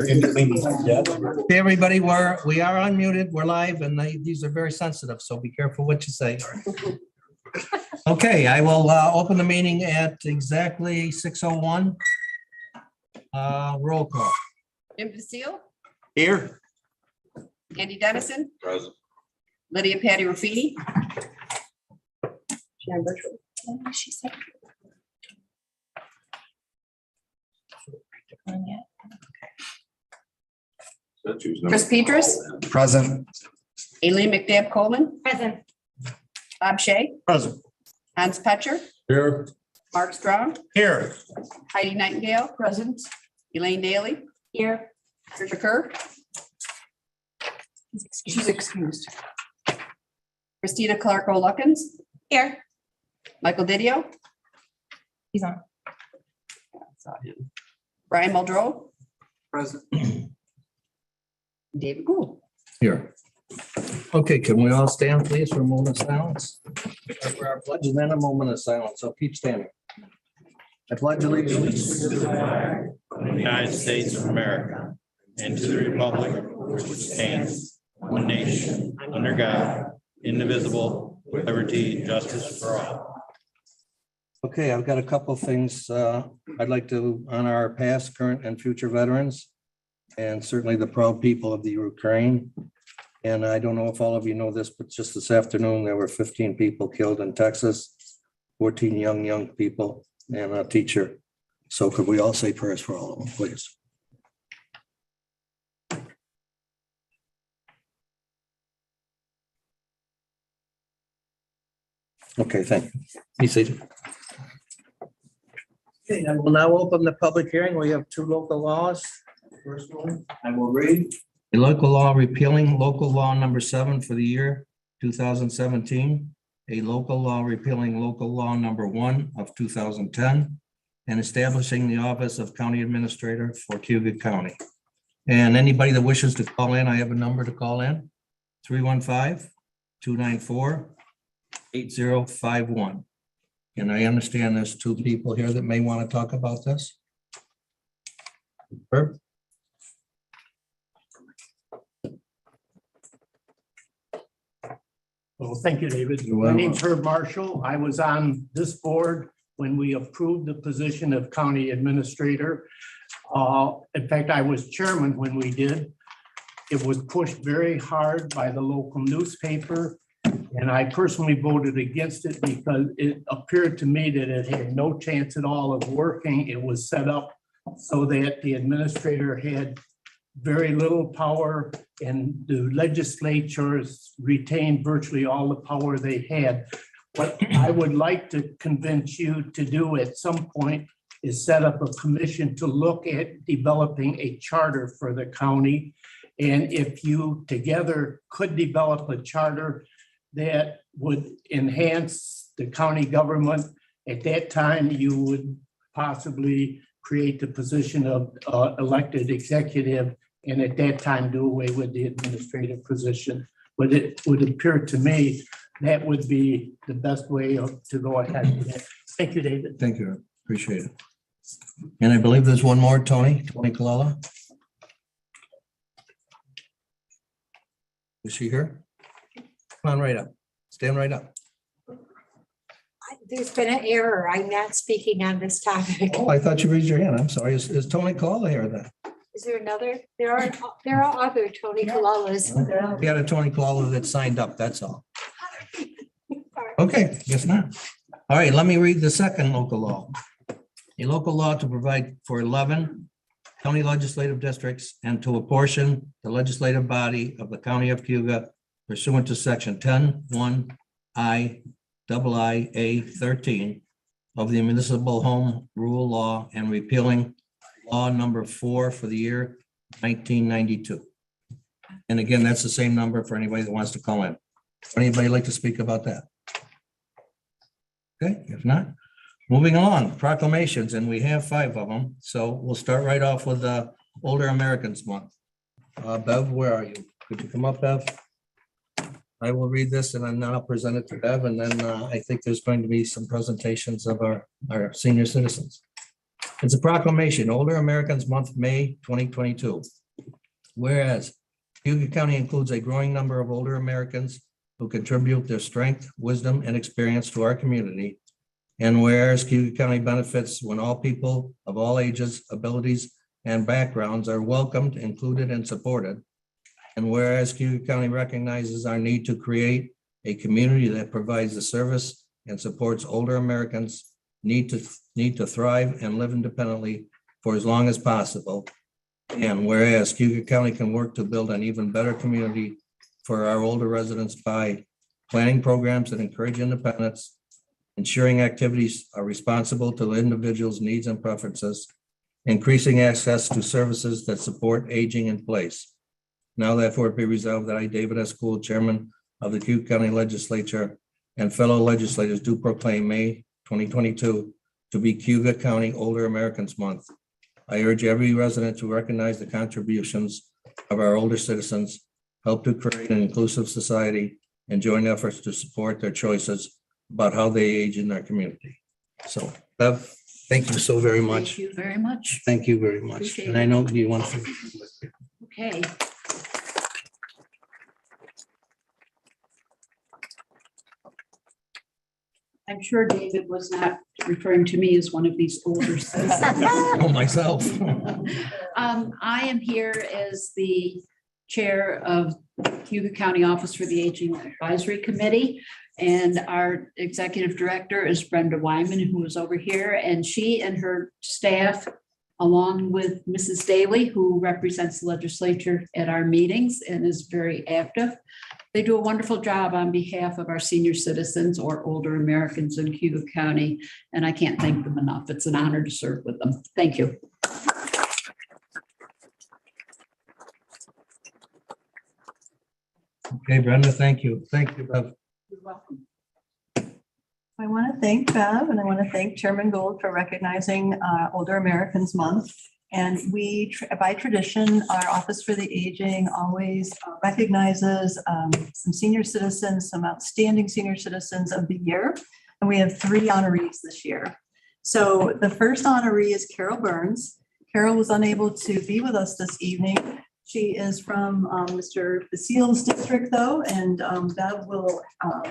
Hey, everybody, we are unmuted, we're live, and these are very sensitive, so be careful what you say. Okay, I will open the meeting at exactly 6:01. Roll call. Jim Basile, Here. Andy Dennison, Present. Lydia Patty Ruffini. Sharon Birchwood. She said. Chris Petras, Present. Aileen McNabb Coleman. Present. Bob Shay, Present. Hans Petcher, Here. Mark Strong, Here. Heidi Nightingale. Present. Elaine Daly. Here. Patricia Kerr. She's excused. Christina Clark O'Luckins. Here. Michael Didio. He's on. Saw him. Brian Muldrow. Present. David Gould. Here. Okay, can we all stand, please, for a moment of silence? For our pledge and then a moment of silence, so keep standing. I pledge allegiance to the flag of the United States of America and to the republic which stands one nation under God, indivisible, with liberty and justice for all. Okay, I've got a couple of things I'd like to honor our past, current, and future veterans, and certainly the proud people of the Ukraine. And I don't know if all of you know this, but just this afternoon, there were 15 people killed in Texas, 14 young people, and a teacher. So could we all say prayers for all of them, please? Okay, thank you. Be seated. Okay, I will now open the public hearing. We have two local laws. First one, I will read. A local law repealing local law number 7 for the year 2017. A local law repealing local law number 1 of 2010 and establishing the office of County Administrator for Cuga County. And anybody that wishes to call in, I have a number to call in, 315-294-8051. And I understand there's two people here that may want to talk about this. Herb? Well, thank you, David. You're My welcome. name's Herb Marshall. I was on this board when we approved the position of county administrator. In fact, I was chairman when we did. It was pushed very hard by the local newspaper, and I personally voted against it because it appeared to me that it had no chance at all of working. It was set up so that the administrator had very little power, and the legislatures retained virtually all the power they had. What I would like to convince you to do at some point is set up a commission to look at developing a charter for the county. And if you together could develop a charter that would enhance the county government, at that time you would possibly create the position of elected executive, and at that time do away with the administrative position. But it would appear to me that would be the best way to go ahead with it. Thank you, David. Thank you. Appreciate it. And I believe there's one more, Tony Kalala. Is she here? Come on right up. Stand right up. There's been an error. I'm not speaking on this topic. Oh, I thought you raised your hand. I'm sorry. Is Tony Kalala here then? Is there another? There are other Tony Kalalas. We had a Tony Kalala that signed up, that's all. Okay, guess not. All right, let me read the second local law. A local law to provide for 11 county legislative districts and to apportion the legislative body of the county of Cuga pursuant to section 10(1)(I)(II)(a)(13) of the municipal home rule law and repealing law number 4 for the year 1992. And again, that's the same number for anybody that wants to call in. Anybody like to speak about that? Okay, if not, moving along, proclamations, and we have 5 of them. So we'll start right off with the Older Americans Month. Bev, where are you? Could you come up, Bev? I will read this and then I'll present it to Bev, and then I think there's going to be some presentations of our senior citizens. It's a proclamation, Older Americans Month, May 2022. Whereas Cayuga County includes a growing number of older Americans who contribute their strength, wisdom, and experience to our community. And whereas Cayuga County benefits when all people of all ages, abilities, and backgrounds are welcomed, included, and supported. And whereas Cayuga County recognizes our need to create a community that provides the service and supports older Americans need to thrive and live independently for as long as possible. And whereas Cayuga County can work to build an even better community for our older residents by planning programs that encourage independence, ensuring activities are responsible to the individual's needs and preferences, increasing access to services that support aging in place. Now therefore be resolved that I, David S. Cool, Chairman of the Cayuga County Legislature, and fellow legislators do proclaim May 2022 to be Cayuga County Older Americans Month. I urge every resident to recognize the contributions of our older citizens, help to create an inclusive society, and join efforts to support their choices about how they age in their community. So, Bev, thank you so very much. Thank you very much. Thank you very much. Appreciate And I it. know you want to. Okay. I'm sure David was not referring to me as one of these older citizens. Oh, myself. I am here as the chair of Cuga County Office for the Aging Advisory Committee. And our executive director is Brenda Wyman, who is over here, and she and her staff, along with Mrs. Daly, who represents the legislature at our meetings and is very active. They do a wonderful job on behalf of our senior citizens or older Americans in Cayuga County, and I can't thank them enough. It's an honor to serve with them. Thank you. Okay, Brenda, thank you. Thank you, Bev. You're welcome. I want to thank Bev and I want to thank Chairman Gold for recognizing Older Americans Month. And we, by tradition, our Office for the Aging always recognizes some senior citizens, some outstanding senior citizens of the year. And we have 3 honorees this year. So the first honoree is Carol Burns. Carol was unable to be with us this evening. She is from Mr. Basile's district, though, and Bev will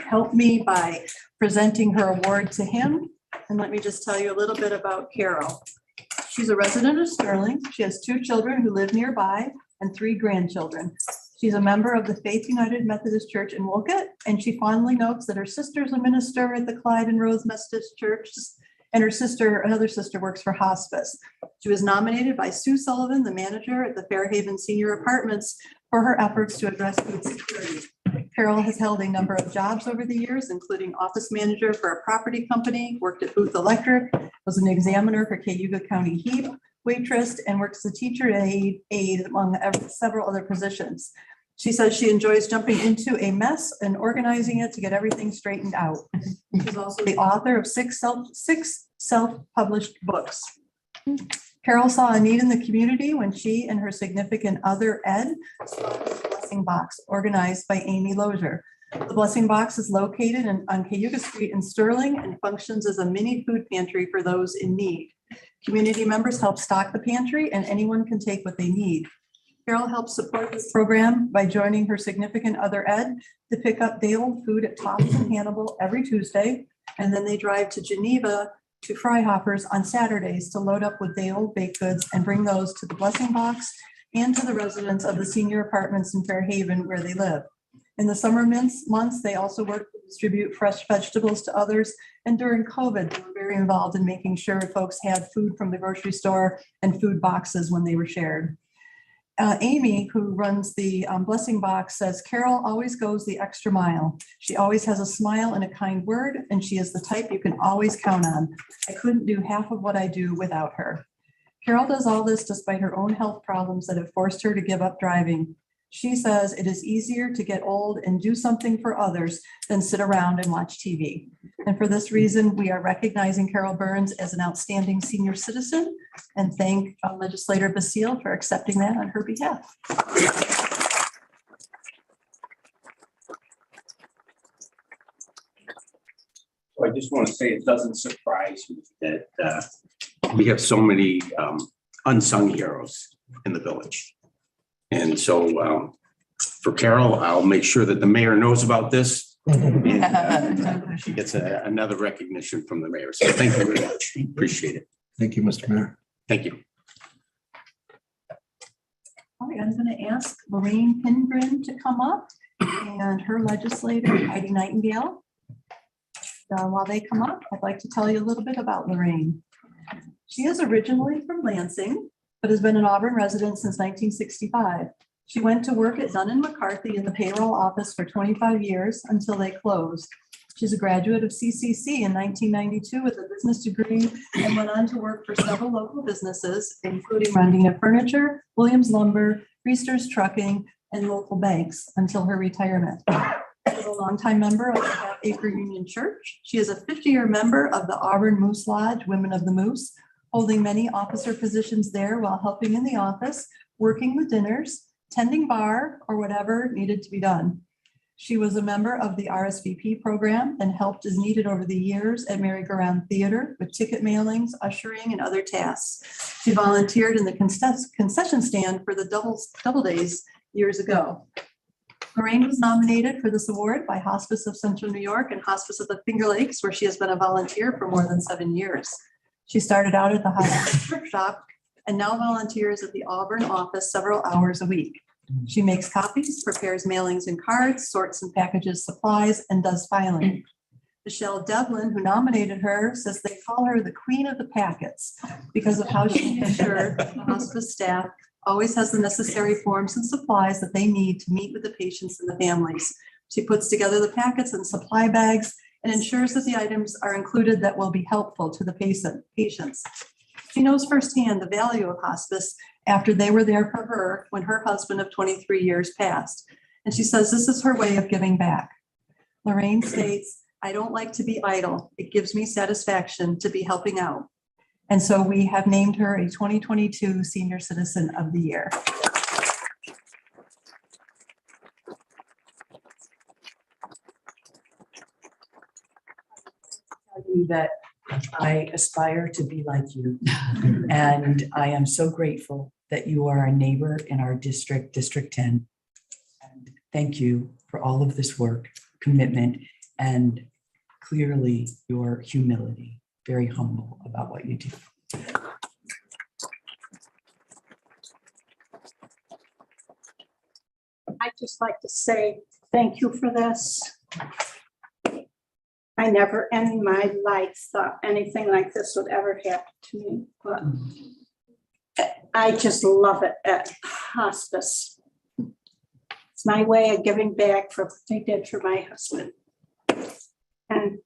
help me by presenting her award to him. And let me just tell you a little bit about Carol. She's a resident of Sterling. She has 2 children who live nearby and 3 grandchildren. She's a member of the Faith United Methodist Church in Wolcott, and she fondly notes that her sister's a minister at the Clyde and Rose Methodist Church, and her sister, another sister, works for hospice. She was nominated by Sue Sullivan, the manager at the Fairhaven Senior Apartments, for her efforts to address food security. Carol has held a number of jobs over the years, including office manager for a property company, worked at Booth Electric, was an examiner for Cayuga County HEAP, waitress, and works as a teacher aide among several other positions. She says she enjoys jumping into a mess and organizing it to get everything straightened out. She's also the author of 6 self-published books. Carol saw a need in the community when she and her significant other, Ed, started the Blessing Box, organized by Amy Lozier. The Blessing Box is located on Cayuga Street in Sterling and functions as a mini food pantry for those in need. Community members help stock the pantry, and anyone can take what they need. Carol helps support this program by joining her significant other, Ed, to pick up day-old food at Tops and Hannibal every Tuesday, and then they drive to Geneva to Fryhoppers on Saturdays to load up with day-old baked goods and bring those to the Blessing Box and to the residents of the senior apartments in Fairhaven where they live. In the summer months, they also work to distribute fresh vegetables to others, and during COVID, they were very involved in making sure folks had food from the grocery store and food boxes when they were shared. Amy, who runs the Blessing Box, says Carol always goes the extra mile. She always has a smile and a kind word, and she is the type you can always count on. I couldn't do half of what I do without her. Carol does all this despite her own health problems that have forced her to give up driving. She says it is easier to get old and do something for others than sit around and watch TV. And for this reason, we are recognizing Carol Burns as an outstanding senior citizen and thank Legislator Basile for accepting that on her behalf. So I just want to say it doesn't surprise me that we have so many unsung heroes in the village. And so for Carol, I'll make sure that the mayor knows about this. And she gets another recognition from the mayor. So thank you very much. Appreciate it. Thank you, Mr. Mayor. Thank you. All right, I'm going to ask Lorraine Pingrin to come up and her legislator, Heidi Nightingale. While they come up, I'd like to tell you a little bit about Lorraine. She is originally from Lansing, but has been an Auburn resident since 1965. She went to work at Dunn & McCarthy in the payroll office for 25 years until they closed. She's a graduate of CCC in 1992 with a business degree and went on to work for several local businesses, including Rondina Furniture, Williams Lumber, Reister's Trucking, and local banks until her retirement. She's a longtime member of the Half Acre Union Church. She is a 50-year member of the Auburn Moose Lodge, Women of the Moose, holding many officer positions there while helping in the office, working the dinners, tending bar, or whatever needed to be done. She was a member of the RSVP program and helped as needed over the years at Merry-Go-Round Theater with ticket mailings, ushering, and other tasks. She volunteered in the concession stand for the double days years ago. Lorraine was nominated for this award by Hospice of Central New York and Hospice of the Finger Lakes, where she has been a volunteer for more than 7 years. She started out at the hospice thrift shop and now volunteers at the Auburn office several hours a week. She makes copies, prepares mailings and cards, sorts and packages supplies, and does filing. Michelle Devlin, who nominated her, says they call her the queen of the packets because of how she ensures the hospice staff always has the necessary forms and supplies that they need to meet with the patients and the families. She puts together the packets and supply bags and ensures that the items are included that will be helpful to the patients. She knows firsthand the value of hospice after they were there for her when her husband of 23 years passed. And she says this is her way of giving back. Lorraine states, "I don't like to be idle. It gives me satisfaction to be helping out." And so we have named her a 2022 Senior Citizen of the Year. Tell you that I aspire to be like you. And I am so grateful that you are a neighbor in our district, District 10. And thank you for all of this work, commitment, and clearly your humility. Very humble about what you do. I'd just like to say thank you for this. I never in my life thought anything like this would ever happen to me, but I just love it at hospice. It's my way of giving back for what they did for my husband. And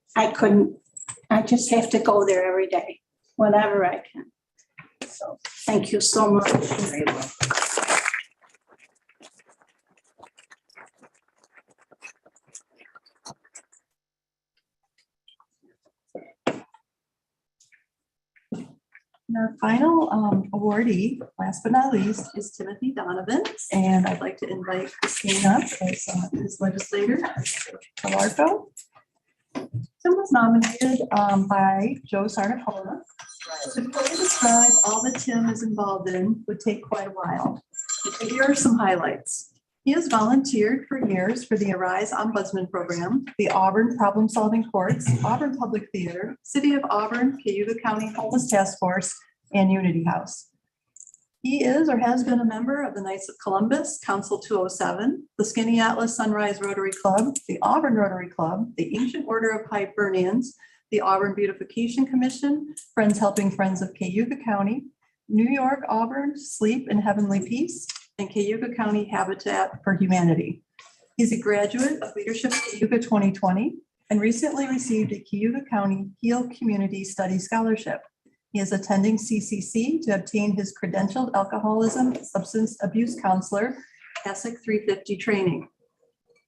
I just have to go there every day, whenever I can. So thank you so much. And our final awardee, last but not least, is Timothy Donovan. And I'd like to invite Christine up as his legislator, Alarco. Tim was nominated by Joe Sarnacola. To fully describe all that Tim is involved in would take quite a while. But here are some highlights. He has volunteered for years for the Arise Ombudsman Program, the Auburn Problem Solving Courts, Auburn Public Theater, City of Auburn, Cayuga County Homeless Task Force, and Unity House. He is or has been a member of the Knights of Columbus, Council 207, the Skinny Atlas Sunrise Rotary Club, the Auburn Rotary Club, the Ancient Order of Hibernians, the Auburn Beautification Commission, Friends Helping Friends of Cayuga County, New York Auburn Sleep in Heavenly Peace, and Cayuga County Habitat for Humanity. He's a graduate of Leadership Cayuga 2020 and recently received a Cayuga County Heal Community Study Scholarship. He is attending CCC to obtain his credentialed alcoholism substance abuse counselor, ASIC 350 training.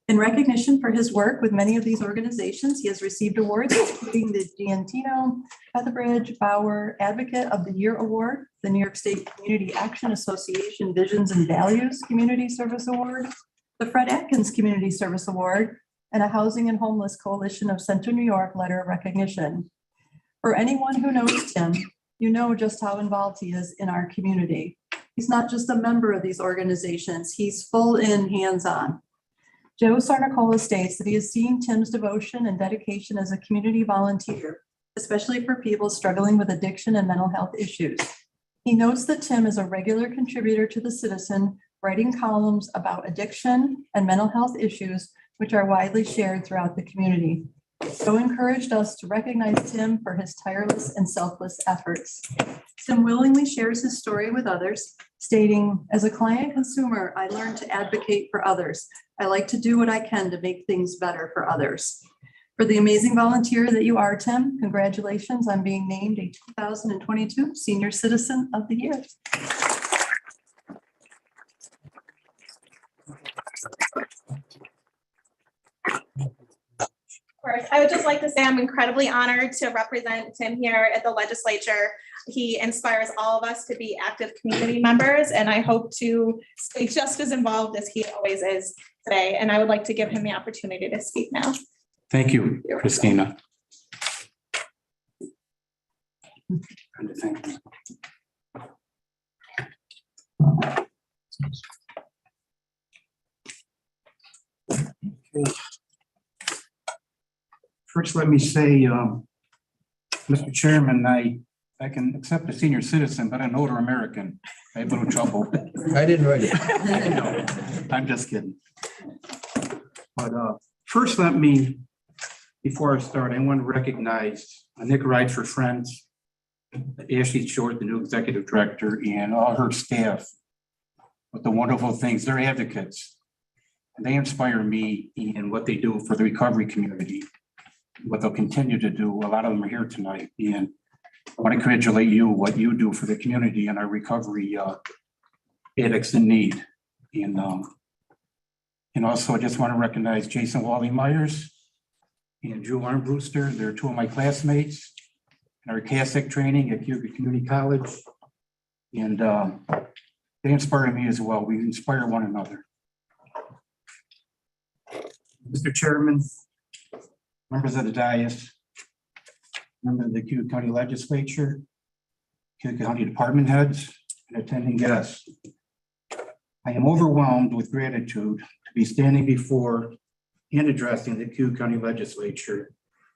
In recognition for his work with many of these organizations, he has received awards, including the Giantino, Featherbridge, Bauer Advocate of the Year Award, the New York State Community Action Association Visions and Values Community Service Award, the Fred Atkins Community Service Award, and a Housing and Homeless Coalition of Central New York Letter of Recognition. For anyone who knows Tim, you know just how involved he is in our community. He's not just a member of these organizations, he's full in, hands-on. Joe Sarnicola states that he has seen Tim's devotion and dedication as a community volunteer, especially for people struggling with addiction and mental health issues. He notes that Tim is a regular contributor to the Citizen, writing columns about addiction and mental health issues, which are widely shared throughout the community. Joe encouraged us to recognize Tim for his tireless and selfless efforts. Tim willingly shares his story with others, stating, "As a client consumer, I learned to advocate for others. I like to do what I can to make things better for others." For the amazing volunteer that you are, Tim, congratulations on being named a 2022 Senior Citizen of the Year. First, I would just like to say I'm incredibly honored to represent Tim here at the legislature. He inspires all of us to be active community members, and I hope to stay just as involved as he always is today. And I would like to give him the opportunity to speak now. Thank you, Christina. First, let me say, Mr. Chairman, I can accept a senior citizen, but an older American, I have a little trouble. I didn't write it. No, I'm just kidding. But first, let me, before I start, I want to recognize Nick Rides for Friends, Ashley Short, the new executive director, and all her staff with the wonderful things. They're advocates. And they inspire me in what they do for the recovery community, what they'll continue to do. A lot of them are here tonight. And I want to congratulate you, what you do for the community and our recovery addicts in need. And also I just want to recognize Jason Wally Myers and Drew Armbruster. They're two of my classmates in our CASIC training at Cuga Community College. And they inspire me as well. We inspire one another. Mr. Chairman, members of the dais, members of the Cuga County Legislature, Cuga County Department heads, and attending guests. I am overwhelmed with gratitude to be standing before and addressing the Cuga County Legislature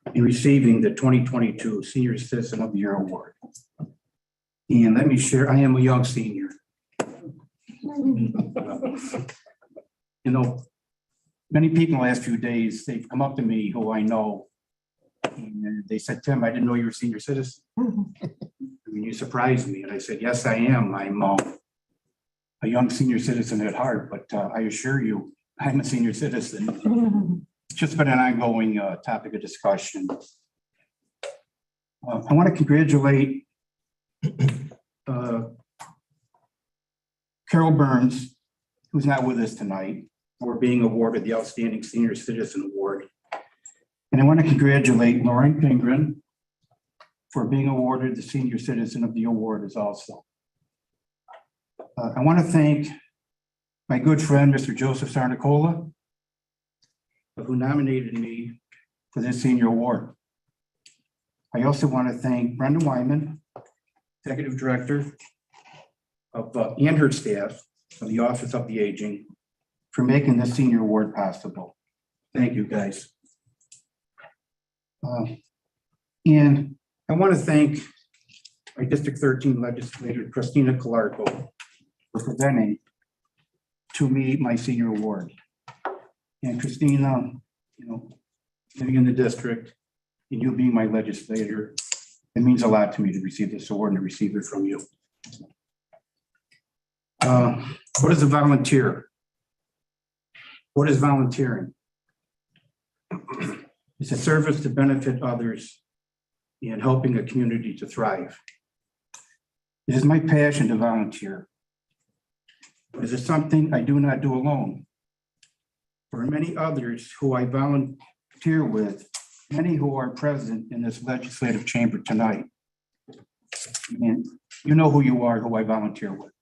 and receiving the 2022 Senior Citizen of the Year Award. And let me share, I am a young senior. You know, many people in the last few days, they've come up to me who I know, and they said, "Tim, I didn't know you were a senior citizen." I mean, you surprised me. And I said, "Yes, I am. I'm a young senior citizen at heart, but I assure you, I'm a senior citizen." It's just been an ongoing topic of discussion. I want to congratulate Carol Burns, who's not with us tonight, for being awarded the Outstanding Senior Citizen Award. And I want to congratulate Lauren Pingren for being awarded the Senior Citizen of the Award as also. I want to thank my good friend, Mr. Joseph Sarnicola, who nominated me for this senior award. I also want to thank Brenda Wyman, Executive Director of and her staff of the Office of the Aging, for making this senior award possible. Thank you, guys. And I want to thank my District 13 legislator, Christina Calarco, for presenting to me my senior award. And Christina, you know, living in the district and you being my legislator, it means a lot to me to receive this award and to receive it from you. What is a volunteer? What is volunteering? It's a service to benefit others and helping a community to thrive. It is my passion to volunteer. It is something I do not do alone. There are many others who I volunteer with, many who are present in this legislative chamber tonight. And you know who you are, who I volunteer with.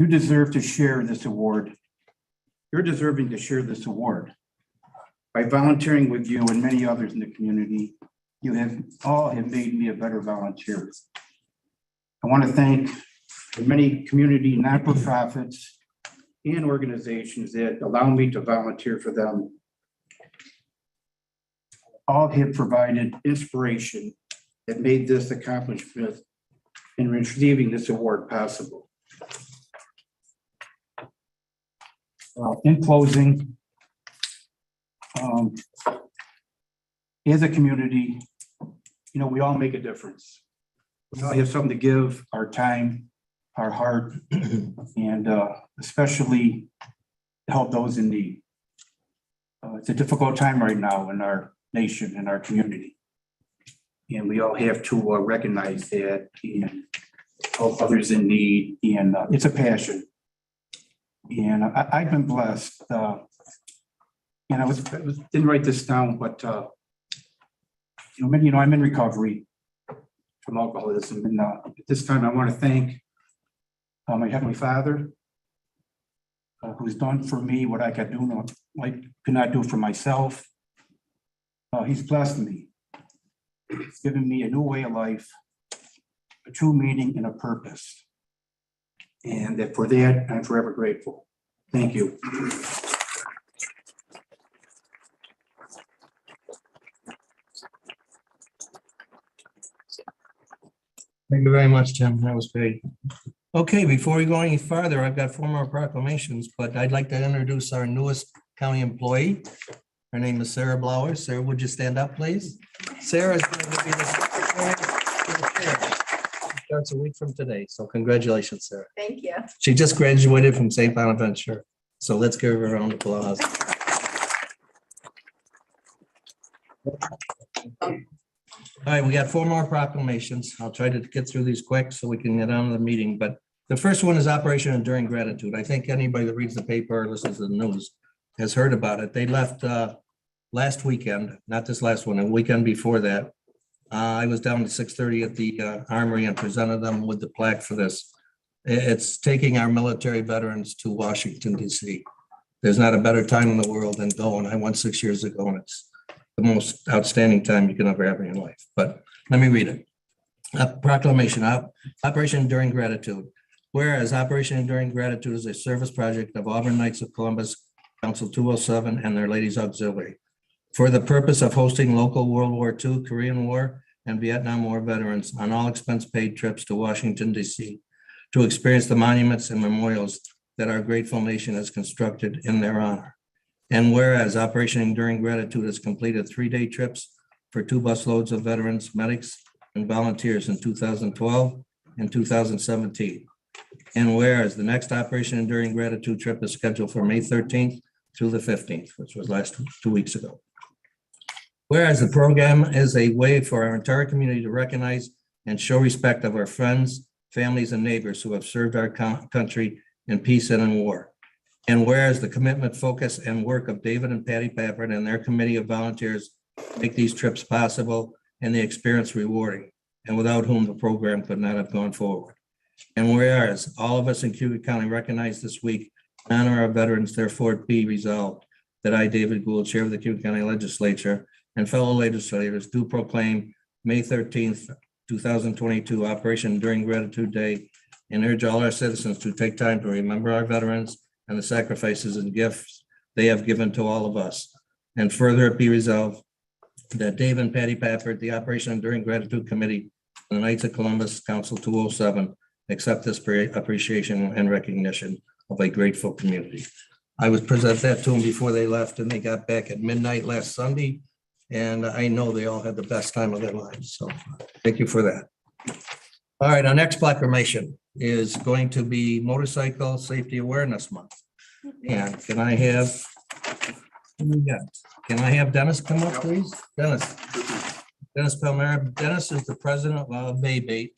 You deserve to share this award. You're deserving to share this award. By volunteering with you and many others in the community, you have all have made me a better volunteer. I want to thank the many community not-for-profits and organizations that allow me to volunteer for them. All have provided inspiration that made this accomplishment in receiving this award possible. In closing, as a community, you know, we all make a difference. We all have something to give, our time, our heart, and especially to help those in need. It's a difficult time right now in our nation and our community. And we all have to recognize that and help others in need. And it's a passion. And I've been blessed. And I didn't write this down, but I'm in recovery from alcoholism. And at this time, I want to thank my Heavenly Father, who's done for me what I could not do for myself. He's blessed me. He's given me a new way of life, a true meaning and a purpose. And that for that, I'm forever grateful. Thank you. Thank you very much, Tim. That was great. Okay, before we go any farther, I've got 4 more proclamations, but I'd like to introduce our newest county employee. Her name is Sarah Blauer. Sarah, would you stand up, please? Sarah is going to be the secretary to the chair. She starts a week from today, so congratulations, Sarah. Thank you. She just graduated from St. Bonaventure, so let's give her a round of applause. All right, we got 4 more proclamations. I'll try to get through these quick so we can get on to the meeting, but the first one is Operation Enduring Gratitude. I think anybody that reads the paper or listens to the news has heard about it. They left last weekend, not this last one, a weekend before that. I was down at 6:30 at the Armory and presented them with the plaque for this. It's taking our military veterans to Washington, D.C. There's not a better time in the world than going. I went 6 years ago, and it's the most outstanding time you can ever have in your life. But let me read it. Proclamation, Operation Enduring Gratitude. Whereas Operation Enduring Gratitude is a service project of Auburn Knights of Columbus Council 207 and their Ladies Auxiliary for the purpose of hosting local World War II, Korean War, and Vietnam War veterans on all expense-paid trips to Washington, D.C. to experience the monuments and memorials that our grateful nation has constructed in their honor. And whereas Operation Enduring Gratitude has completed 3-day trips for 2 busloads of veterans, medics, and volunteers in 2012 and 2017. And whereas the next Operation Enduring Gratitude trip is scheduled for May 13th through the 15th, which was last 2 weeks ago. Whereas the program is a way for our entire community to recognize and show respect of our friends, families, and neighbors who have served our country in peace and in war. And whereas the commitment, focus, and work of David and Patty Pappert and their committee of volunteers make these trips possible and the experience rewarding, and without whom the program could not have gone forward. And whereas all of us in Cuga County recognize this week, honor our veterans, therefore it be resolved that I, David Gould, Chair of the Cuga County Legislature, and fellow legislators do proclaim May 13th, 2022, Operation Enduring Gratitude Day, and urge all our citizens to take time to remember our veterans and the sacrifices and gifts they have given to all of us. And further it be resolved that Dave and Patty Pappert, the Operation Enduring Gratitude Committee, and the Knights of Columbus Council 207, accept this appreciation and recognition of a grateful community. I would present that to them before they left, and they got back at midnight last Sunday. And I know they all had the best time of their lives. So thank you for that. All right, our next proclamation is going to be Motorcycle Safety Awareness Month. And can I have, Dennis come up, please? Dennis Palmera. Dennis is the president of ABATE.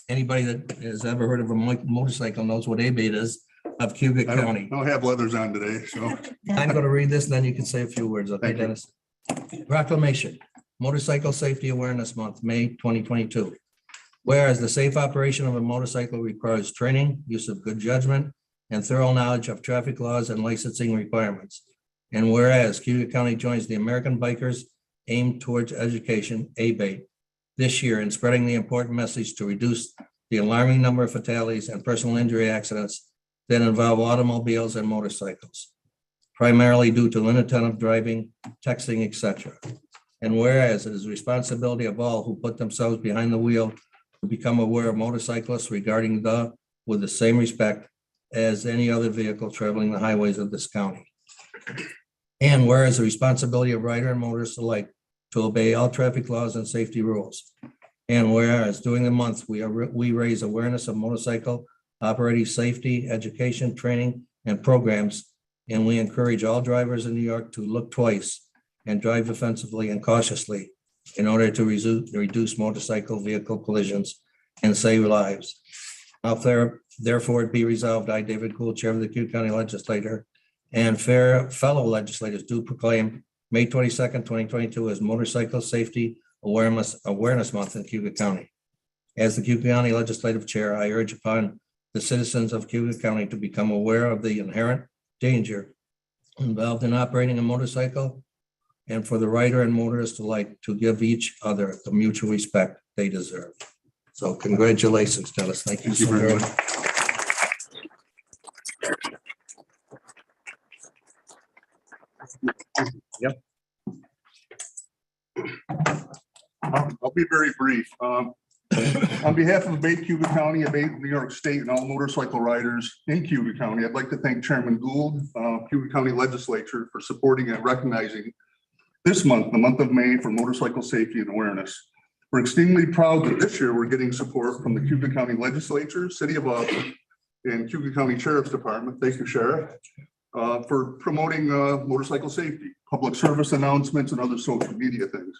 Anybody that has ever heard of a motorcycle knows what ABATE is of Cuga County. I don't have leathers on today, so. I'm going to read this, and then you can say a few words. Okay, Dennis? Proclamation, Motorcycle Safety Awareness Month, May 2022. Whereas the safe operation of a motorcycle requires training, use of good judgment, and thorough knowledge of traffic laws and licensing requirements. And whereas Cuga County joins the American Bikers Aim Towards Education, ABATE, this year in spreading the important message to reduce the alarming number of fatalities and personal injury accidents that involve automobiles and motorcycles, primarily due to inattentive driving, texting, etc. And whereas it is the responsibility of all who put themselves behind the wheel to become aware of motorcyclists regarding with the same respect as any other vehicle traveling the highways of this county. And whereas the responsibility of rider and motorist alike to obey all traffic laws and safety rules. And whereas during the month, we raise awareness of motorcycle operating safety, education, training, and programs. And we encourage all drivers in New York to look twice and drive defensively and cautiously in order to reduce motorcycle vehicle collisions and save lives. Now, therefore, it be resolved, I, David Gould, Chair of the Cuga County Legislature, and fellow legislators do proclaim May 22nd, 2022 as Motorcycle Safety Awareness Month in Cuga County. As the Cuga County Legislative Chair, I urge upon the citizens of Cuga County to become aware of the inherent danger involved in operating a motorcycle, and for the rider and motorist alike to give each other the mutual respect they deserve. So congratulations, Dennis. Thank you so very much. Yep. I'll be very brief. On behalf of Abate Cuga County, Abate New York State, and all motorcycle riders in Cuga County, I'd like to thank Chairman Gould, Cuga County Legislature, for supporting and recognizing this month, the month of May, for motorcycle safety and awareness. We're extremely proud that this year we're getting support from the Cuga County Legislature, City of Auburn, and Cuga County Sheriff's Department. Thank you, Sheriff, for promoting motorcycle safety, public service announcements, and other social media things.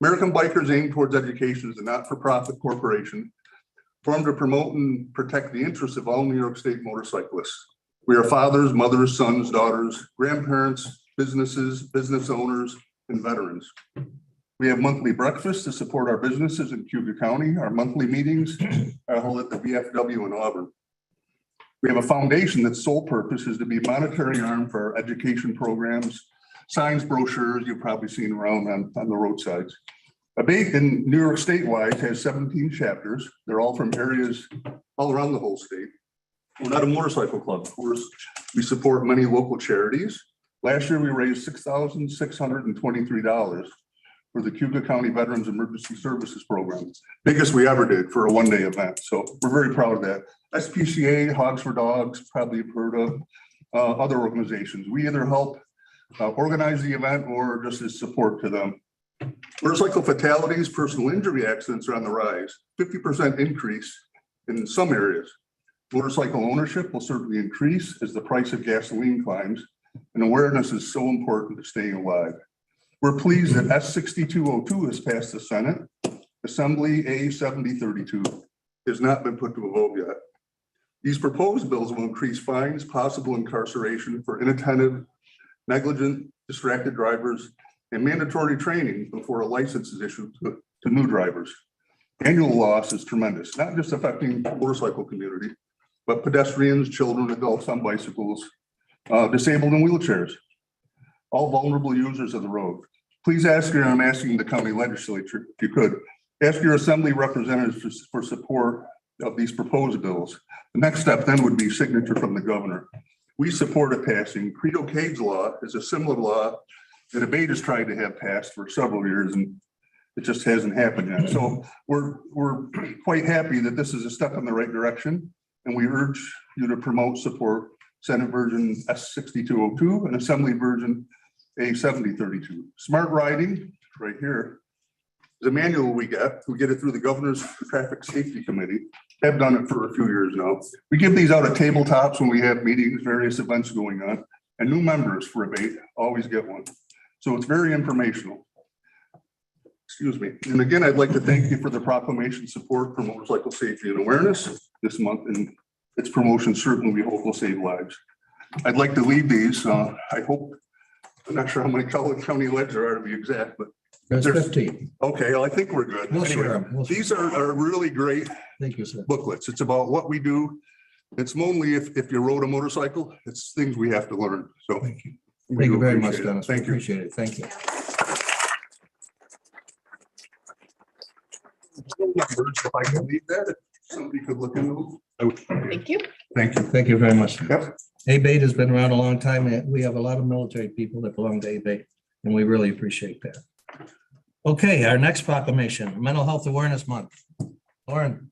American Bikers Aim Towards Education is a not-for-profit corporation formed to promote and protect the interests of all New York State motorcyclists. We are fathers, mothers, sons, daughters, grandparents, businesses, business owners, and veterans. We have monthly breakfasts to support our businesses in Cuga County. Our monthly meetings are held at the VFW in Auburn. We have a foundation that's sole purpose is to be monetary arm for our education programs, signs, brochures you've probably seen around on the roadsides. Abate in New York statewide has 17 chapters. They're all from areas all around the whole state. We're not a motorcycle club, of course. We support many local charities. Last year, we raised $6,623 for the Cuga County Veterans Emergency Services Program. Biggest we ever did for a one-day event. So we're very proud of that. SPCA, Hogs for Dogs, probably you've heard of, other organizations. We either help organize the event or just as support to them. Motorcycle fatalities, personal injury accidents are on the rise, 50% increase in some areas. Motorcycle ownership will certainly increase as the price of gasoline climbs, and awareness is so important to staying alive. We're pleased that S6202 has passed the Senate. Assembly A7032 has not been put to a vote yet. These proposed bills will increase fines, possible incarceration for inattentive, negligent, distracted drivers, and mandatory training before a license is issued to new drivers. Annual loss is tremendous, not just affecting the motorcycle community, but pedestrians, children, adults on bicycles, disabled in wheelchairs, all vulnerable users of the road. Please I'm asking the county legislature, if you could, ask your assembly representatives for support of these proposed bills. The next step then would be signature from the governor. We support it passing. Credo Cade's law is a similar law that Abate has tried to have passed for several years, and it just hasn't happened yet. So we're quite happy that this is a step in the right direction, and we urge you to promote, support Senate version S6202 and Assembly version A7032. Smart riding, right here, is a manual we get it through the Governor's Traffic Safety Committee. Have done it for a few years now. We give these out at tabletops when we have meetings, various events going on, and new members for Abate always get one. So it's very informational. Excuse me. And again, I'd like to thank you for the proclamation support for motorcycle safety and awareness this month, and its promotion certainly we hope will save lives. I'd like to leave these. I hope, I'm not sure how many county ledger are to be exact, but There's 15. Okay, well, I think we're good. We'll Anyway, share 'em. these are really great Thank you, sir. booklets. It's about what we do. It's mainly if you rode a motorcycle, it's things we have to learn. So Thank you. We Thank do you very much, appreciate it. Dennis. Thank you. Appreciate it. Thank you. If I can leave that, if somebody could look into. Thank you. Thank you. Thank you very much. Yep. ABATE has been around a long time. And we have a lot of military people that belong to ABATE, and we really appreciate that. Okay, our next proclamation, Mental Health Awareness Month. Lauren.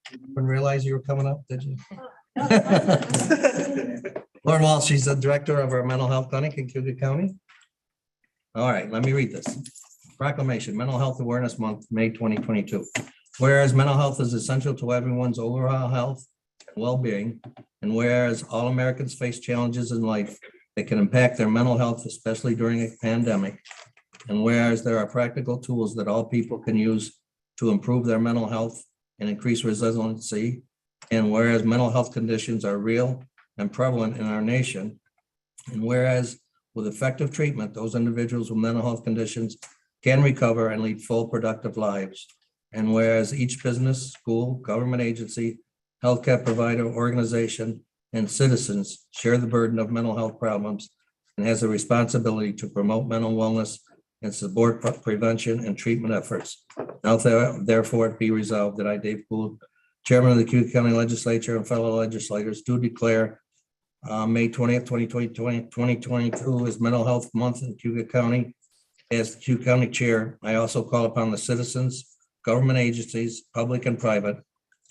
Didn't realize you were coming up, did you? Lauren Walsh, she's the director of our mental health clinic in Cuga County. All right, let me read this. Proclamation, Mental Health Awareness Month, May 2022. Whereas mental health is essential to everyone's overall health and well-being, and whereas all Americans face challenges in life that can impact their mental health, especially during a pandemic, and whereas there are practical tools that all people can use to improve their mental health and increase resiliency, and whereas mental health conditions are real and prevalent in our nation, and whereas with effective treatment, those individuals with mental health conditions can recover and lead full productive lives. And whereas each business, school, government agency, healthcare provider, organization, and citizens share the burden of mental health problems and has a responsibility to promote mental wellness and support prevention and treatment efforts. Now therefore it be resolved that I, Dave Gould, Chairman of the Cuga County Legislature, and fellow legislators, do declare May 20th, 2022 is Mental Health Month in Cuga County. As the Cuga County Chair, I also call upon the citizens, government agencies, public and private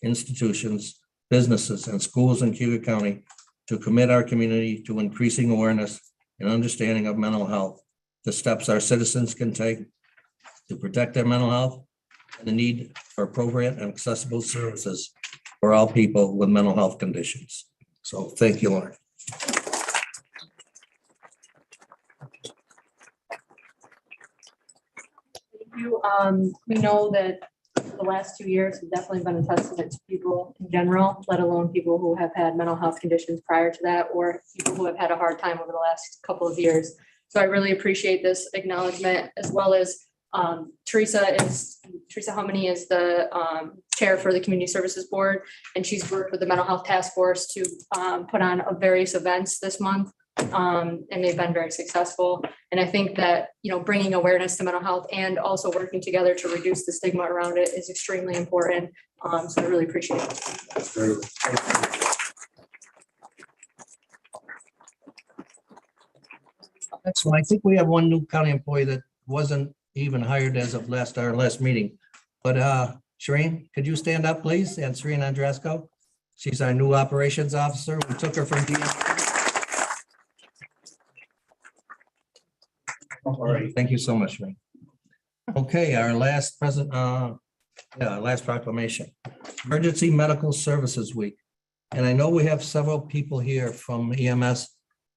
institutions, businesses, and schools in Cuga County to commit our community to increasing awareness and understanding of mental health, the steps our citizens can take to protect their mental health, and the need for appropriate and accessible services for all people with mental health conditions. So thank you, Lauren. We know that the last 2 years have definitely been a testament to people in general, let alone people who have had mental health conditions prior to that, or people who have had a hard time over the last couple of years. So I really appreciate this acknowledgement, as well as Teresa Hominy is the chair for the Community Services Board, and she's worked with the Mental Health Task Force to put on various events this month. And they've been very successful. And I think that, bringing awareness to mental health and also working together to reduce the stigma around it is extremely important. So I really appreciate it. Next one, I think we have one new county employee that wasn't even hired as of our last meeting. But Shereen, could you stand up, please? And Shereen Andresco, she's our new operations officer. We took her from DM. All right, thank you so much, Shereen. Okay, our last last proclamation, Emergency Medical Services Week. And I know we have several people here from EMS.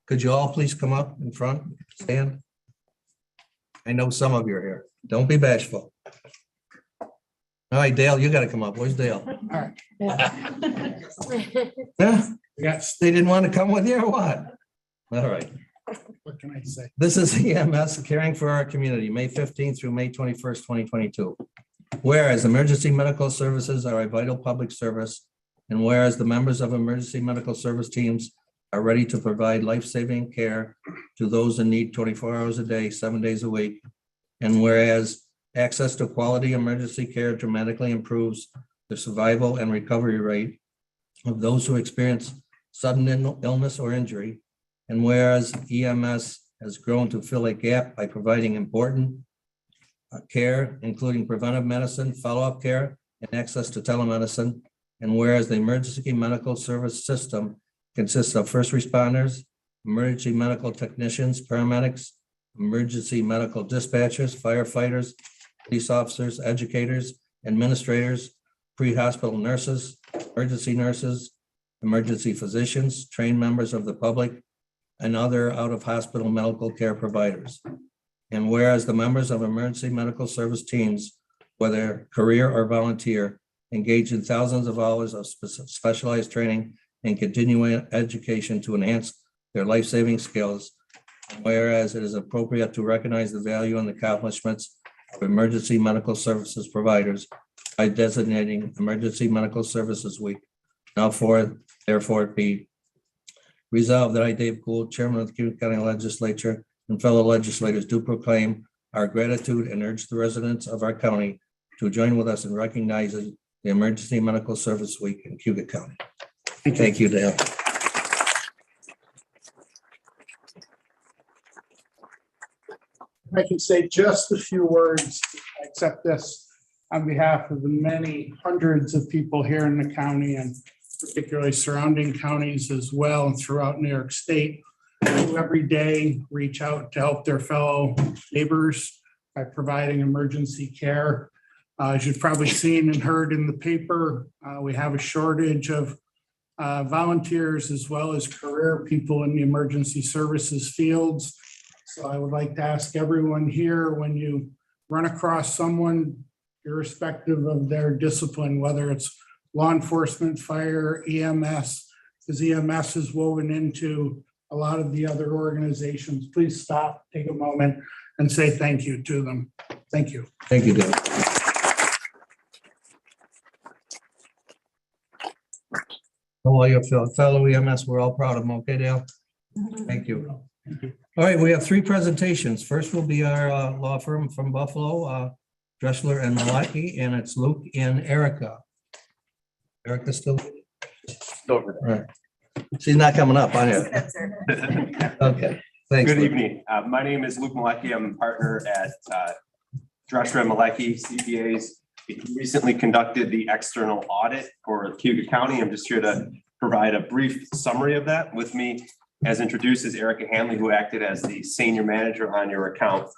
Could you all please come up in front, stand? I know some of you are here. Don't be bashful. All right, Dale, you got to come up. Where's Dale? Yeah, Yes, they didn't want to come with you or what? All right. what can I say? This is EMS Caring for Our Community, May 15th through May 21st, 2022. Whereas emergency medical services are a vital public service, and whereas the members of emergency medical service teams are ready to provide life-saving care to those in need 24 hours a day, 7 days a week. And whereas access to quality emergency care dramatically improves the survival and recovery rate of those who experience sudden illness or injury. And whereas EMS has grown to fill a gap by providing important care, including preventive medicine, follow-up care, and access to telemedicine. And whereas the emergency medical service system consists of first responders, emergency medical technicians, paramedics, emergency medical dispatchers, firefighters, police officers, educators, administrators, pre-hospital nurses, emergency physicians, trained members of the public, and other out-of-hospital medical care providers. And whereas the members of emergency medical service teams, whether career or volunteer, engage in thousands of hours of specialized training and continuing education to enhance their life-saving skills. Whereas it is appropriate to recognize the value and accomplishments of emergency medical services providers by designating Emergency Medical Services Week. Now therefore it be Resolved that I, Dave Gould, Chairman of the Cuba County Legislature, and fellow legislators do proclaim our gratitude and urge the residents of our county to join with us in recognizing the Emergency Medical Service Week in Cuba County. Thank you, Dale. I can say just a few words, accept this on behalf of the many hundreds of people here in the county and particularly surrounding counties as well and throughout New York State, who every day reach out to help their fellow neighbors by providing emergency care. As you've probably seen and heard in the paper, we have a shortage of volunteers as well as career people in the emergency services fields. So I would like to ask everyone here, when you run across someone, irrespective of their discipline, whether it's law enforcement, fire, EMS, because EMS is woven into a lot of the other organizations, please stop, take a moment and say thank you to them. Thank you. Thank you, Dale. All your fellow EMS, we're all proud of them. Okay, Dale? Thank you. All right, we have three presentations. First will be our law firm from Buffalo, Dressler and Malaki, and it's Luke and Erica. Erica's still Over there. She's not coming up, I know. Okay, thanks. Good Luke. evening. My name is Luke Malecki. I'm a partner at Dressler and Malecki CPAs. We recently conducted the external audit for Cuga County. I'm just here to provide a brief summary of that. With me, as introduced, is Erica Hanley, who acted as the senior manager on your account.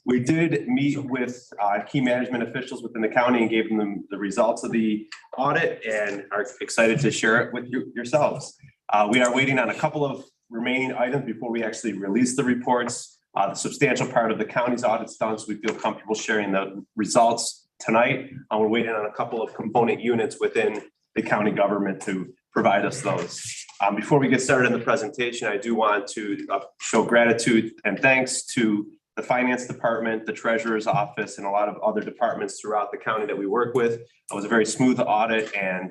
We did meet with key management officials within the county and gave them the results of the audit and are excited to share it with yourselves. We are waiting on a couple of remaining items before we actually release the reports. The substantial part of the county's audit's done, so we feel comfortable sharing the results tonight. We're waiting on a couple of component units within the county government to provide us those. Before we get started in the presentation, I do want to show gratitude and thanks to the finance department, the treasurer's office, and a lot of other departments throughout the county that we work with. It was a very smooth audit and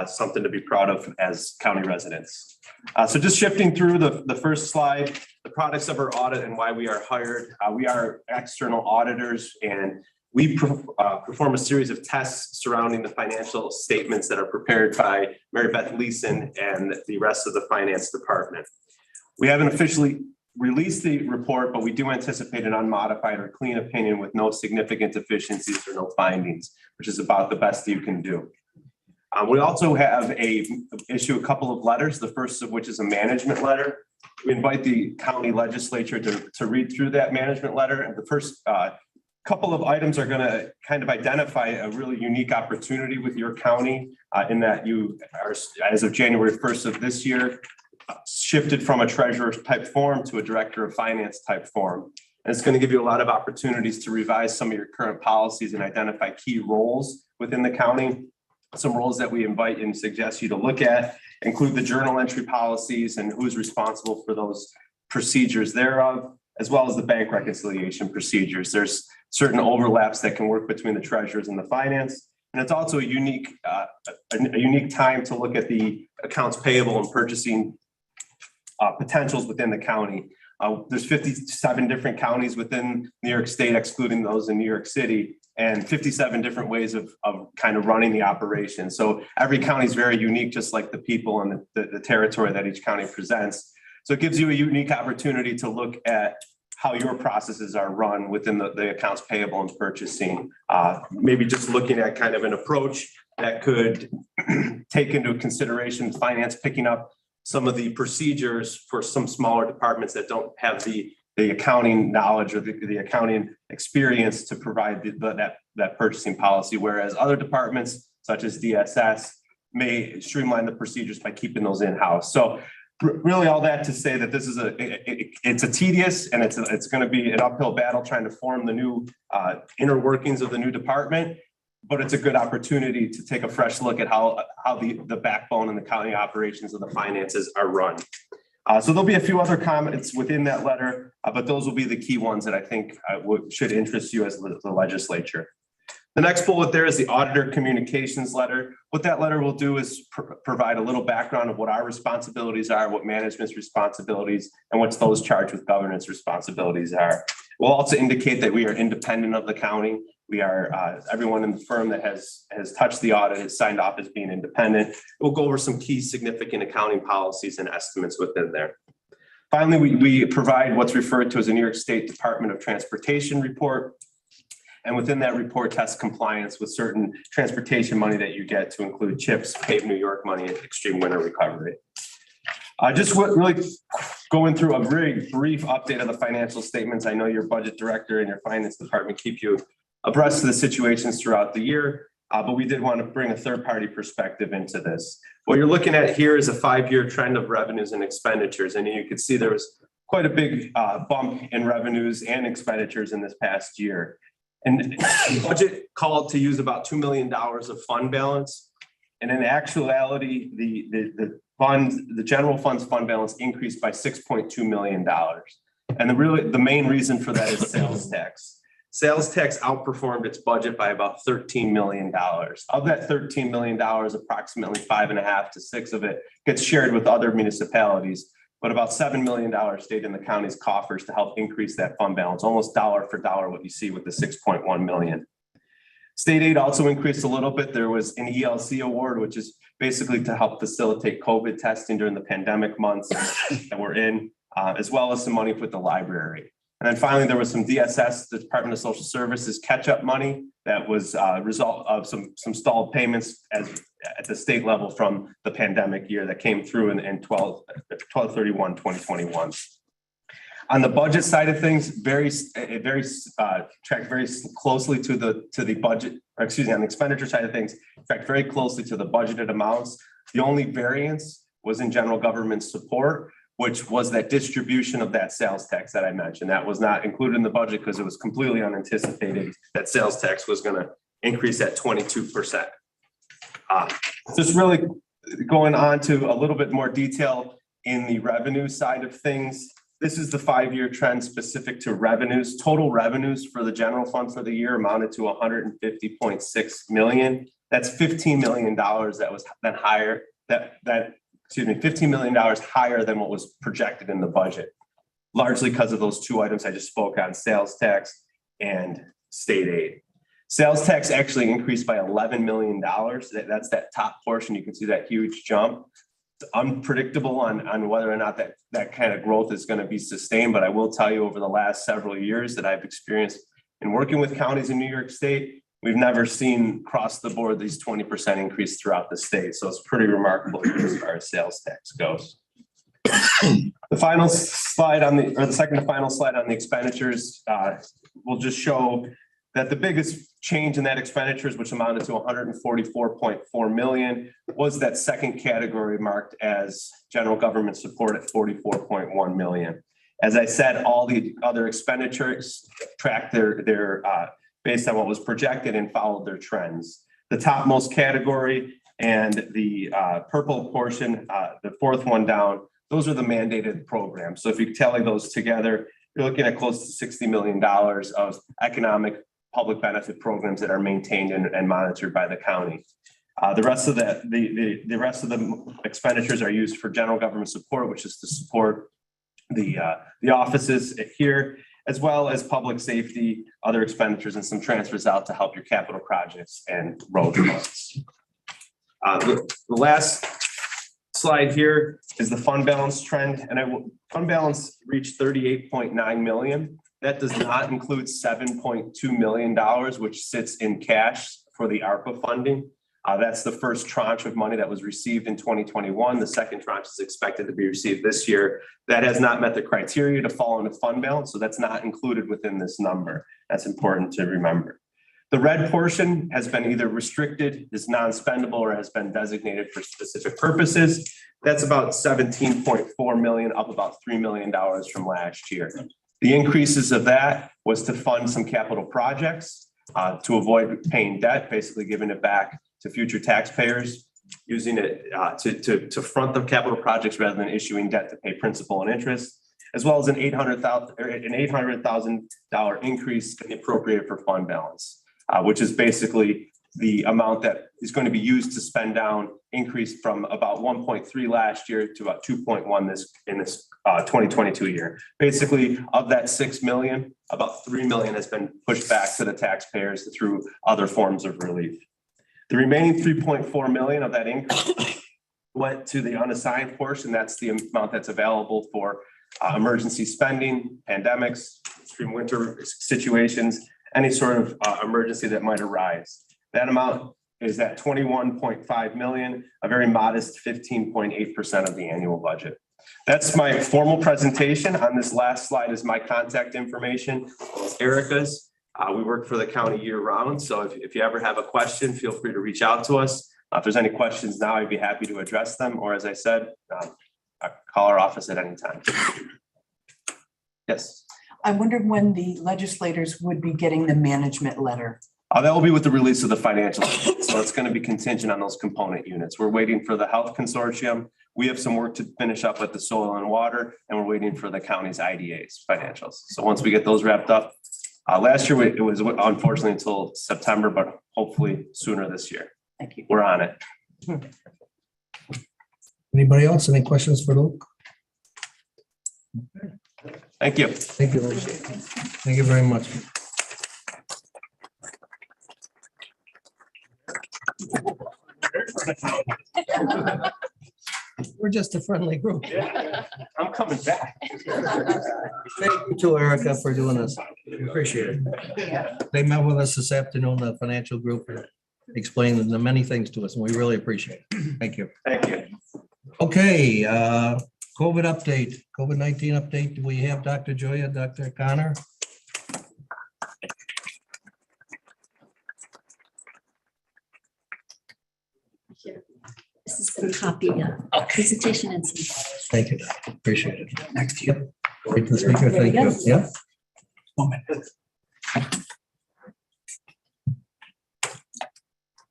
something to be proud of as county residents. So just shifting through the first slide, the products of our audit and why we are hired. We are external auditors, and we perform a series of tests surrounding the financial statements that are prepared by Mary Beth Leeson and the rest of the finance department. We haven't officially released the report, but we do anticipate an unmodified or clean opinion with no significant deficiencies or no findings, which is about the best you can do. We also have issue a couple of letters, the first of which is a management letter. We invite the county legislature to read through that management letter. And the first couple of items are going to kind of identify a really unique opportunity with your county in that you are, as of January 1st of this year, shifted from a treasurer type form to a director of finance type form. And it's going to give you a lot of opportunities to revise some of your current policies and identify key roles within the county. Some roles that we invite and suggest you to look at include the journal entry policies and who's responsible for those procedures thereof, as well as the bank reconciliation procedures. There's certain overlaps that can work between the treasurers and the finance. And it's also a unique time to look at the accounts payable and purchasing potentials within the county. There's 57 different counties within New York State, excluding those in New York City, and 57 different ways of kind of running the operation. So every county is very unique, just like the people and the territory that each county presents. So it gives you a unique opportunity to look at how your processes are run within the accounts payable and purchasing. Maybe just looking at kind of an approach that could take into consideration finance picking up some of the procedures for some smaller departments that don't have the accounting knowledge or the accounting experience to provide that purchasing policy, whereas other departments such as DSS may streamline the procedures by keeping those in-house. So really all that to say that this is it's a tedious and it's going to be an uphill battle trying to form the new inner workings of the new department, but it's a good opportunity to take a fresh look at how the backbone and the county operations of the finances are run. So there'll be a few other comments within that letter, but those will be the key ones that I think should interest you as the legislature. The next bullet there is the auditor communications letter. What that letter will do is provide a little background of what our responsibilities are, what management's responsibilities, and what's those charged with governance responsibilities are. We'll also indicate that we are independent of the county. We are, everyone in the firm that has touched the audit has signed off as being independent. We'll go over some key significant accounting policies and estimates within there. Finally, we provide what's referred to as a New York State Department of Transportation report. And within that report, test compliance with certain transportation money that you get, to include CHIPS, Pave New York money, and extreme winter recovery. Just really going through a very brief update of the financial statements. I know your budget director and your finance department keep you abreast of the situations throughout the year, but we did want to bring a third-party perspective into this. What you're looking at here is a 5-year trend of revenues and expenditures, and you can see there was quite a big bump in revenues and expenditures in this past year. And the budget called to use about $2 million of fund balance. And in actuality, the general fund's fund balance increased by $6.2 million. And the main reason for that is sales tax. Sales tax outperformed its budget by about $13 million. Of that $13 million, approximately 5.5 to 6 of it gets shared with other municipalities. But about $7 million stayed in the county's coffers to help increase that fund balance, almost dollar for dollar what you see with the 6.1 million. State aid also increased a little bit. There was an ELC award, which is basically to help facilitate COVID testing during the pandemic months that we're in, as well as some money with the library. And then finally, there was some DSS, the Department of Social Services, catch-up money that was a result of some stalled payments at the state level from the pandemic year that came through in 12/31/2021. On the budget side of things, tracked very closely to the budget, or excuse me, on the expenditure side of things, tracked very closely to the budgeted amounts. The only variance was in general government support, which was that distribution of that sales tax that I mentioned. That was not included in the budget because it was completely unanticipated that sales tax was going to increase at 22%. Just really going on to a little bit more detail in the revenue side of things. This is the 5-year trend specific to revenues. Total revenues for the general fund for the year amounted to $150.6 million. That's $15 million that was then higher. $15 million higher than what was projected in the budget, largely because of those two items I just spoke on, sales tax and state aid. Sales tax actually increased by $11 million. That's that top portion. You can see that huge jump. It's unpredictable on whether or not that kind of growth is going to be sustained, but I will tell you over the last several years that I've experienced in working with counties in New York State, we've never seen across the board these 20% increase throughout the state. So it's pretty remarkable as far as sales tax goes. The final slide the second to final slide on the expenditures will just show that the biggest change in that expenditures, which amounted to $144.4 million, was that second category marked as general government support at $44.1 million. As I said, all the other expenditures tracked their based on what was projected and followed their trends. The topmost category and the purple portion, the fourth one down, those are the mandated programs. So if you tally those together, you're looking at close to $60 million of economic public benefit programs that are maintained and monitored by the county. The rest of the rest of the expenditures are used for general government support, which is to support the offices here, as well as public safety, other expenditures, and some transfers out to help your capital projects and road funds. The last slide here is the fund balance trend, and fund balance reached $38.9 million. That does not include $7.2 million, which sits in cash for the ARPA funding. That's the first tranche of money that was received in 2021. The second tranche is expected to be received this year. That has not met the criteria to fall into fund balance, so that's not included within this number. That's important to remember. The red portion has been either restricted, is non-spendable, or has been designated for specific purposes. That's about $17.4 million, up about $3 million from last year. The increases of that was to fund some capital projects, to avoid paying debt, basically giving it back to future taxpayers, using it to front the capital projects rather than issuing debt to pay principal and interest, as well as an $800,000 increase appropriated for fund balance. which is basically the amount that is going to be used to spend down, increased from about 1.3 last year to about 2.1 in this 2022 year. Basically, of that 6 million, about 3 million has been pushed back to the taxpayers through other forms of relief. The remaining 3.4 million of that increase went to the unassigned portion. That's the amount that's available for emergency spending, pandemics, extreme winter situations, any sort of emergency that might arise. That amount is at 21.5 million, a very modest 15.8% of the annual budget. That's my formal presentation. On this last slide is my contact information. It's Erica's. We work for the county year round. So if you ever have a question, feel free to reach out to us. If there's any questions now, I'd be happy to address them. Or as I said, call our office at any time. Yes. I wondered when the legislators would be getting the management letter. That will be with the release of the financial. So it's going to be contingent on those component units. We're waiting for the health consortium. We have some work to finish up with the soil and water, and we're waiting for the county's IDA's financials. So once we get those wrapped up, last year it was unfortunately until September, but hopefully sooner this year. Thank you. We're on it. Anybody else? Any questions for Luke? Thank you. Thank you, Luke. Thank you very much. We're just a friendly group. I'm coming back. Thank you to Erica for doing this. We appreciate it. They met with us this afternoon, the financial group, and explained the many things to us, and we really appreciate it. Thank you. Thank you. Okay, COVID update, COVID-19 update. Do we have Dr. Joya, Dr. Connor? This is the copy of presentation and some. Thank you. Appreciate it. Next to you. Wait for the speaker. Thank you. Yeah.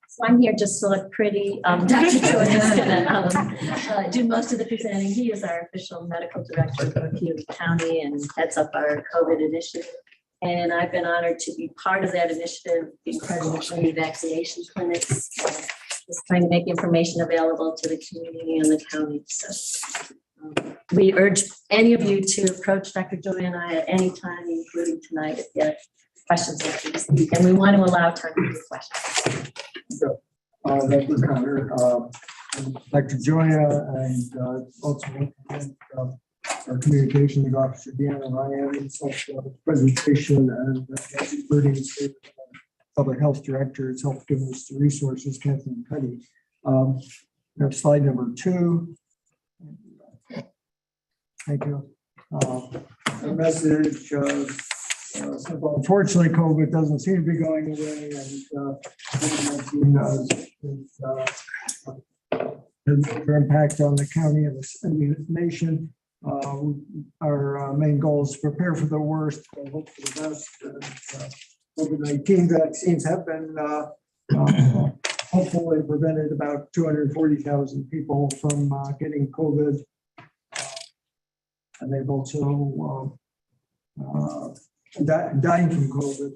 So I'm here just to look pretty. Dr. Joy is gonna do most of the presenting. He is our official medical director for Cayuga County and heads up our COVID initiative. And I've been honored to be part of that initiative, being president of many vaccination clinics. Just trying to make information available to the community and the county. So we urge any of you to approach Dr. Joy and I at any time, including tonight, if you have questions like these. And we want to allow time for your questions. Dr. Connor, Dr. Joya, and also our communications officer, Deanna Ryan, and presentation and including public health directors helped give us the resources, Kathleen Cuddy. We have slide number 2. Thank you. The message, unfortunately, COVID doesn't seem to be going away, and their impact on the county and the nation. Our main goal is to prepare for the worst, hope for the best. COVID-19 vaccines have been hopefully prevented about 240,000 people from getting COVID. And they've also dying from COVID.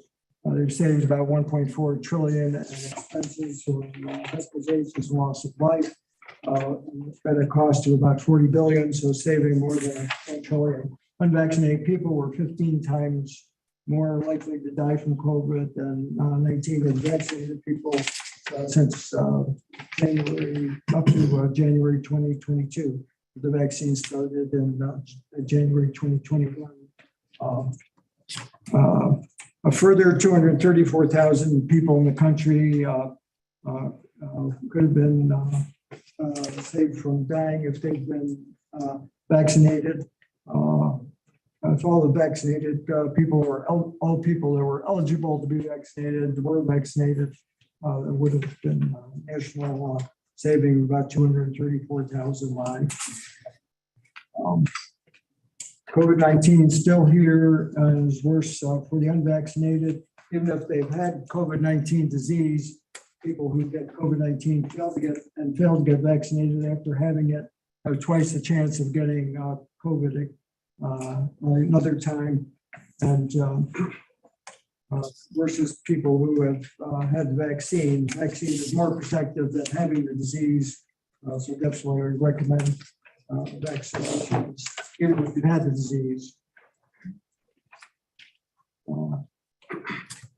They've saved about 1.4 trillion in expenses for hospitalizations and loss of life. At a cost of about 40 billion, so saving more than 1 trillion. Unvaccinated people were 15 times more likely to die from COVID than 19 vaccinated people since January up to January 2022. The vaccine started in January 2021. A further 234,000 people in the country could have been saved from dying if they've been vaccinated. If all the vaccinated people were all people that were eligible to be vaccinated were vaccinated, there would have been national saving about 234,000 lives. COVID-19 is still here and is worse for the unvaccinated. Even if they've had COVID-19 disease, people who get COVID-19 fail to get vaccinated after having it have twice the chance of getting COVID another time. And versus people who have had the vaccine. Vaccine is more protective than having the disease. So definitely I recommend vaccinations, even if you've had the disease.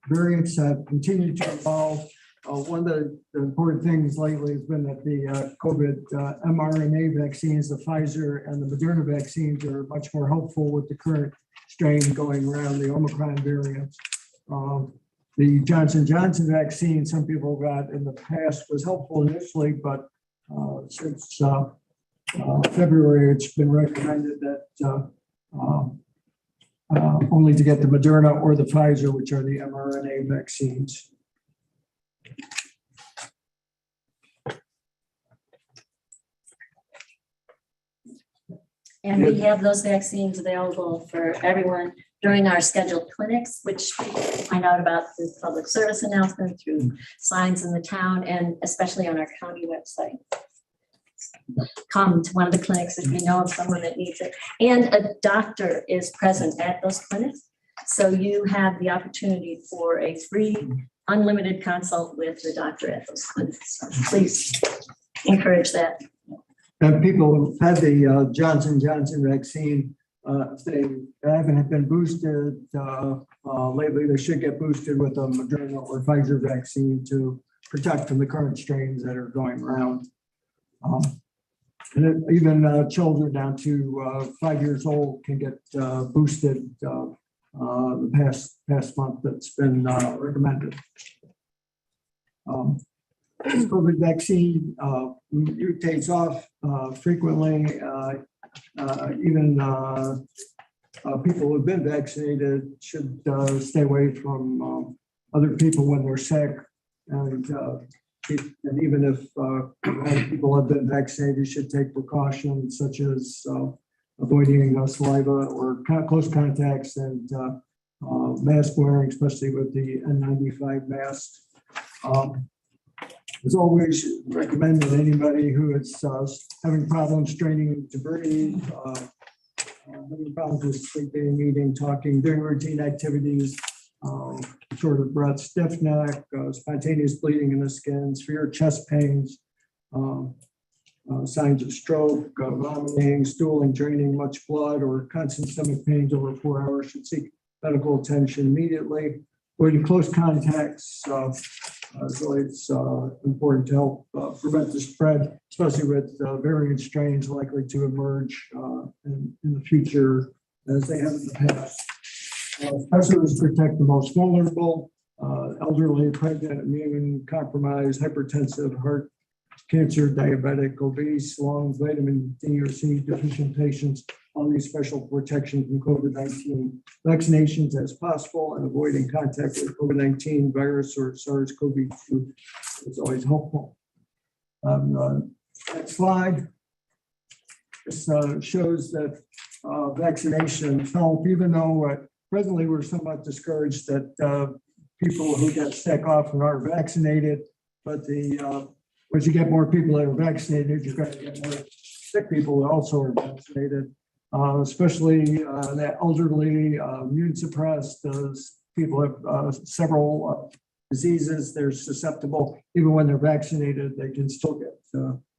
Variants have continued to evolve. One of the important things lately has been that the COVID mRNA vaccines, the Pfizer and the Moderna vaccines, are much more helpful with the current strain going around, the Omicron variant. The Johnson & Johnson vaccine, some people got in the past, was helpful initially, but since February, it's been recommended that only to get the Moderna or the Pfizer, which are the mRNA vaccines. And we have those vaccines available for everyone during our scheduled clinics, which you can find out about through public service announcement, through signs in the town, and especially on our county website. Come to one of the clinics if you know of someone that needs it. And a doctor is present at those clinics. So you have the opportunity for a free, unlimited consult with the doctor at those clinics. So please encourage that. And people who've had the Johnson & Johnson vaccine, if they haven't been boosted lately, they should get boosted with a Moderna or Pfizer vaccine to protect from the current strains that are going around. And even children down to 5 years old can get boosted the past month that's been recommended. This COVID vaccine mutates off frequently. Even people who've been vaccinated should stay away from other people when they're sick. And even if people have been vaccinated, you should take precautions such as avoiding saliva or close contacts and mask wearing, especially with the N95 mask. As always, recommend that anybody who is having problems straining to breathe, having problems with sleeping, eating, talking, doing routine activities, short of breath, stiff neck, spontaneous bleeding in the skin, severe chest pains, signs of stroke, vomiting, stooling, draining much blood, or constant stomach pains over 4 hours should seek medical attention immediately. Avoiding close contacts is always important to help prevent the spread, especially with variant strains likely to emerge in the future as they have in the past. Especially to protect the most vulnerable, elderly, pregnant, immune compromised, hypertensive, heart cancer, diabetic, obese, lung, vitamin D or C deficient patients, all these special protection from COVID-19 vaccinations as possible, and avoiding contact with COVID-19 virus or SARS-CoV-2 is always helpful. Next slide. This shows that vaccination help, even though presently we're somewhat discouraged that people who get sick often are vaccinated, but as you get more people that are vaccinated, you're going to get more sick people that also are vaccinated, especially the elderly, immune suppressed. Those people have several diseases. They're susceptible. Even when they're vaccinated, they can still get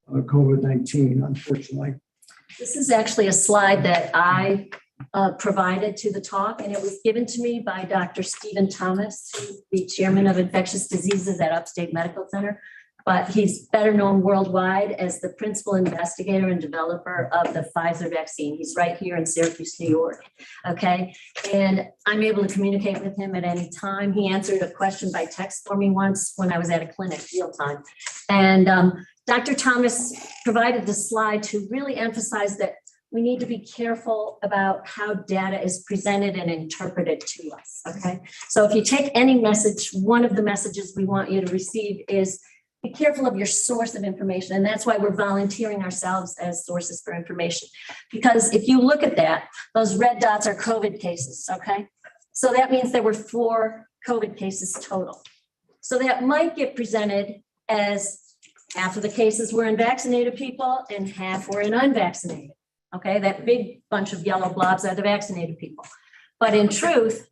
COVID-19, unfortunately. This is actually a slide that I provided to the talk, and it was given to me by Dr. Stephen Thomas, who's the chairman of infectious diseases at Upstate Medical Center. But he's better known worldwide as the principal investigator and developer of the Pfizer vaccine. He's right here in Syracuse, New York. Okay. And I'm able to communicate with him at any time. He answered a question by text for me once when I was at a clinic field time. And Dr. Thomas provided the slide to really emphasize that we need to be careful about how data is presented and interpreted to us. Okay. So if you take any message, one of the messages we want you to receive is be careful of your source of information. And that's why we're volunteering ourselves as sources for information. Because if you look at that, those red dots are COVID cases, okay? So that means there were 4 COVID cases total. So that might get presented as half of the cases were in vaccinated people and half were in unvaccinated, okay? That big bunch of yellow blobs are the vaccinated people. But in truth,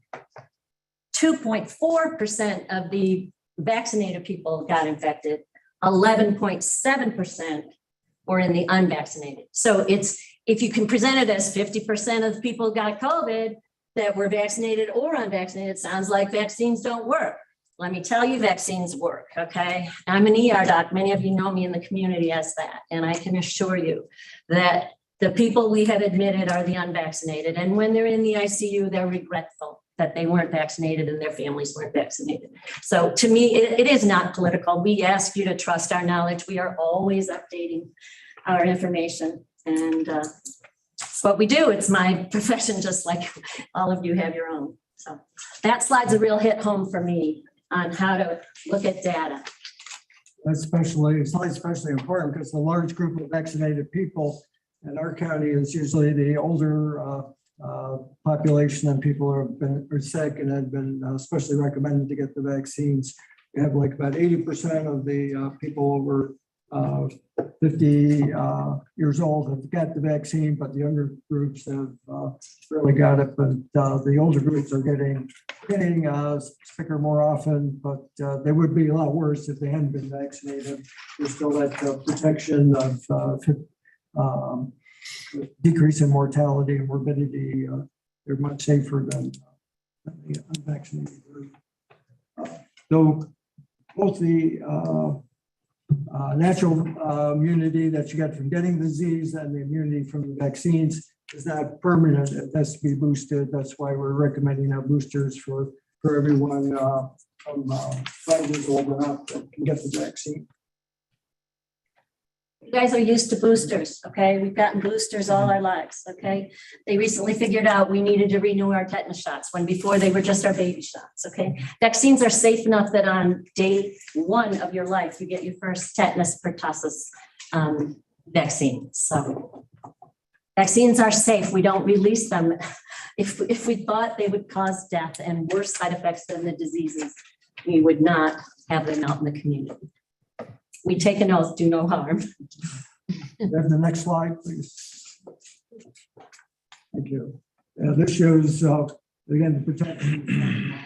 2.4% of the vaccinated people got infected. 11.7% were in the unvaccinated. So it's, if you can present it as 50% of people got COVID that were vaccinated or unvaccinated, it sounds like vaccines don't work. Let me tell you, vaccines work, okay? I'm an ER doc. Many of you know me in the community as that. And I can assure you that the people we have admitted are the unvaccinated. And when they're in the ICU, they're regretful that they weren't vaccinated and their families weren't vaccinated. So to me, it is not political. We ask you to trust our knowledge. We are always updating our information. And it's what we do. It's my profession, just like all of you have your own. So that slide's a real hit home for me on how to look at data. It's especially important because the large group of vaccinated people in our county is usually the older population, and people who have been are sick and have been especially recommended to get the vaccines. We have like about 80% of the people over 50 years old have got the vaccine, but the younger groups have really got it. But the older groups are getting sicker more often, but they would be a lot worse if they hadn't been vaccinated. There's still that protection of decrease in mortality and morbidity. They're much safer than the unvaccinated group. Though both the natural immunity that you get from getting the disease and the immunity from the vaccines is not permanent. It has to be boosted. That's why we're recommending our boosters for everyone from 5 years old and up that can get the vaccine. You guys are used to boosters, okay? We've gotten boosters all our lives, okay? They recently figured out we needed to renew our tetanus shots when before they were just our baby shots, okay? Vaccines are safe enough that on day 1 of your life, you get your first tetanus pertussis vaccine. So vaccines are safe. We don't release them. If we thought they would cause death and worse side effects than the diseases, we would not have them out in the community. We take an oath, do no harm. Have the next slide, please. Thank you. This shows, again, the protection.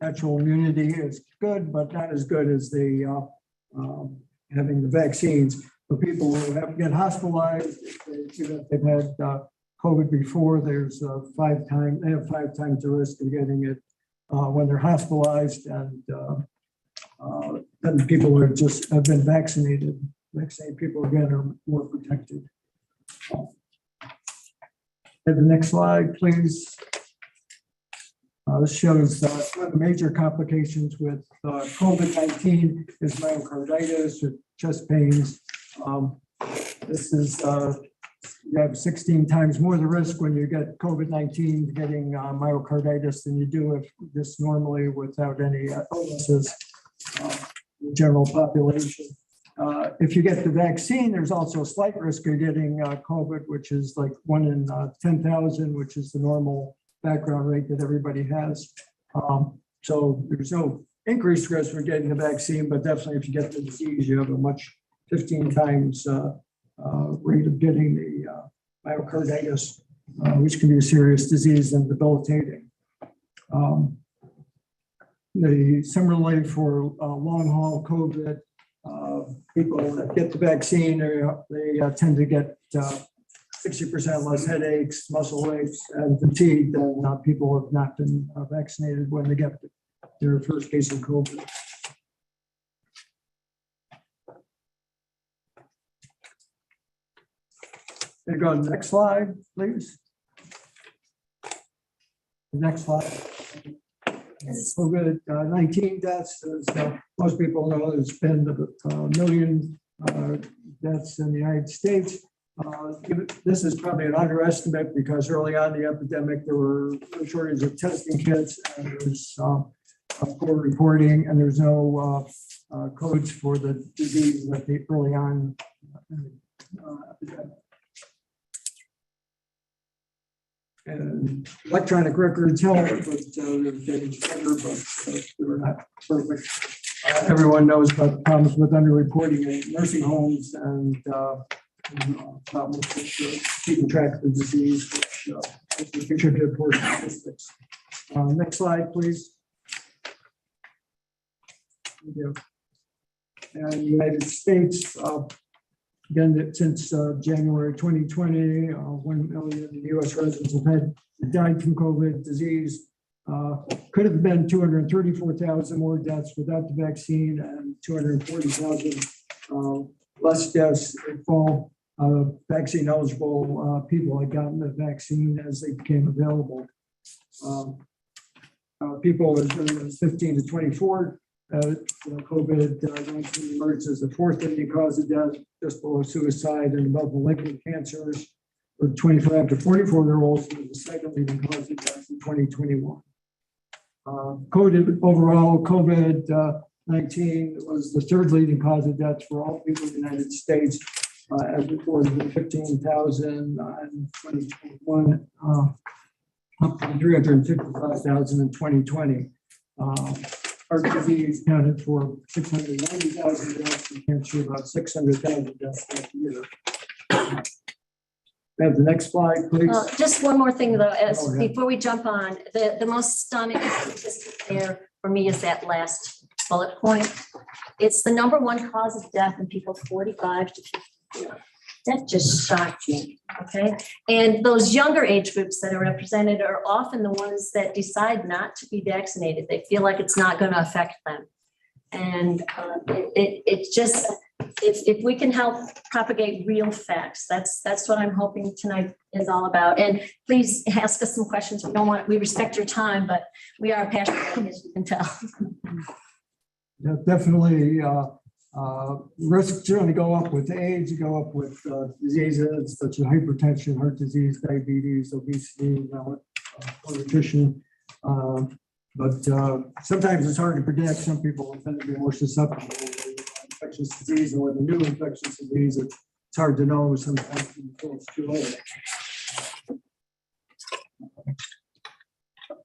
Natural immunity is good, but not as good as the having the vaccines. For people who have get hospitalized, if they've had COVID before, there's 5 times, they have 5 times the risk of getting it when they're hospitalized, and people who have been vaccinated. Vaccinated people again are more protected. The next slide, please. This shows one of the major complications with COVID-19 is myocarditis or chest pains. This is you have 16 times more the risk when you get COVID-19 getting myocarditis than you do if just normally without any illnesses. The general population. If you get the vaccine, there's also a slight risk of getting COVID, which is like 1 in 10,000, which is the normal background rate that everybody has. So there's no increased risk for getting the vaccine, but definitely if you get the disease, you have a much 15 times rate of getting the myocarditis, which can be a serious disease and debilitating. Similarly for long haul COVID, people that get the vaccine, they tend to get 60% less headaches, muscle aches, and fatigue than people who have not been vaccinated when they get their first case of COVID. Can you go to the next slide, please? The next slide. COVID-19 deaths, as most people know, there's been a million deaths in the United States. This is probably an underestimate because early on in the epidemic, there were no shortage of testing kits, and there's poor reporting, and there's no codes for the disease that the early on epidemic. And electronic records help, but they're getting better, but they're not perfect. Everyone knows about the problems with underreporting in nursing homes and problems with keeping track of the disease, which contribute to poor statistics. Next slide, please. Thank you. And the United States, again, since January 2020, 1 million US residents have died from COVID disease. Could have been 234,000 more deaths without the vaccine and 240,000 less deaths if all vaccine eligible people had gotten the vaccine as they became available. People 15 to 24, COVID-19 emerged as the fourth leading cause of death, just below suicide and above malignant cancers. For 25 to 44-year-olds, it was the second leading cause of death in 2021. COVID-19 was the third leading cause of death for all people in the United States, as reported in 15,000 in 2021, up from 355,000 in 2020. Heart disease accounted for 690,000 deaths and cancer about 600,000 deaths that year. Have the next slide, please. Just one more thing though, before we jump on, the most stunning statistic there for me is that last bullet point. It's the #1 cause of death in people 45 to 54. That just shocked me, okay? And those younger age groups that are represented are often the ones that decide not to be vaccinated. They feel like it's not going to affect them. And it just, if we can help propagate real facts, that's what I'm hoping tonight is all about. And please ask us some questions. We respect your time, but we are passionate, as you can tell. Yeah, definitely. Risks certainly go up with age, go up with diseases such as hypertension, heart disease, diabetes, obesity, nutrition. But sometimes it's hard to predict. Some people tend to be more susceptible to infectious disease, or with a new infectious disease, it's hard to know sometimes until it's too late.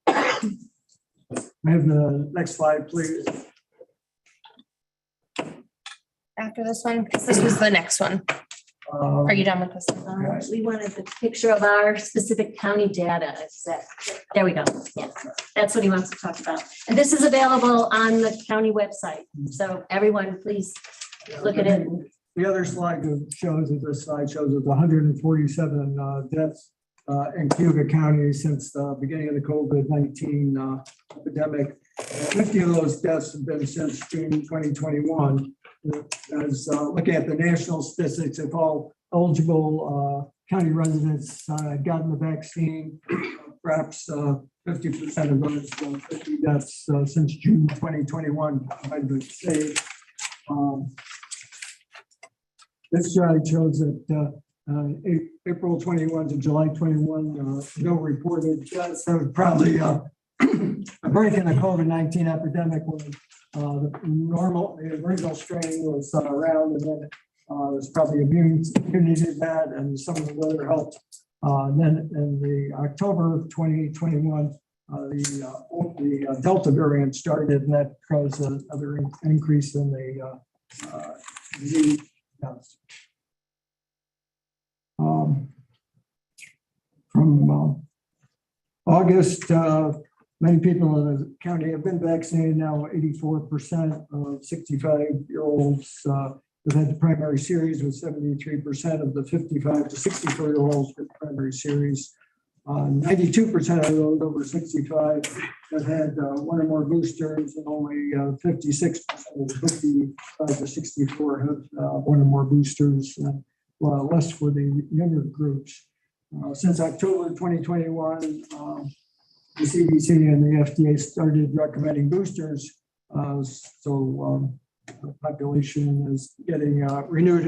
I have the next slide, please. After this one, because this was the next one. Are you done with this one? We wanted the picture of our specific county data. There we go. Yeah, that's what he wants to talk about. And this is available on the county website. So everyone, please look at it. The other slide shows that this slide shows that 147 deaths in Cayuga County since the beginning of the COVID-19 epidemic. 50 of those deaths have been since June 2021. As looking at the national statistics, if all eligible county residents gotten the vaccine, perhaps 50% of those 50 deaths since June 2021 might have been saved. This slide shows that April 21 to July 21, no reported deaths. That was probably a break in the COVID-19 epidemic when the original strain was around, and then there's probably immunity to that, and some of the weather helped. Then in the October of 2021, the Delta variant started, and that caused another increase in the disease deaths. From August, many people in the county have been vaccinated now. 84% of 65-year-olds have had the primary series, with 73% of the 55 to 64-year-olds with primary series. 92% of those over 65 have had one or more boosters, and only 56% of the 55 to 64 have one or more boosters, less for the younger groups. Since October 2021, the CDC and the FDA started recommending boosters. So the population is getting renewed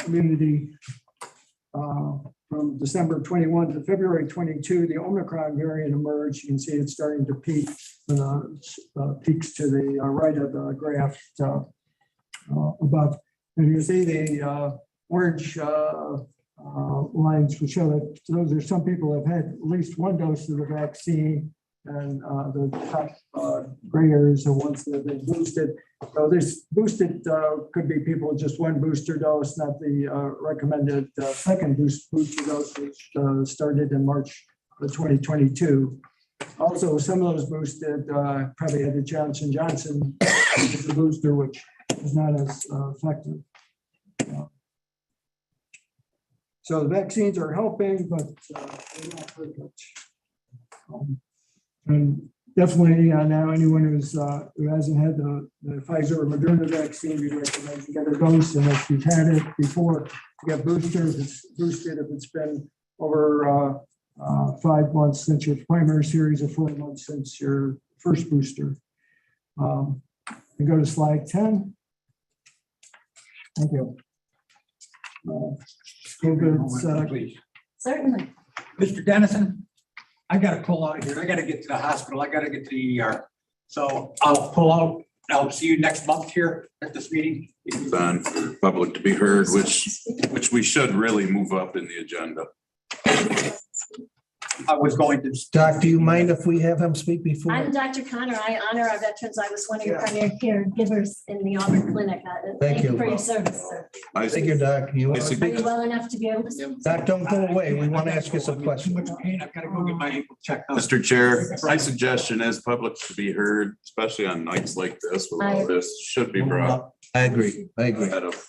immunity. From December 21 to February 22, the Omicron variant emerged. You can see it's starting to peak, peaks to the right of the graph above. And you see the orange lines will show that those are some people have had at least one dose of the vaccine, and the top gray areas are ones that have been boosted. So this boosted could be people with just one booster dose, not the recommended second booster dose, which started in March of 2022. Also, some of those boosted probably had the Johnson the booster, which is not as effective. So the vaccines are helping, but they're not perfect. And definitely now anyone who hasn't had the Pfizer or Moderna vaccine, we recommend to get a dose. And if you've had it before, you get boosters. It's boosted if it's been over 5 months since your primary series or 4 months since your first booster. We go to slide 10. Thank you. Please. Certainly. Mr. Dennison, I gotta pull out of here. I gotta get to the hospital. I gotta get to the ER. So I'll pull out. I'll see you next month here at this meeting. It's on for public to be heard, which we should really move up in the agenda. I was going to. Doc, do you mind if we have him speak before? I'm Dr. Connor. I honor our veterans. I was one of your primary caregivers in the Auburn Clinic. Thank you for your service, sir. Thank you, Doc. Are you well enough to be able to speak? Doc, don't go away. We want to ask you some questions. I've got to go get my ankle checked out. Mr. Chair, my suggestion is public to be heard, especially on nights like this, with all this should be brought. I agree. Ahead of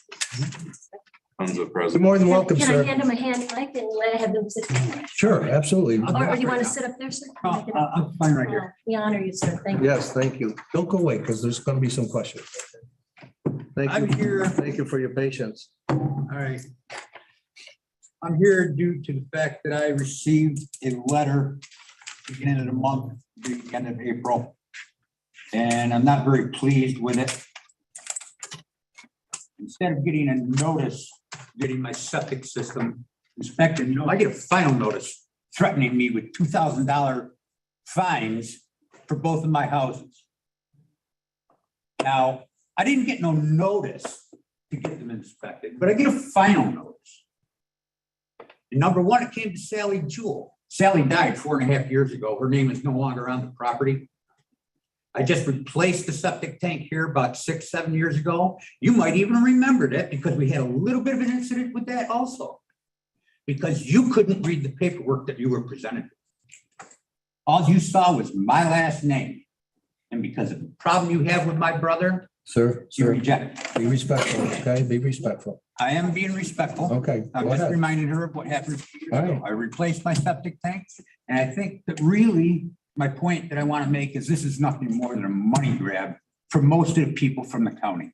tons of You're presidents. more than welcome, Can I sir. hand him a hand mic and let him have them sit down? Sure, absolutely. Or do you want to sit up there, sir? I'm fine right here. We honor you, sir. Thank you. Yes, thank you. Don't go away because there's going to be some questions. Thank I'm you. here. Thank you for your patience. All right. I'm here due to the fact that I received a letter beginning of the month, the end of April. And I'm not very pleased with it. Instead of getting a notice, getting my septic system inspected, I get a final notice threatening me with $2,000 fines for both of my houses. Now, I didn't get no notice to get them inspected, but I get a final notice. And number one, it came to Sally Jewell. Sally died 4.5 years ago. Her name is no longer on the property. I just replaced the septic tank here about 6-7 years ago. You might even remember that because we had a little bit of an incident with that also. Because you couldn't read the paperwork that you were presented. All you saw was my last name. And because of the problem you have with my brother, Sir, you reject it. be respectful, okay? Be respectful. I am being respectful. Okay. I'm go just ahead. reminding her of what happened. All right. I replaced my septic tank. And I think that really my point that I want to make is this is nothing more than a money grab for most of the people from the county.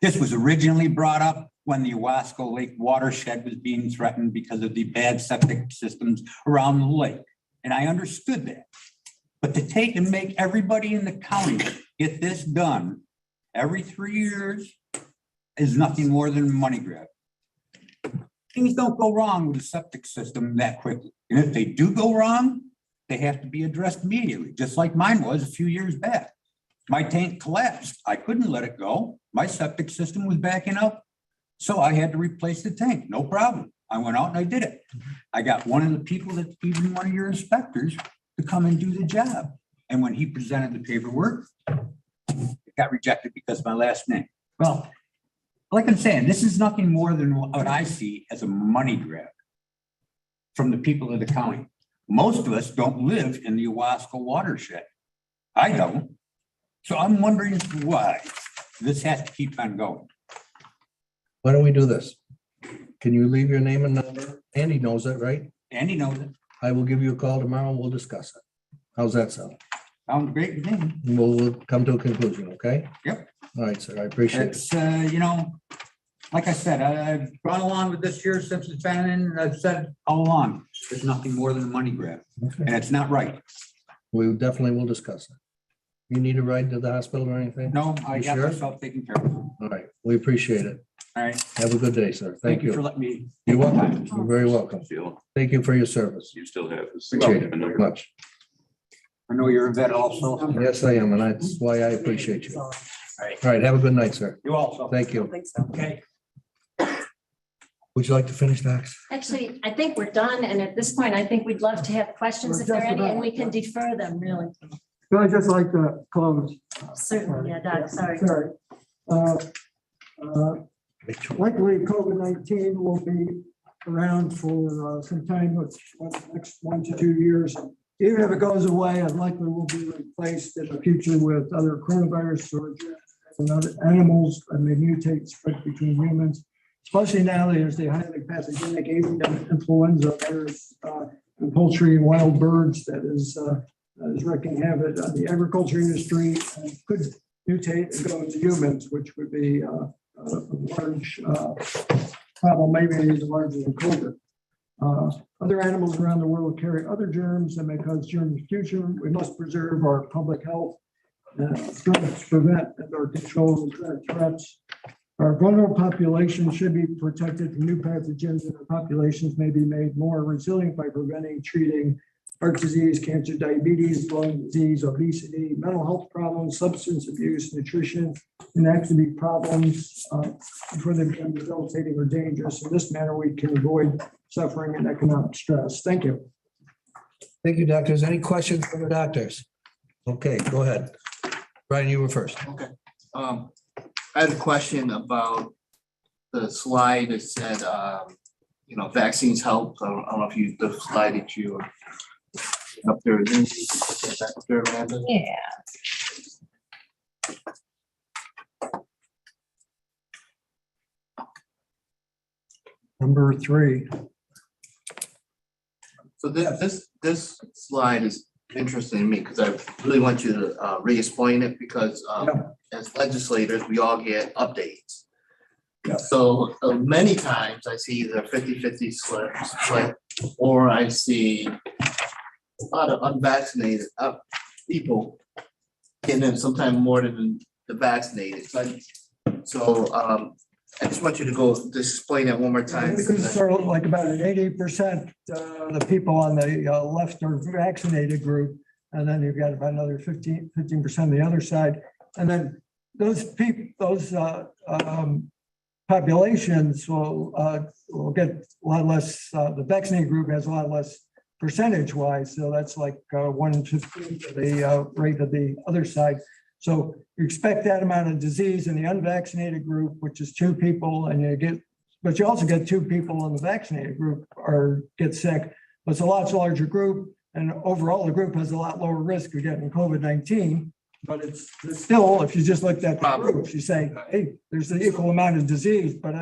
This was originally brought up when the Owasco Lake watershed was being threatened because of the bad septic systems around the lake. And I understood that. But to take and make everybody in the county get this done every 3 years is nothing more than a money grab. Things don't go wrong with the septic system that quickly. And if they do go wrong, they have to be addressed immediately, just like mine was a few years back. My tank collapsed. I couldn't let it go. My septic system was backing up. So I had to replace the tank. No problem. I went out and I did it. I got one of the people that's even one of your inspectors to come and do the job. And when he presented the paperwork, it got rejected because of my last name. Well, like I'm saying, this is nothing more than what I see as a money grab from the people of the county. Most of us don't live in the Owasco watershed. I don't. So I'm wondering why this has to keep on going. Why don't we do this? Can you leave your name and number? Andy knows it, right? Andy knows it. I will give you a call tomorrow and we'll discuss it. How's that sound? Sounds great to me. And we'll come to a conclusion, okay? Yep. All right, sir. I appreciate it. It's, like I said, I've gone along with this here since it's been in, and I've said all along, there's nothing more than a money grab. Okay. And it's not right. We definitely will discuss it. You need a ride to the hospital or anything? No, I You got sure? myself taken care of. All All right, we appreciate it. right. Have a good day, sir. Thank For you. letting me. You're welcome. You're very welcome. Feel Thank you for your service. you still have this. Appreciate it very much. I know you're a vet also. Yes, I am, and that's why I appreciate you. All Right. right, have a good night, sir. You also. Thank you. Okay. Would you like to finish, Dax? Actually, I think we're done. And at this point, I think we'd love to have questions if there are any, and we can defer them, really. So I'd just like to close. Certainly, yeah, Doc, sorry. Sorry. Likely COVID-19 will be around for some time, next 1 to 2 years. even if it goes away, it likely will be replaced in the future with other coronavirus or and other animals and may mutate, spread between humans. Especially now there's the highly pathogenic avian influenza virus in poultry and wild birds that is wreaking havoc on the agriculture industry and could mutate and go into humans, which would be a large problem, maybe even larger than COVID. Other animals around the world carry other germs that may cause germ diffusion. We must preserve our public health, prevent or control threats. Our vulnerable population should be protected from new pathogens, and our populations may be made more resilient by preventing, treating heart disease, cancer, diabetes, lung disease, obesity, mental health problems, substance abuse, nutrition, and activity problems before they become debilitating or dangerous. In this manner, we can avoid suffering and economic stress. Thank you. Thank you, doctors. Any questions from the doctors? Okay, go ahead. Brian, you were first. Okay. I had a question about the slide that said, vaccines help. I don't know if you, the slide that you up there. Yeah. Number 3. So this slide is interesting to me because I really want you to re-explain it because as legislators, we all get updates. Yeah. So many times I see the 50-50 split, or I see a lot of unvaccinated people getting in sometimes more than the vaccinated. So I just want you to go explain that one more time. Because sort of like about an 80% of the people on the left are vaccinated group, and then you've got about another 15% on the other side. And then those people, those populations will get a lot less, the vaccinated group has a lot less percentage wise. So that's like 1 in 15 for the rate of the other side. So you expect that amount of disease in the unvaccinated group, which is 2 people, and but you also get 2 people in the vaccinated group or get sick. But it's a lot larger group, and overall the group has a lot lower risk of getting COVID-19. But it's still, if you just looked at the groups, you say, hey, there's an equal amount of disease, but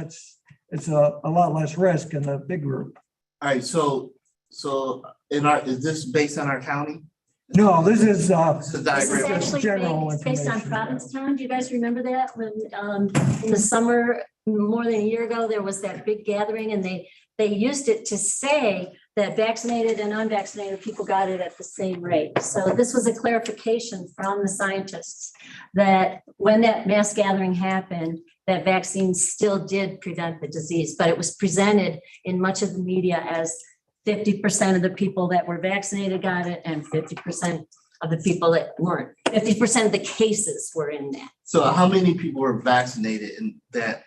it's a lot less risk in the big group. All right, so is this based on our county? No, this is This is actually general based on Provincetown. Do you guys remember that when in the summer, more than a year ago, there was that big gathering and they used it to say that vaccinated and unvaccinated people got it at the same rate. So this was a clarification from the scientists that when that mass gathering happened, that vaccines still did prevent the disease, but it was presented in much of the media as 50% of the people that were vaccinated got it and 50% of the people that weren't. 50% of the cases were in that. So how many people were vaccinated in that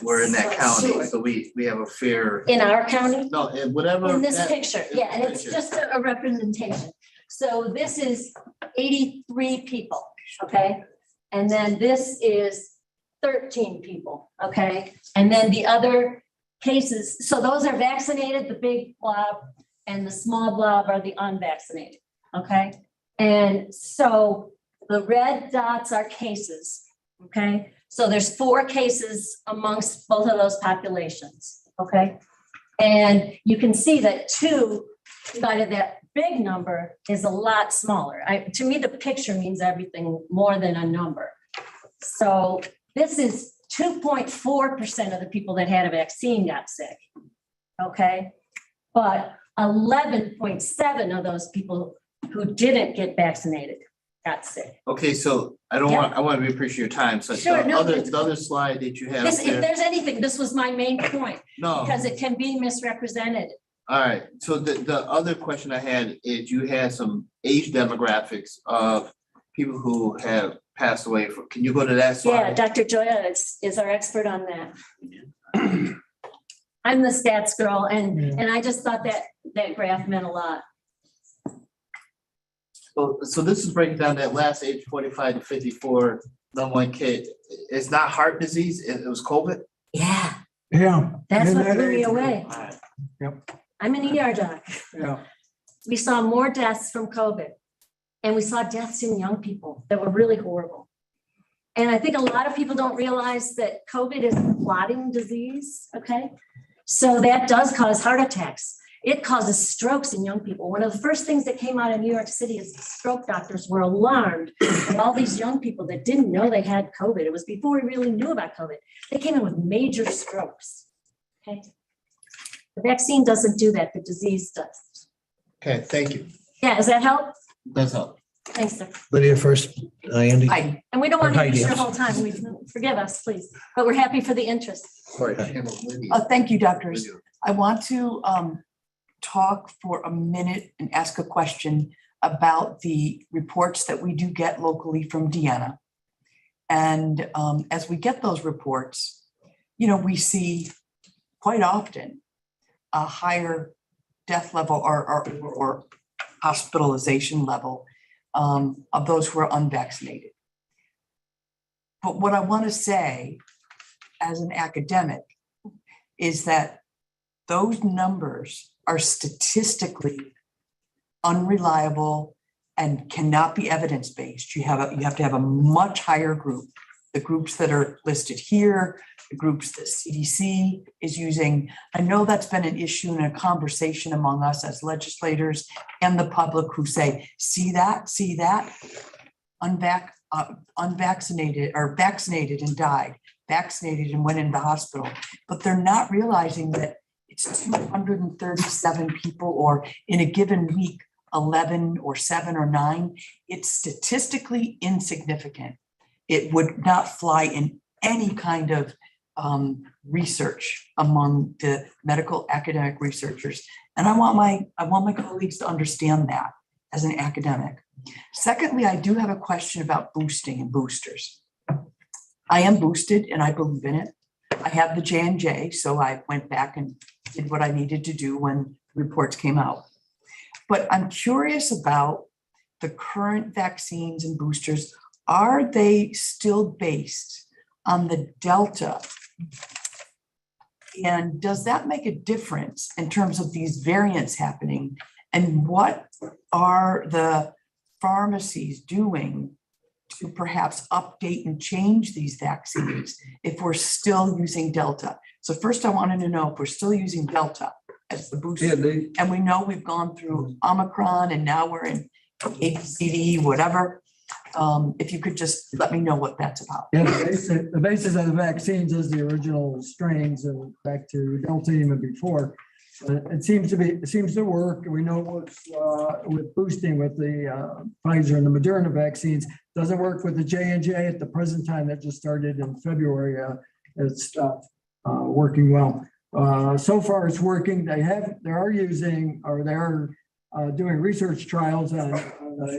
were in that county? So we have a fair. In our county? No, in whatever. In this picture, yeah, and it's just a representation. So this is 83 people, okay? And then this is 13 people, okay? And then the other cases, so those are vaccinated, the big blob, and the small blob are the unvaccinated, okay? And so the red dots are cases, okay? So there's 4 cases amongst both of those populations, okay? And you can see that 2 divided that big number is a lot smaller. To me, the picture means everything more than a number. So this is 2.4% of the people that had a vaccine got sick, okay? But 11.7 of those people who didn't get vaccinated got sick. Okay, so I want to appreciate your time. So Sure, the other slide that you have If there. there's anything, this was my main point. No. Because it can be misrepresented. All right, so the other question I had is you had some age demographics of people who have passed away. Can you go to that slide? Yeah, Dr. Joya is our expert on that. I'm the stats girl, and I just thought that graph meant a lot. So this is breaking down that last age 45 to 54, number 1 kid. It's not heart disease, it was COVID? Yeah. Yeah. That's In what that blew me age group. away. Yep. I'm an ER doc. Yeah. we saw more deaths from COVID. And we saw deaths in young people that were really horrible. And I think a lot of people don't realize that COVID is a clotting disease, okay? So that does cause heart attacks. It causes strokes in young people. One of the first things that came out of New York City is the stroke doctors were alarmed at all these young people that didn't know they had COVID. It was before we really knew about COVID. They came in with major strokes, okay? The vaccine doesn't do that, the disease does. Okay, thank you. Yeah, does that help? That's all. Thanks, sir. Lydia first, Andy. Hi. And we don't want to Heidi, use your I'm whole time. We forgive us, please. But we're happy for the interest. Thank you, doctors. I want to talk for a minute and ask a question about the reports that we do get locally from Deanna. And as we get those reports, we see quite often a higher death level or hospitalization level of those who are unvaccinated. But what I want to say as an academic is that those numbers are statistically unreliable and cannot be evidence-based. You have to have a much higher group. The groups that are listed here, the groups that CDC is using. I know that's been an issue and a conversation among us as legislators and the public who say, see that, unvaccinated or vaccinated and died, vaccinated and went into the hospital. But they're not realizing that it's 237 people, or in a given week, 11 or 7 or 9. It's statistically insignificant. It would not fly in any kind of research among the medical academic researchers. And I want my colleagues to understand that as an academic. Secondly, I do have a question about boosting and boosters. I am boosted and I believe in it. I have the J&J, so I went back and did what I needed to do when reports came out. But I'm curious about the current vaccines and boosters. Are they still based on the Delta? And does that make a difference in terms of these variants happening? And what are the pharmacies doing to perhaps update and change these vaccines if we're still using Delta? So first I wanted to know if we're still using Delta as the booster. Yeah, and we know we've gone through Omicron and now we're in ABCD, whatever. If you could just let me know what that's about. Yeah, the basis of the vaccines is the original strains and back to Delta even before. It seems to work. We know it works with boosting with the Pfizer and the Moderna vaccines. Doesn't work with the J&J at the present time. That just started in February. It's working well. So far, it's working. They are doing research trials on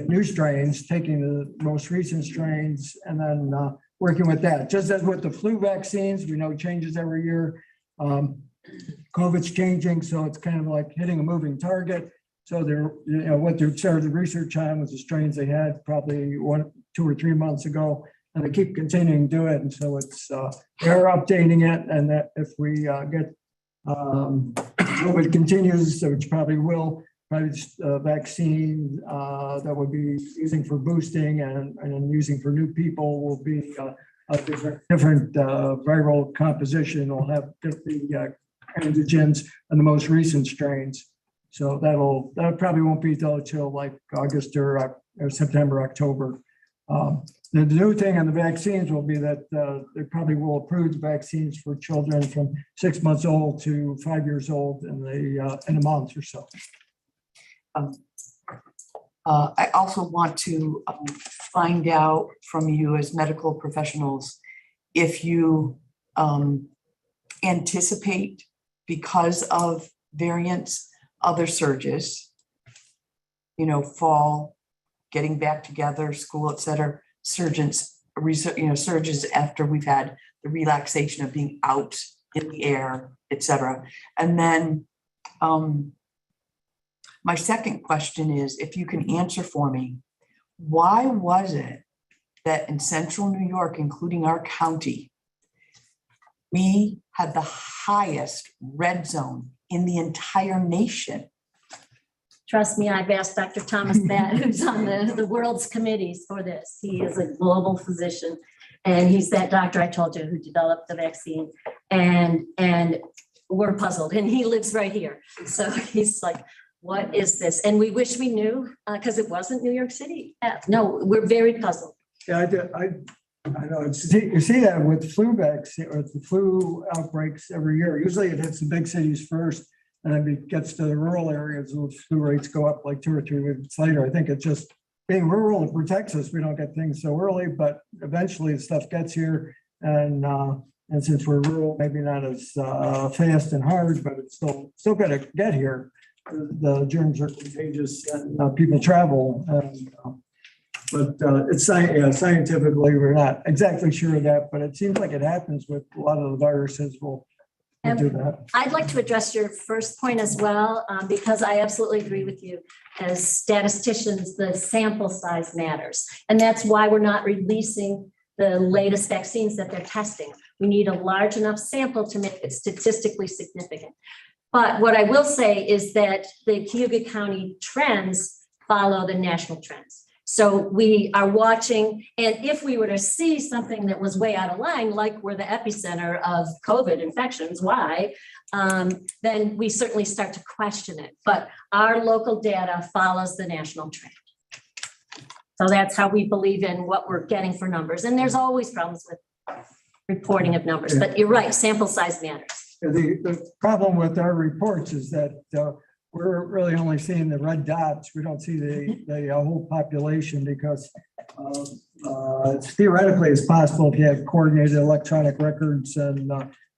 new strains, taking the most recent strains and then working with that. Just as with the flu vaccines, we know it changes every year. COVID's changing, so it's kind of like hitting a moving target. So what they started the research on was the strains they had probably 1, 2 or 3 months ago, and they keep continuing to do it. And so they're updating it, and that if we get COVID continues, which probably will, vaccine that would be using for boosting and using for new people will be a different viral composition. Will have the antigens and the most recent strains. So that probably won't be till like August or September, October. The new thing on the vaccines will be that they probably will approve the vaccines for children from 6 months old to 5 years old in a month or so. I also want to find out from you as medical professionals if you anticipate, because of variants, other surges, fall, getting back together, school, et cetera, surges after we've had the relaxation of being out in the air, et cetera. And then my second question is, if you can answer for me, why was it that in central New York, including our county, we had the highest red zone in the entire nation Trust me, I've asked Dr. Thomas that, who's on the world's committees for this. He is a global physician. And he's that doctor I told you who developed the vaccine. And we're puzzled, and he lives right here. So he's like, what is this? And we wish we knew, because it wasn't New York City. No, we're very puzzled. Yeah, I know, you see that with flu vaccine or the flu outbreaks every year. Usually it hits the big cities first, and then it gets to the rural areas, those flu rates go up like 2 or 3 weeks later. I think it's just being rural, it protects us. We don't get things so early, but eventually stuff gets here. And since we're rural, maybe not as fast and hard, but it's still got to get here. The germs are contagious and people travel. But it's scientifically, we're not exactly sure of that, but it seems like it happens with a lot of the viruses. We'll do that. I'd like to address your first point as well, because I absolutely agree with you. As statisticians, the sample size matters. And that's why we're not releasing the latest vaccines that they're testing. We need a large enough sample to make it statistically significant. But what I will say is that the Cayuga County trends follow the national trends. So we are watching, and if we were to see something that was way out of line, like we're the epicenter of COVID infections, why? Then we certainly start to question it. But our local data follows the national trend. So that's how we believe in what we're getting for numbers. And there's always problems with reporting of numbers, but you're right, sample size matters. The problem with our reports is that we're really only seeing the red dots. We don't see the whole population because theoretically it's possible if you have coordinated electronic records and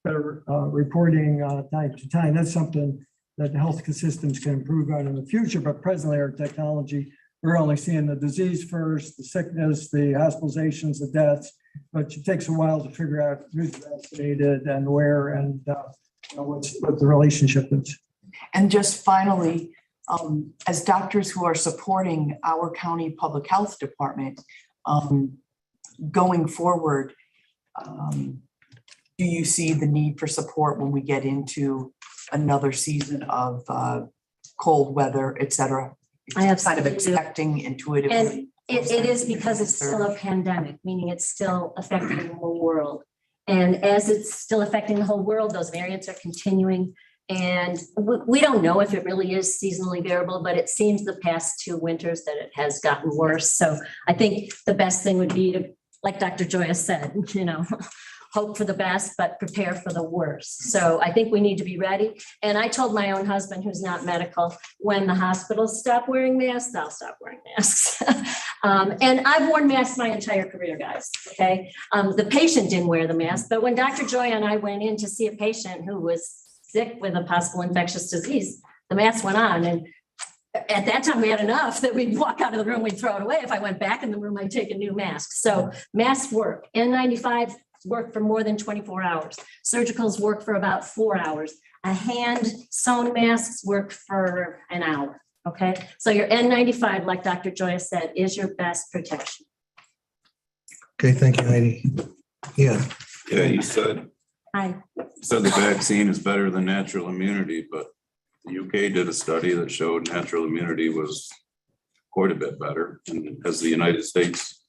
better reporting time to time. That's something that the health systems can improve on in the future, but presently our technology, we're only seeing the disease first, the sickness, the hospitalizations, the deaths, but it takes a while to figure out who's vaccinated and where and what the relationship is. And just finally, as doctors who are supporting our county public health department, going forward, do you see the need for support when we get into another season of cold weather, et cetera? I have kind of expecting intuitively. And it is because it's still a pandemic, meaning it's still affecting the whole world. And as it's still affecting the whole world, those variants are continuing. And we don't know if it really is seasonally variable, but it seems the past 2 winters that it has gotten worse. So I think the best thing would be to, like Dr. Joya said, hope for the best, but prepare for the worst. So I think we need to be ready. And I told my own husband, who's not medical, when the hospitals stop wearing masks, I'll stop wearing masks. And I've worn masks my entire career, guys, okay? The patient didn't wear the mask, but when Dr. Joya and I went in to see a patient who was sick with a possible infectious disease, the mask went on. And at that time, we had enough that we'd walk out of the room, we'd throw it away. If I went back in the room, I'd take a new mask. So masks work. N95 work for more than 24 hours. Surgicals work for about 4 hours. A hand sewn masks work for an hour. Okay. So your N95, like Dr. Joya said, is your best protection. Okay, thank you, Heidi. Yeah. Yeah, you said the vaccine is better than natural immunity, but the UK did a study that showed natural immunity was quite a bit better. And has the United States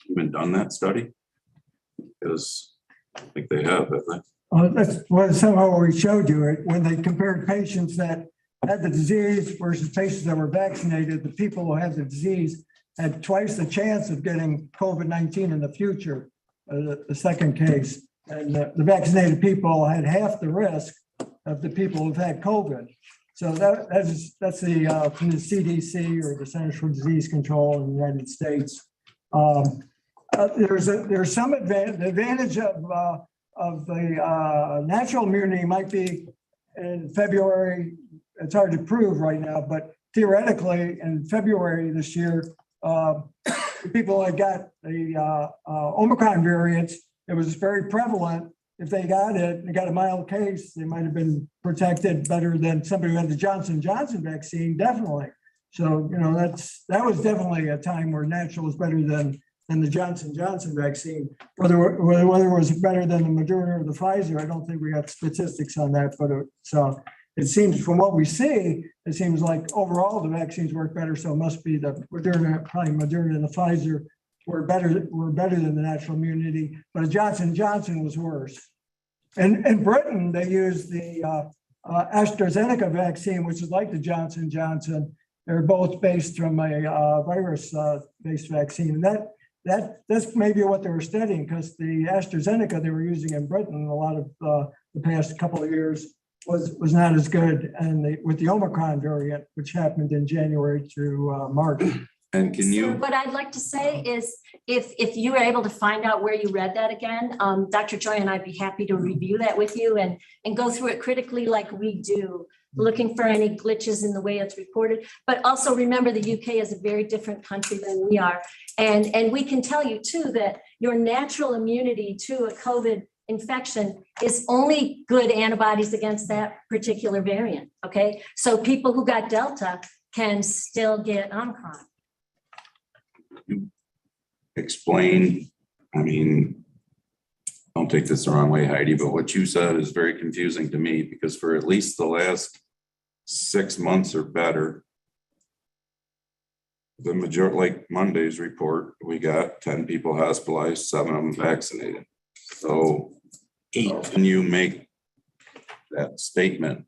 even done that study? Because I think they have they? That's what somehow we showed you it when they compared patients that had the disease versus patients that were vaccinated. The people who had the disease had twice the chance of getting COVID-19 in the future, the second case. And the vaccinated people had half the risk of the people who've had COVID. So that's the from the CDC or the Centers for Disease Control in the United States. There's some advantage of the natural immunity might be in February. It's hard to prove right now, but theoretically in February this year, people that got the Omicron variants, it was very prevalent. If they got it, they got a mild case, they might have been protected better than somebody who had the Johnson & Johnson vaccine, definitely. So, that was definitely a time where natural was better than the Johnson & Johnson vaccine. Whether it was better than the Moderna or the Pfizer, I don't think we got statistics on that, but it seems from what we see, it seems like overall the vaccines work better. So it must be the Moderna, probably Moderna and the Pfizer were better than the natural immunity, but Johnson & Johnson was worse. And in Britain, they used the AstraZeneca vaccine, which is like the Johnson & Johnson. They're both based from a virus-based vaccine. And that's maybe what they were studying, because the AstraZeneca they were using in Britain a lot of the past couple of years was not as good, and with the Omicron variant, which happened in January through March. And can you? What I'd like to say is, if you were able to find out where you read that again, Dr. Joy and I'd be happy to review that with you and go through it critically like we do, looking for any glitches in the way it's reported. But also remember, the UK is a very different country than we are. And we can tell you too that your natural immunity to a COVID infection is only good antibodies against that particular variant, okay? So people who got Delta can still get Omicron. Explain, I mean, don't take this the wrong way, Heidi, but what you said is very confusing to me, because for at least the last 6 months or better, the majority, like Monday's report, we got 10 people hospitalized, 7 of them vaccinated. So can you make that statement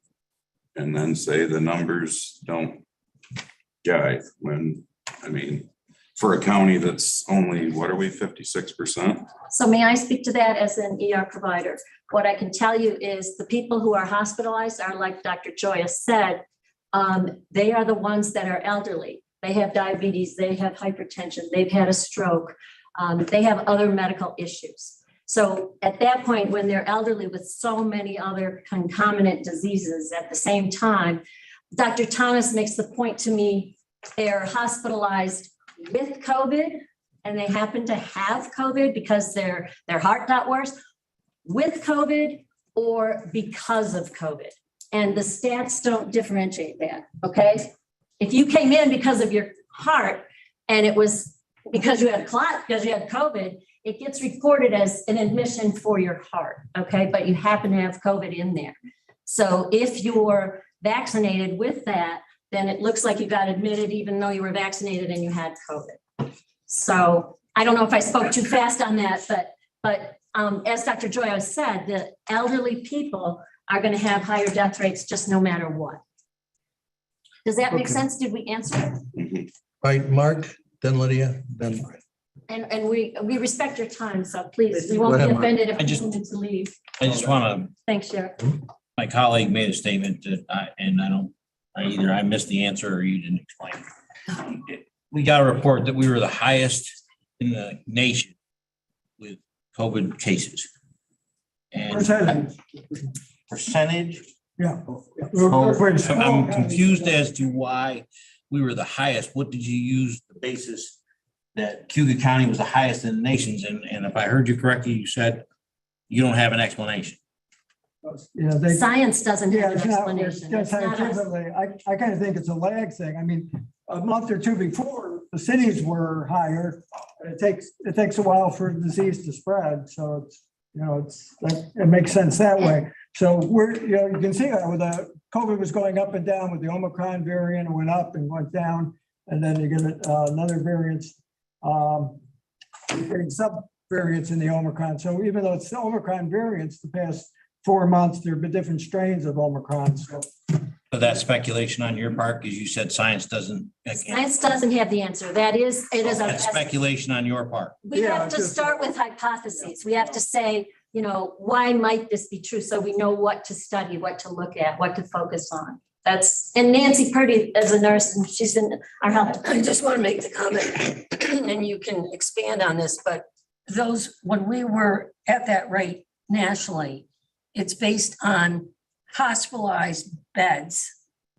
and then say the numbers don't jive when, I mean, for a county that's only, what are we, 56%? So may I speak to that as an ER provider? What I can tell you is the people who are hospitalized are, like Dr. Joya said, they are the ones that are elderly. They have diabetes, they have hypertension, they've had a stroke, they have other medical issues. So at that point, when they're elderly with so many other concomitant diseases at the same time, Dr. Thomas makes the point to me, they're hospitalized with COVID and they happen to have COVID because their heart got worse, with COVID or because of COVID. And the stats don't differentiate that, okay? If you came in because of your heart and it was because you had clot, because you had COVID, it gets reported as an admission for your heart, okay? But you happen to have COVID in there. So if you're vaccinated with that, then it looks like you got admitted even though you were vaccinated and you had COVID. So I don't know if I spoke too fast on that, but as Dr. Joya said, the elderly people are going to have higher death rates just no matter what. Does that make sense? Did we answer it? Right, Mark, then Lydia, then. And we respect your time, so please, we Go won't be ahead, Mark. offended if I just- you need to leave. I just want to, Thanks, Sheriff. my colleague made a statement that either I missed the answer or you didn't explain. We got a report that we were the highest in the nation with COVID cases. And percentage? Yeah. So I'm confused as to why we were the highest. What did you use the basis that Cuga County was the highest in the nations? And if I heard you correctly, you said you don't have an explanation. Yeah, Science doesn't have an it's not- explanation. it's It's not us. scientifically, I kind of think it's a lag thing. I mean, a month or two before, the cities were higher. It takes a while for the disease to spread. So it makes sense that way. So you can see that with COVID was going up and down with the Omicron variant, it went up and went down. And then you get another variant, you're getting sub-variants in the Omicron. So even though it's the Omicron variants, the past 4 months, there have been different strains of Omicron. So that's speculation on your part, because you said science doesn't. Science doesn't have the answer. It is our That's best. speculation on your part. We have to start with hypotheses. We have to say, why might this be true? So we know what to study, what to look at, what to focus on. And Nancy Purdy as a nurse, and she's in our health. I just want to make the comment, and you can expand on this, but when we were at that rate nationally, it's based on hospitalized beds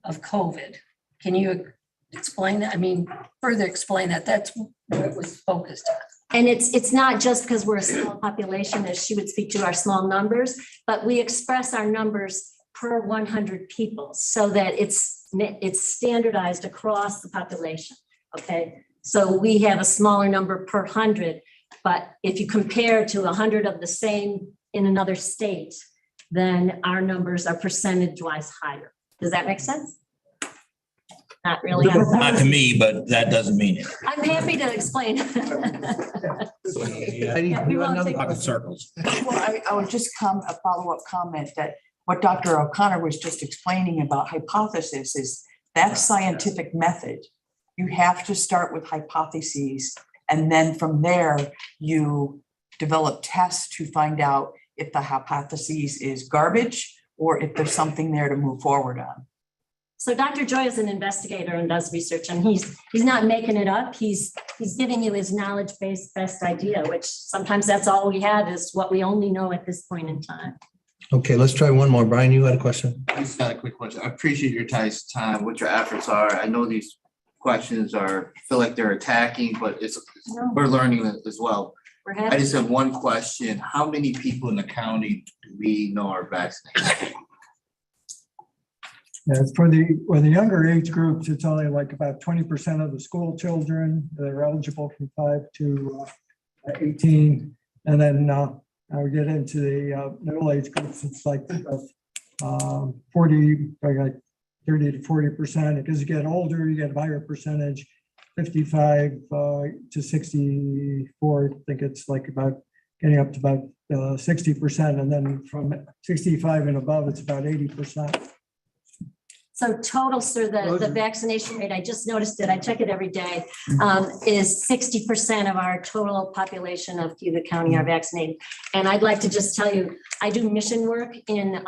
of COVID. Can you explain that? I mean, further explain that. That's what it was focused on. And it's not just because we're a small population, as she would speak to our small numbers, but we express our numbers per 100 people so that it's standardized across the population, okay? So we have a smaller number per 100, but if you compare to 100 of the same in another state, then our numbers are percentage-wise higher. Does that make sense? Not really. Not to me, but that doesn't mean it. I'm happy to explain. You got another Talking circles. Well, I would just a follow-up comment that what Dr. O'Connor was just explaining about hypothesis is that's scientific method. You have to start with hypotheses, and then from there, you develop tests to find out if the hypothesis is garbage or if there's something there to move forward on. So Dr. Joy is an investigator and does research, and he's not making it up. He's giving you his knowledge-based best idea, which sometimes that's all we have is what we only know at this point in time. Okay, let's try one more. Brian, you had a question? I just got a quick question. I appreciate your guys' time, what your efforts are. I know these questions feel like they're attacking, but we're learning as well. I just have one question. How many people in the county do we know are vaccinated? Yeah, it's for the younger age groups, it's only like about 20% of the school children that are eligible from 5 to 18. And then we get into the middle age groups, it's like 40, like 30 to 40%. Because you get older, you get a higher percentage, 55 to 64. I think it's like about getting up to about 60%. And then from 65 and above, it's about 80%. So total, sir, the vaccination rate, I just noticed it, I check it every day, is 60% of our total population of Cuga County are vaccinated. And I'd like to just tell you, I do mission work in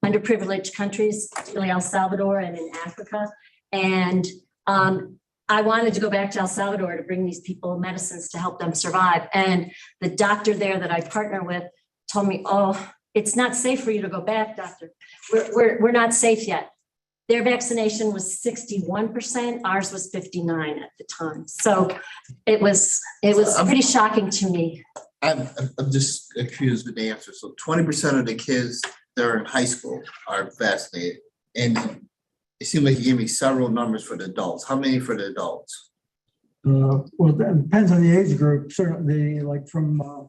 underprivileged countries, particularly El Salvador and in Africa. And I wanted to go back to El Salvador to bring these people medicines to help them survive. And the doctor there that I partner with told me, oh, it's not safe for you to go back, doctor. We're not safe yet. Their vaccination was 61%, ours was 59 at the time. So it was pretty shocking to me. I'm just confused with the answer. So 20% of the kids that are in high school are vaccinated. And it seemed like you gave me several numbers for the adults. How many for the adults? Well, that depends on the age group. Certainly, like from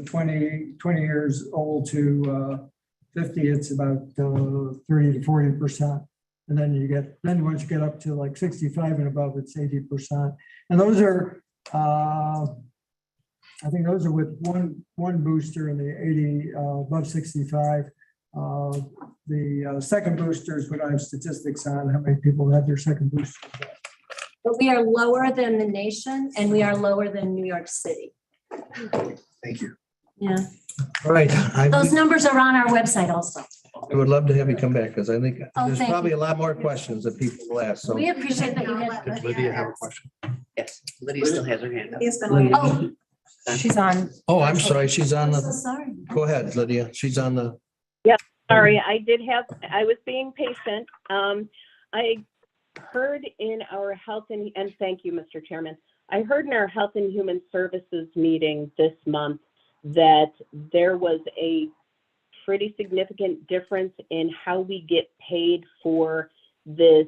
20 years old to 50, it's about 30 to 40%. And then once you get up to like 65 and above, it's 80%. And those are, I think those are with one booster in the 80 above 65. The second booster is what I have statistics on, how many people had their second booster. But we are lower than the nation and we are lower than New York City. Thank you. Yeah. All right. Those numbers are on our website also. I would love to have you come back because I think there's thank probably you. a lot more questions that people will ask. So We appreciate that you had. Does Lydia have a question? Yes, Lydia still has her hand up. Lydia's been waiting. Oh, She's on. Oh, I'm sorry. She's on I'm so the, sorry. go ahead, Lydia. She's on the. Sorry, I was being patient. I heard in our health and thank you, Mr. Chairman. I heard in our Health and Human Services meeting this month that there was a pretty significant difference in how we get paid for this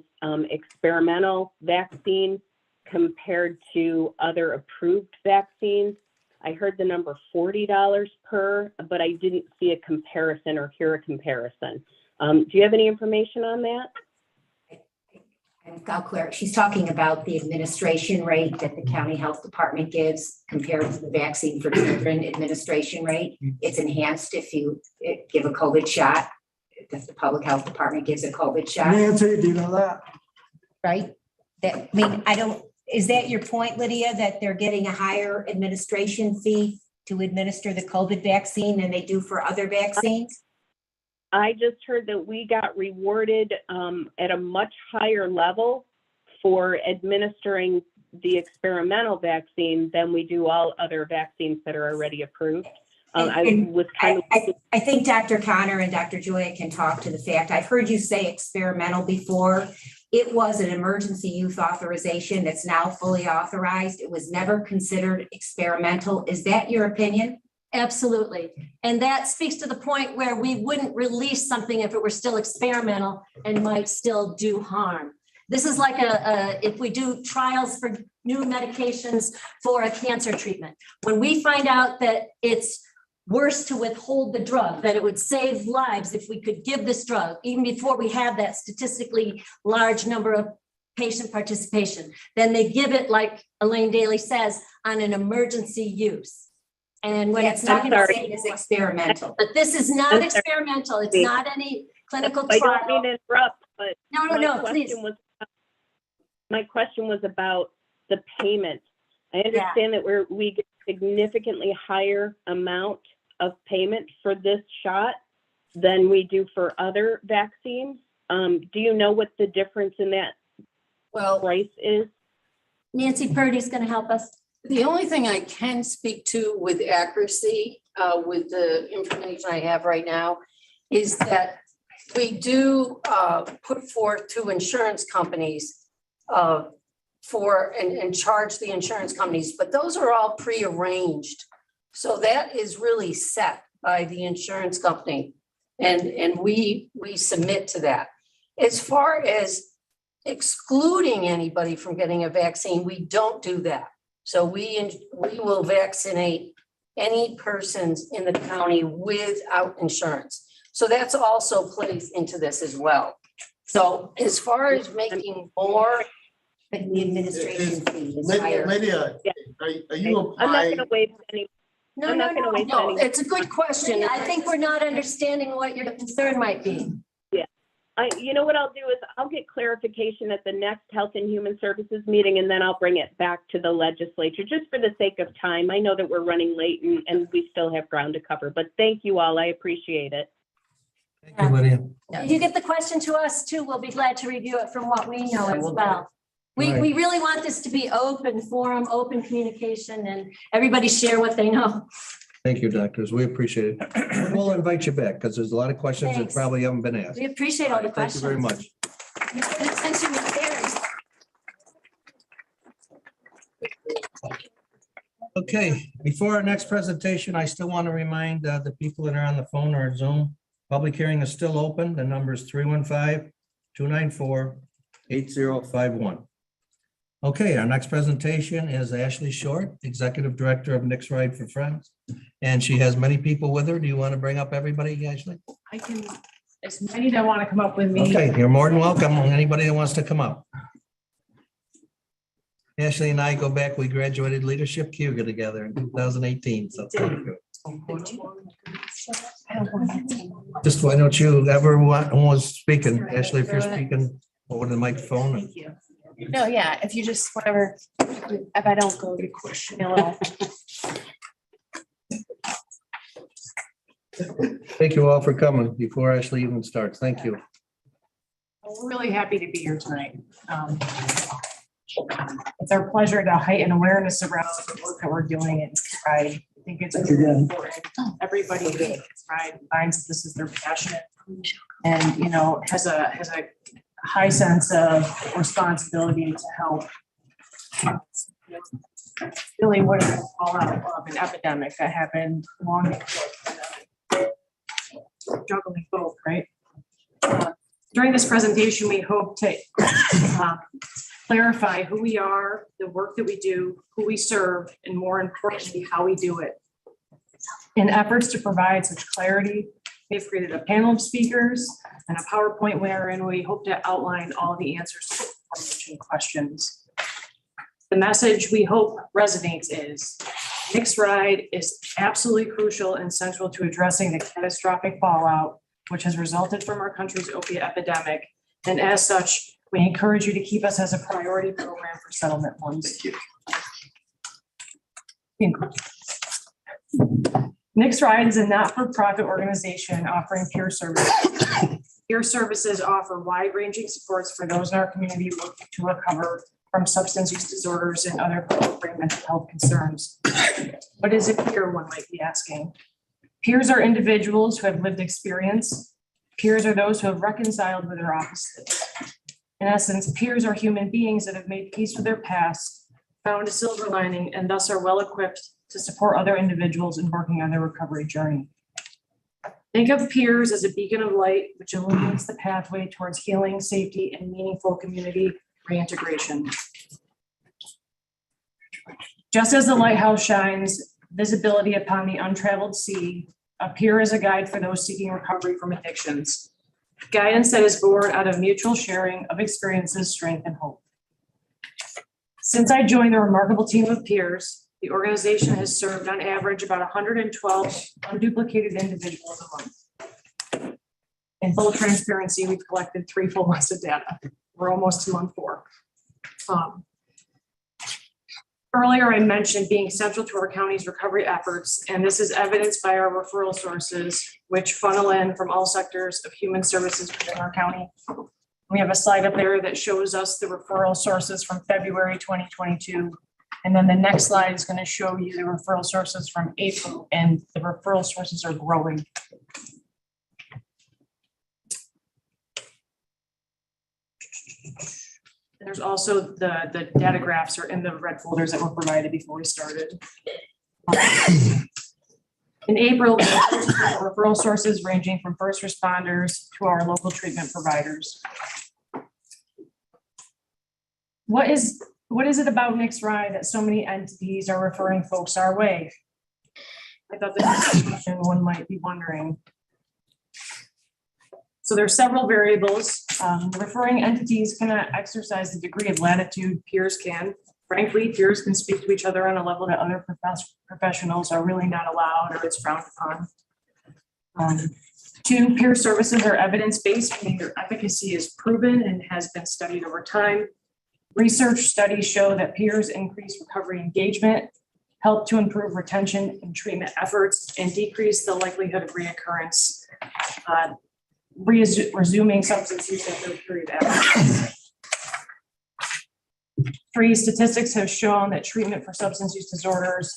experimental vaccine compared to other approved vaccines. I heard the number $40 per, but I didn't see a comparison or hear a comparison. Do you have any information on that? I'll clear. She's talking about the administration rate that the county health department gives compared to the vaccine for children administration rate. It's enhanced if you give a COVID shot, if the public health department gives a COVID shot. Nancy, do you know that? Right? Is that your point, Lydia, that they're getting a higher administration fee to administer the COVID vaccine than they do for other vaccines? I just heard that we got rewarded at a much higher level for administering the experimental vaccine than we do all other vaccines that are already approved. I think Dr. Connor and Dr. Joya can talk to the fact. I've heard you say experimental before. It was an emergency use authorization that's now fully authorized. It was never considered experimental. Is that your opinion? Absolutely. And that speaks to the point where we wouldn't release something if it were still experimental and might still do harm. This is like if we do trials for new medications for a cancer treatment. When we find out that it's worse to withhold the drug, that it would save lives if we could give this drug, even before we have that statistically large number of patient participation. Then they give it, like Elaine Daly says, on an emergency use. And when it's not gonna say it's experimental. But this is not experimental. It's not any clinical I trial. don't mean to interrupt, but No, please. My question was about the payment. I understand that we get significantly higher amount of payment for this shot than we do for other vaccines. Do you know what the difference in that price is? Nancy Purdy's going to help us. The only thing I can speak to with accuracy, with the information I have right now, is that we do put forth to insurance companies and charge the insurance companies, but those are all prearranged. So that is really set by the insurance company, and we submit to that. As far as excluding anybody from getting a vaccine, we don't do that. So we will vaccinate any persons in the county without insurance. So that's also plays into this as well. So as far as making more, but the administration fee is Lydia, higher. Lydia, are you I'm not applying? going to waste any. No, I'm not gonna waste no, any- it's a good question. I think we're not understanding what your concern might be. You know what I'll do is I'll get clarification at the next Health and Human Services meeting, and then I'll bring it back to the legislature, just for the sake of time. I know that we're running late and we still have ground to cover, but thank you all. I appreciate it. Thank you, Lydia. If you get the question to us too, we'll be glad to review it from what we know as well. Right. We really want this to be open forum, open communication, and everybody share what they know. Thank you, doctors. We appreciate it. We'll invite you back because there's a lot of questions that Thanks. probably haven't been asked. We appreciate all the Thank questions. you very much. Your attention is theirs. Okay, before our next presentation, I still want to remind the people that are on the phone or Zoom, public hearing is still open. The number is 315-294-8051. Okay, our next presentation is Ashley Short, Executive Director of Nick's Ride for Friends. And she has many people with her. Do you want to bring up everybody, Ashley? I can, as many that want to come up with me. Okay, you're more than welcome. Anybody that wants to come up. Ashley and I go back, we graduated Leadership Cuga together in 2018, so. Just why don't you, everyone was speaking, Ashley, if you're speaking over the microphone. Thank you. No, yeah, if you just, whatever, if I don't go, good question. Thank you all for coming before Ashley even starts. Thank you. We're really happy to be here tonight. It's our pleasure to heighten awareness around the work that we're doing at Pride. I think it's really important. Everybody at Pride finds that this is their passion and, you know, has a high sense of responsibility to help. Really what is all out of an epidemic that happened long ago. Juggling both, right? During this presentation, we hope to clarify who we are, the work that we do, who we serve, and more importantly, how we do it. In efforts to provide such clarity, we've created a panel of speakers and a PowerPoint wherein we hope to outline all the answers to the aforementioned questions. The message we hope resonates is Nick's Ride is absolutely crucial and central to addressing the catastrophic fallout which has resulted from our country's opiate epidemic. And as such, we encourage you to keep us as a priority program for settlement funds. Nick's Ride is a not-for-profit organization offering peer services. Peer services offer wide-ranging supports for those in our community looking to recover from substance use disorders and other mental health concerns. What is a peer, one might be asking? Peers are individuals who have lived experience. Peers are those who have reconciled with their opposites. In essence, peers are human beings that have made peace with their past, found a silver lining, and thus are well-equipped to support other individuals in working on their recovery journey. Think of peers as a beacon of light, which illuminates the pathway towards healing, safety, and meaningful community reintegration. Just as the lighthouse shines visibility upon the untraveled sea, a peer is a guide for those seeking recovery from addictions. Guidance that is born out of mutual sharing of experiences, strength, and hope. Since I joined the remarkable team of peers, the organization has served on average about 112 unduplicated individuals a month. In full transparency, we've collected 3 full months of data. We're almost to month 4. Earlier, I mentioned being central to our county's recovery efforts, and this is evidenced by our referral sources, which funnel in from all sectors of human services within our county. We have a slide up there that shows us the referral sources from February 2022. And then the next slide is going to show you the referral sources from April, and the referral sources are growing. There's also the data graphs are in the red folders that were provided before we started. In April, referral sources ranging from first responders to our local treatment providers. What is it about Nick's Ride that so many entities are referring folks our way? I thought this was a question one might be wondering. So there are several variables. Referring entities cannot exercise the degree of latitude peers can. Frankly, peers can speak to each other on a level that other professionals are really not allowed, or it's frowned upon. 2, peer services are evidence-based, meaning their efficacy is proven and has been studied over time. Research studies show that peers increase recovery engagement, help to improve retention and treatment efforts, and decrease the likelihood of reoccurrence, resuming substance use after a period after. 3, statistics have shown that treatment for substance use disorders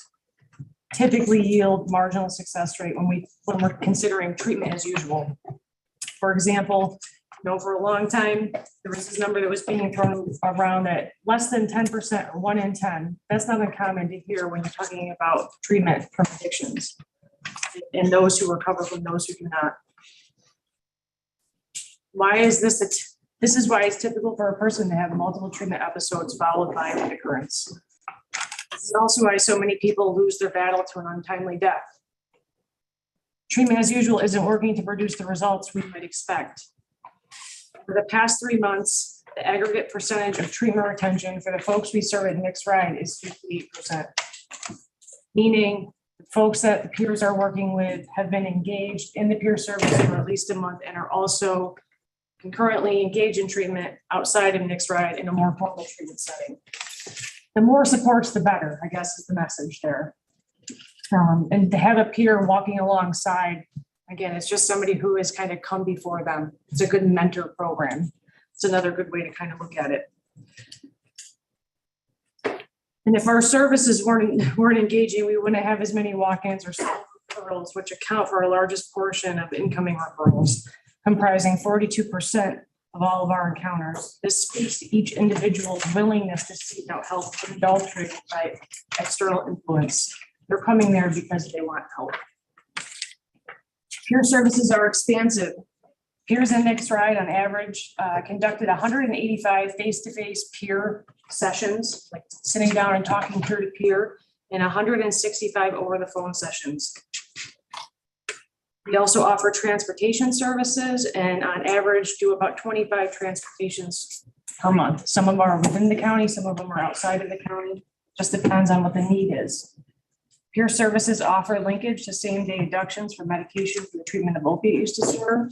typically yield marginal success rate when we're considering treatment as usual. For example, for a long time, there was this number that was being thrown around that less than 10% or 1 in 10. That's not uncommon to hear when you're talking about treatment from addictions and those who recover from those who do not. Why is this? This is why it's typical for a person to have multiple treatment episodes followed by reoccurrence. This is also why so many people lose their battle to an untimely death. Treatment as usual isn't working to produce the results we might expect. For the past 3 months, the aggregate percentage of treatment retention for the folks we serve at Nick's Ride is 58%. Meaning the folks that the peers are working with have been engaged in the peer service for at least a month and are also concurrently engaged in treatment outside of Nick's Ride in a more formal treatment setting. The more supports, the better, I guess is the message there. And to have a peer walking alongside, again, it's just somebody who has kind of come before them. It's a good mentor program. It's another good way to kind of look at it. And if our services weren't engaging, we wouldn't have as many walk-ins or referrals, which account for our largest portion of incoming referrals, comprising 42% of all of our encounters. This speaks to each individual's willingness to seek out help unadulterated by external influence. They're coming there because they want help. Peer services are expansive. Peers in Nick's Ride on average conducted 185 face-to-face peer sessions, like sitting down and talking peer to peer, and 165 over the phone sessions. We also offer transportation services and on average do about 25 transportations per month. Some of them are within the county, some of them are outside of the county. Just depends on what the need is. Peer services offer linkage to same-day inductions for medication for the treatment of opiate use disorder.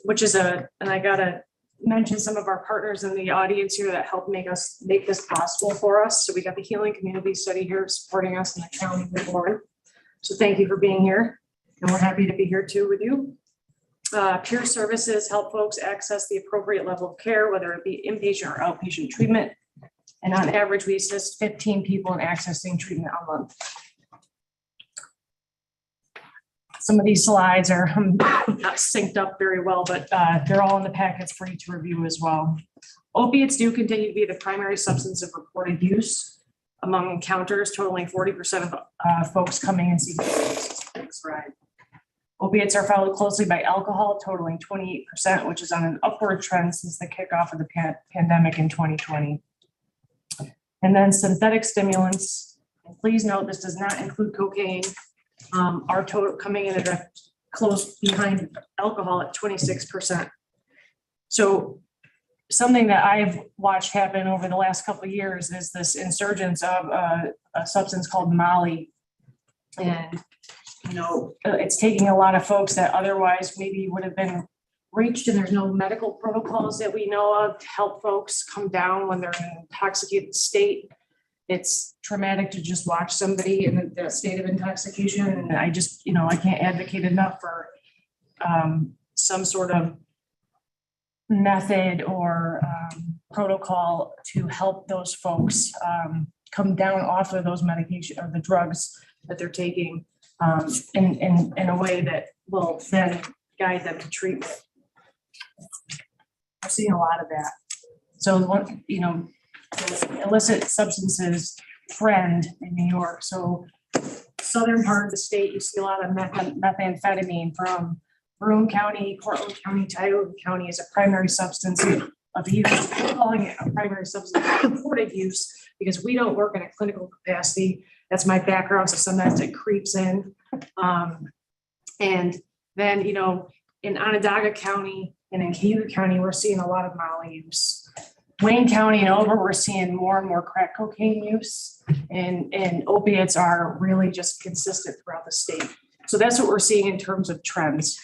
Which is and I gotta mention some of our partners in the audience here that helped make this possible for us. So we got the Healing Community Study here supporting us in the county board. So thank you for being here, and we're happy to be here too with you. Peer services help folks access the appropriate level of care, whether it be inpatient or outpatient treatment. And on average, we assist 15 people in accessing treatment a month. Some of these slides are not synced up very well, but they're all in the packets for you to review as well. Opiates do continue to be the primary substance of reported use among encounters, totaling 40% of folks coming and seeking Nick's Ride. Opiates are followed closely by alcohol, totaling 28%, which is on an upward trend since the kickoff of the pandemic in 2020. And then synthetic stimulants And please note, this does not include cocaine. Our total coming in at a close behind alcohol at 26%. So something that I've watched happen over the last couple of years is this insurgence of a substance called Molly. And, it's taking a lot of folks that otherwise maybe would have been reached, and there's no medical protocols that we know of to help folks come down when they're in an intoxicated state. It's traumatic to just watch somebody in that state of intoxication. And I just, I can't advocate enough for some sort of method or protocol to help those folks come down off of those medication or the drugs that they're taking in a way that will then guide them to treatment. I'm seeing a lot of that. So illicit substances trend in New York. So southern part of the state, you see a lot of methamphetamine from Broome County, Portland County, Cayuga County is a primary substance of use. We're calling it a primary substance of reported use because we don't work in a clinical capacity. That's my background. So sometimes it creeps in. And then, in Onondaga County and in Cayuga County, we're seeing a lot of Molly use. Wayne County and over, we're seeing more and more crack cocaine use, and opiates are really just consistent throughout the state. So that's what we're seeing in terms of trends.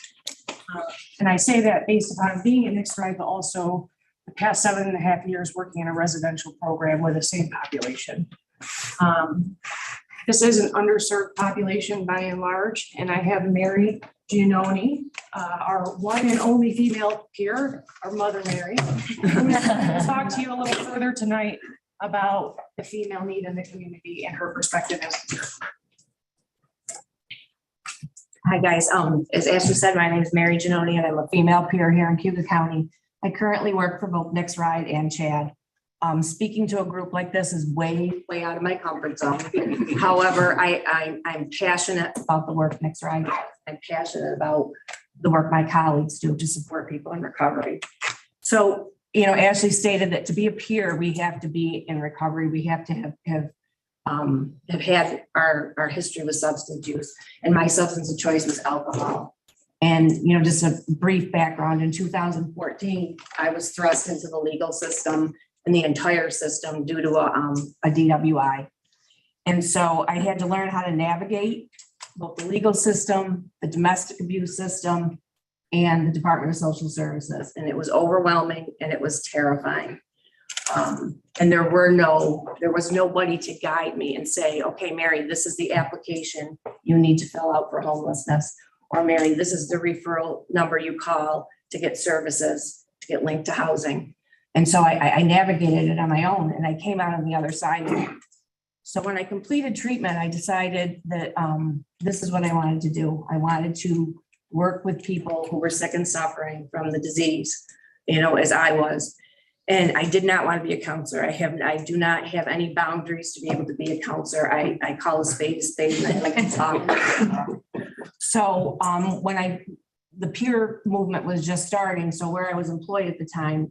And I say that based upon being a mixed ride, but also the past 7.5 years working in a residential program with the same population. This is an underserved population by and large, and I have Mary Giannoni, our one and only female peer, our mother Mary, who will talk to you a little further tonight about the female need in the community and her perspective as a peer. Hi, guys. As Ashley said, my name is Mary Giannoni, and I'm a female peer here in Cuga County. I currently work for both Nick's Ride and Chad. Speaking to a group like this is way out of my comfort zone. However, I'm passionate about the work Nick's Ride does. I'm passionate about the work my colleagues do to support people in recovery. So, Ashley stated that to be a peer, we have to be in recovery. We have to have had our history with substance use, and my substance of choice was alcohol. And, just a brief background, in 2014, I was thrust into the legal system and the entire system due to a DWI. And so I had to learn how to navigate both the legal system, the domestic abuse system, and the Department of Social Services. And it was overwhelming and it was terrifying. And there was nobody to guide me and say, okay, Mary, this is the application you need to fill out for homelessness. Or Mary, this is the referral number you call to get services, to get linked to housing. And so I navigated it on my own, and I came out on the other side of it. So when I completed treatment, I decided that this is what I wanted to do. I wanted to work with people who were sick and suffering from the disease, as I was. And I did not want to be a counselor. I do not have any boundaries to be able to be a counselor. I call a spade, and I like to talk. So when the peer movement was just starting, so where I was employed at the time,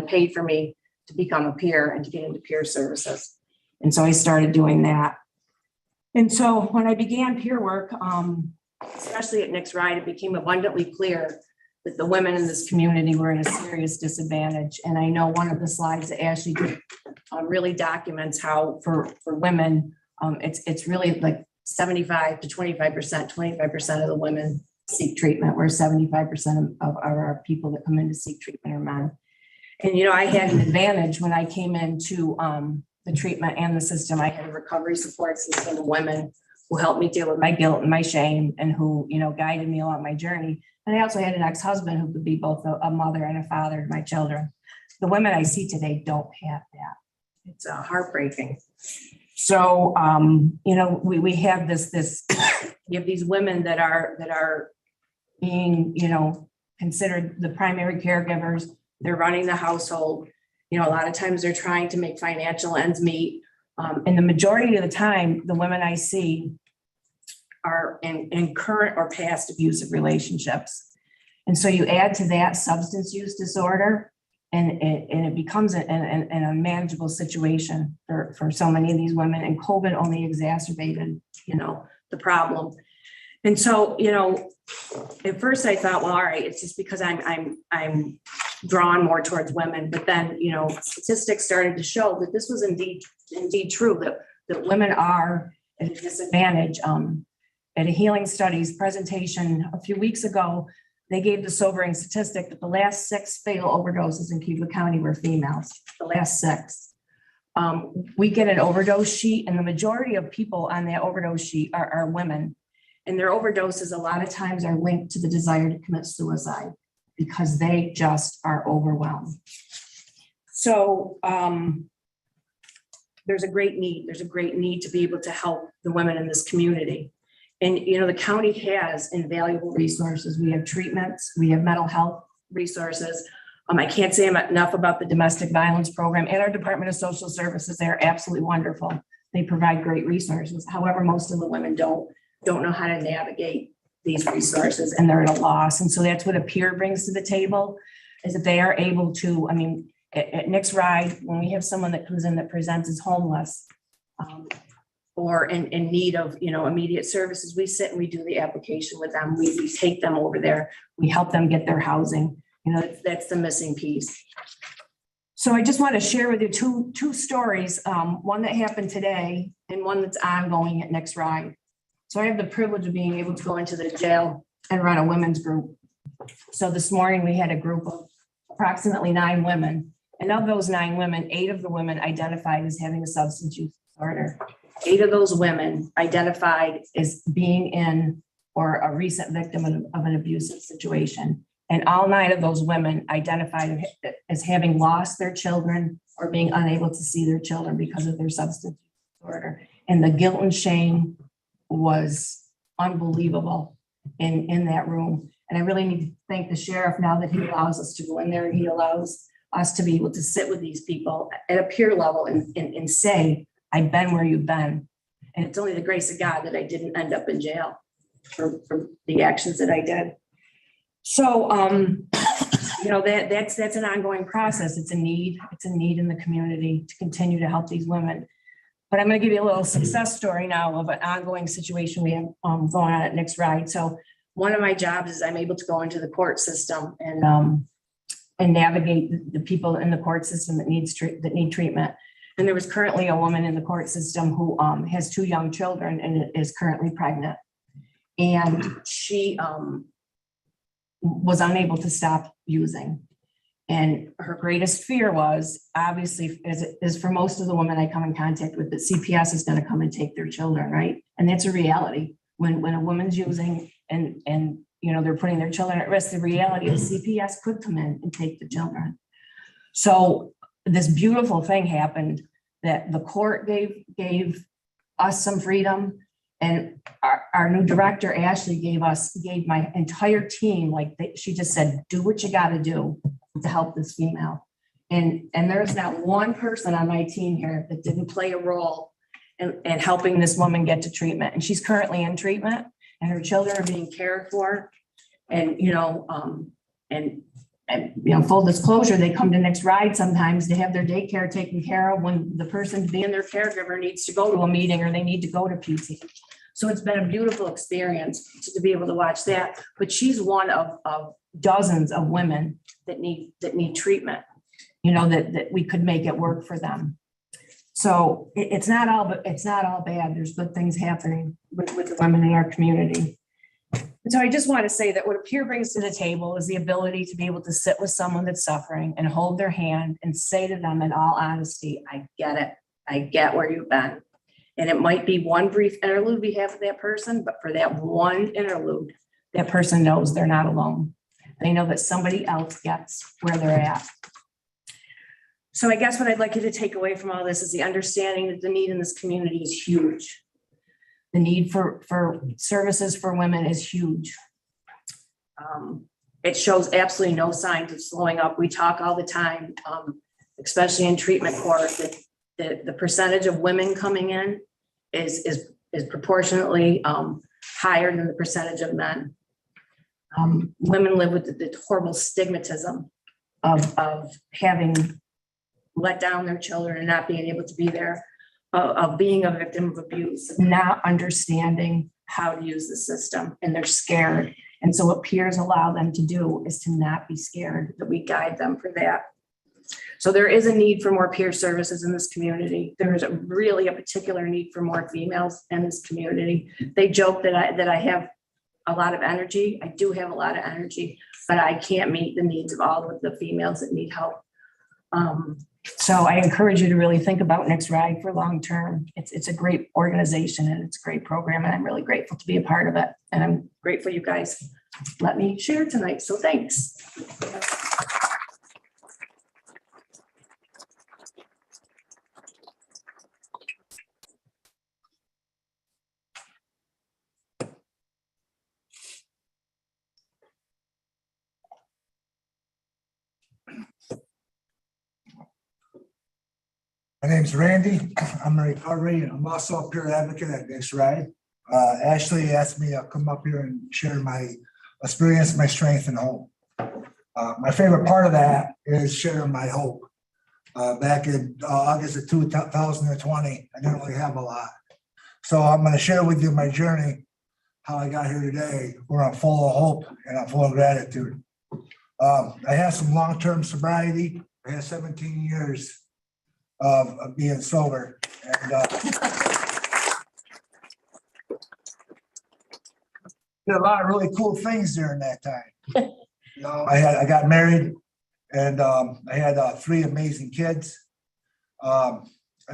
paid for me to become a peer and to get into peer services. And so I started doing that. And so when I began peer work, especially at Nick's Ride, it became abundantly clear that the women in this community were at a serious disadvantage. And I know one of the slides that Ashley did really documents how for women, it's really like 75 to 25% of the women seek treatment, where 75% of our people that come in to seek treatment are men. And, I had an advantage when I came into the treatment and the system. I had a recovery support system of women who helped me deal with my guilt and my shame, and who, guided me along my journey. And I also had an ex-husband who could be both a mother and a father to my children. The women I see today don't have that. It's heartbreaking. So, we have this, you have these women that are being, considered the primary caregivers. They're running the household. A lot of times they're trying to make financial ends meet. And the majority of the time, the women I see are in current or past abusive relationships. And so you add to that substance use disorder, And it becomes an unmanageable situation for so many of these women, and COVID only exacerbated, the problem. And so, at first I thought, well, all right, it's just because I'm drawn more towards women, but then, statistics started to show that this was indeed true, that women are at a disadvantage. At a Healing Studies presentation a few weeks ago, they gave the sobering statistic that the last 6 fatal overdoses in Cayuga County were females, the last 6. We get an overdose sheet, and the majority of people on that overdose sheet are women. And their overdoses a lot of times are linked to the desire to commit suicide because they just are overwhelmed. So there's a great need. There's a great need to be able to help the women in this community. And, the county has invaluable resources. We have treatments, we have mental health resources. I can't say enough about the domestic violence program and our Department of Social Services. They're absolutely wonderful. They provide great resources. However, most of the women don't know how to navigate these resources, and they're at a loss. And so that's what a peer brings to the table, is that they are able to, at Nick's Ride, when we have someone that comes in that presents as homeless, or in need of, immediate services, we sit and we do the application with them. We take them over there. We help them get their housing. That's the missing piece. So I just want to share with you two stories, one that happened today and one that's ongoing at Nick's Ride. So I have the privilege of being able to go into the jail and run a women's group. So this morning we had a group of approximately 9 women. And of those 9 women, 8 of the women identified as having a substance use disorder. 8 of those women identified as being in or a recent victim of an abusive situation. And all 9 of those women identified as having lost their children or being unable to see their children because of their substance disorder. And the guilt and shame was unbelievable in that room. And I really need to thank the sheriff now that he allows us to go in there, and he allows us to be able to sit with these people at a peer level and say, I've been where you've been. And it's only the grace of God that I didn't end up in jail for the actions that I did. So, that's an ongoing process. It's a need in the community to continue to help these women. But I'm going to give you a little success story now of an ongoing situation we have going on at Nick's Ride. So one of my jobs is I'm able to go into the court system and navigate the people in the court system that need treatment. And there was currently a woman in the court system who has 2 young children and is currently pregnant. And she was unable to stop using. And her greatest fear was, obviously, as it is for most of the women I come in contact with, that CPS is going to come and take their children, right? And that's a reality. When a woman's using and they're putting their children at risk, the reality is CPS could come in and take the children. So this beautiful thing happened that the court gave us some freedom, and our new director, Ashley, gave my entire team, she just said, do what you got to do to help this female. And there's not one person on my team here that didn't play a role in helping this woman get to treatment. And she's currently in treatment, and her children are being cared for. And, full disclosure, they come to Nick's Ride sometimes to have their daycare taken care of when the person being their caregiver needs to go to a meeting or they need to go to PT. So it's been a beautiful experience to be able to watch that. But she's one of dozens of women that need treatment, that we could make it work for them. So it's not all bad. There's good things happening with the women in our community. And so I just want to say that what a peer brings to the table is the ability to be able to sit with someone that's suffering and hold their hand and say to them in all honesty, I get it. I get where you've been. And it might be one brief interlude we have with that person, but for that one interlude, that person knows they're not alone. They know that somebody else gets where they're at. So I guess what I'd like you to take away from all this is the understanding that the need in this community is huge. The need for services for women is huge. It shows absolutely no signs of slowing up. We talk all the time, especially in treatment courts, that the percentage of women coming in is proportionately higher than the percentage of men. Women live with the horrible stigmatism of having let down their children and not being able to be there, of being a victim of abuse, not understanding how to use the system, and they're scared. And so what peers allow them to do is to not be scared, that we guide them for that. So there is a need for more peer services in this community. There is really a particular need for more females in this community. They joke that I have a lot of energy. I do have a lot of energy, but I can't meet the needs of all of the females that need help. So I encourage you to really think about Next Ride for long-term. It's a great organization and it's a great program, and I'm really grateful to be a part of it. And I'm grateful you guys let me share tonight. So thanks. My name's Randy. I'm a recovery. I'm also a peer advocate at Next Ride. Ashley asked me to come up here and share my experience, my strength, and hope. My favorite part of that is sharing my hope. Back in August of 2020, I didn't really have a lot. So I'm going to share with you my journey, how I got here today, where I'm full of hope and I'm full of gratitude. I had some long-term sobriety. I had 17 years of being sober, and did a lot of really cool things during that time. You know, I got married, and I had 3 amazing kids. I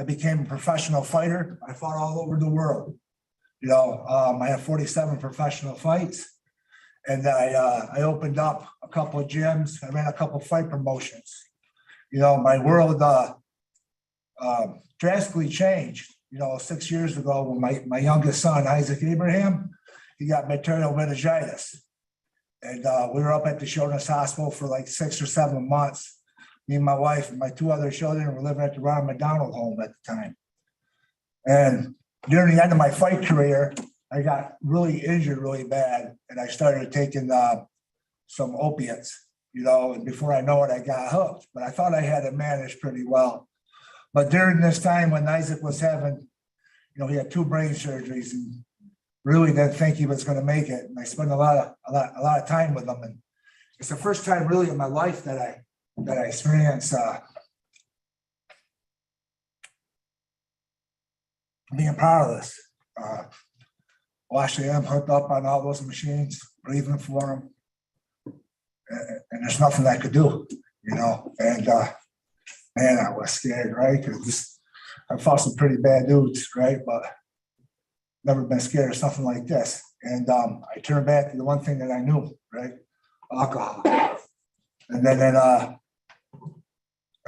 became a professional fighter. I fought all over the world. You know, I had 47 professional fights, and I opened up a couple of gyms. I ran a couple of fight promotions. You know, my world drastically changed. You know, 6 years ago when my youngest son, Isaac Abraham, he got bacterial meningitis. And we were up at the Children's Hospital for like 6 or 7 months. Me and my wife and my 2 other children were living at the Ronald McDonald home at the time. And during the end of my fight career, I got really injured really bad. And I started taking some opiates, you know, and before I know it, I got hooked. But I thought I had it managed pretty well. But during this time when Isaac was having, you know, he had 2 brain surgeries and really didn't think he was going to make it. And I spent a lot of time with him. And it's the first time really in my life that I experienced being powerless. Well, actually, I'm hooked up on all those machines, breathing for them. And there's nothing I could do, you know, and man, I was scared, right? Because I fought some pretty bad dudes, right? But never been scared of something like this. And I turned back to the one thing that I knew, right? Alcohol. And then in a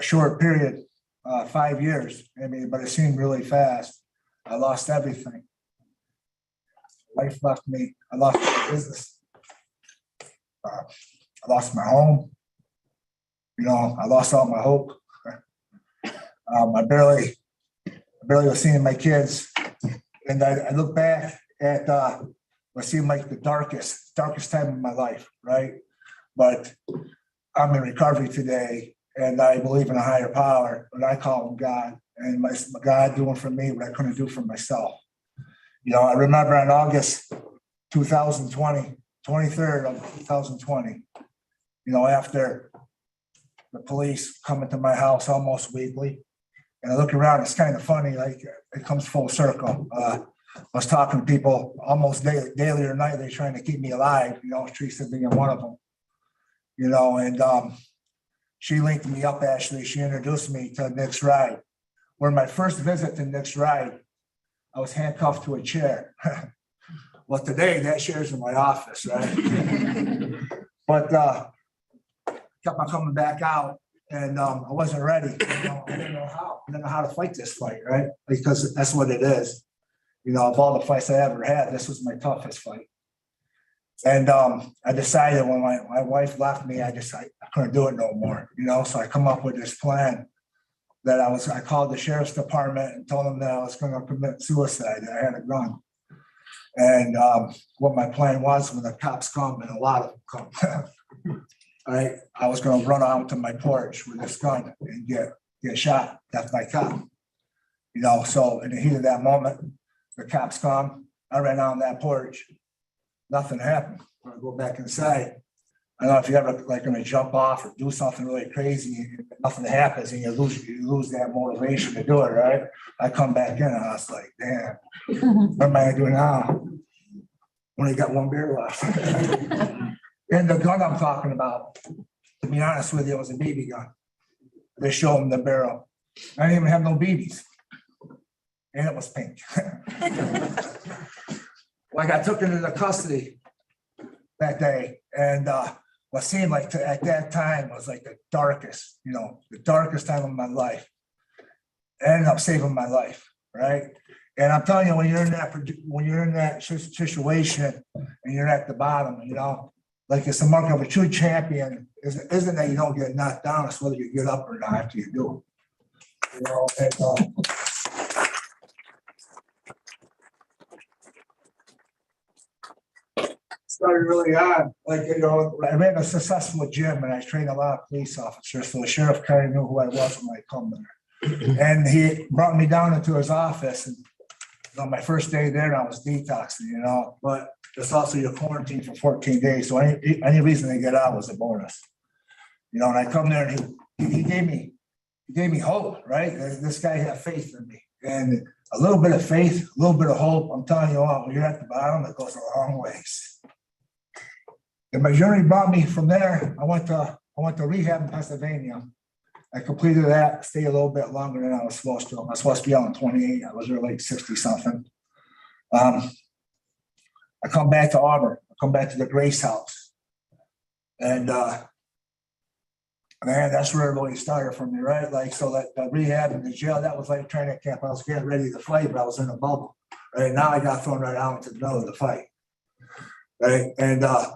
short period, 5 years, I mean, but it seemed really fast. I lost everything. Life left me. I lost my business. I lost my home. You know, I lost all my hope. I barely was seeing my kids, and I look back at what seemed like the darkest time of my life, right? But I'm in recovery today, and I believe in a higher power, but I call him God, and my God doing for me what I couldn't do for myself. You know, I remember on August 2020, 23rd of 2020, you know, after the police come into my house almost weekly, and I look around, it's kind of funny, like it comes full circle. I was talking to people almost daily or nightly trying to keep me alive, you know, Teresa being one of them, you know, and she linked me up, Ashley. She introduced me to Next Ride. Where my first visit to Next Ride, I was handcuffed to a chair. Well, today that chair's in my office, right? But kept on coming back out, and I wasn't ready. You know, I didn't know how to fight this fight, right? Because that's what it is. You know, of all the fights I ever had, this was my toughest fight. And I decided when my wife left me, I couldn't do it no more. You know, so I come up with this plan that I called the sheriff's department and told them that I was going to commit suicide, that I had a gun. And what my plan was when the cops come, and a lot of them come, All right, I was gonna run out to my porch with this gun and get shot, that's my cop. You know, so in the heat of that moment, the cops come, I ran out on that porch. Nothing happened. I go back inside. I don't know if you ever like gonna jump off or do something really crazy, and nothing happens and you lose that motivation to do it, right? I come back in and I was like, damn, what am I gonna do now? Only got one beer left. And the gun I'm talking about, to be honest with you, it was a BB gun. They showed him the barrel. I didn't even have no BBs. And it was pink. Like I took it into custody that day, and what seemed like at that time was like the darkest time of my life. It ended up saving my life, right? And I'm telling you, when you're in that situation and you're at the bottom, you know, like it's the mark of a true champion isn't that you don't get knocked down, it's whether you get up or not after you do. You know, and, started really odd. Like, you know, I ran a successful gym and I trained a lot of police officers. So the sheriff kind of knew who I was when I come there. And he brought me down into his office. And on my first day there, I was detoxing, you know, but it's also your quarantine for 14 days. So any reason to get out was a bonus. You know, and I come there and he gave me hope, right? This guy had faith in me. And a little bit of faith, a little bit of hope. I'm telling you what, when you're at the bottom, it goes a long ways. And my journey brought me from there. I went to rehab in Pennsylvania. I completed that, stayed a little bit longer than I was supposed to. I was supposed to be out in 28. I was really like 60 something. I come back to Auburn. I come back to the Grace House. And man, that's where it really started for me, right? Like, so that the rehab and the jail, that was like training camp. I was getting ready to fight, but I was in a bubble. Right now I got thrown right out into the middle of the fight. Right. And I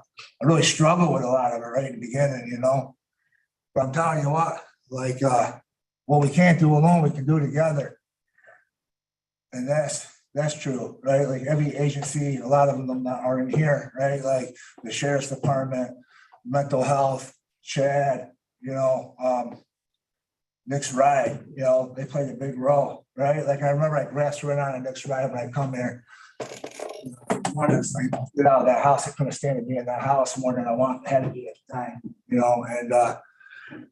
really struggled with a lot of it right in the beginning, you know. But I'm telling you what, like what we can't do alone, we can do together. And that's true, right? Like every agency, a lot of them that are in here, right? Like the sheriff's department, mental health, Chad, you know, Nick's ride, you know, they played a big role, right? Like I remember I grassed right on a Nick's ride when I come here. One is like get out of that house. I couldn't stand to be in that house more than I had to be at the time, you know, and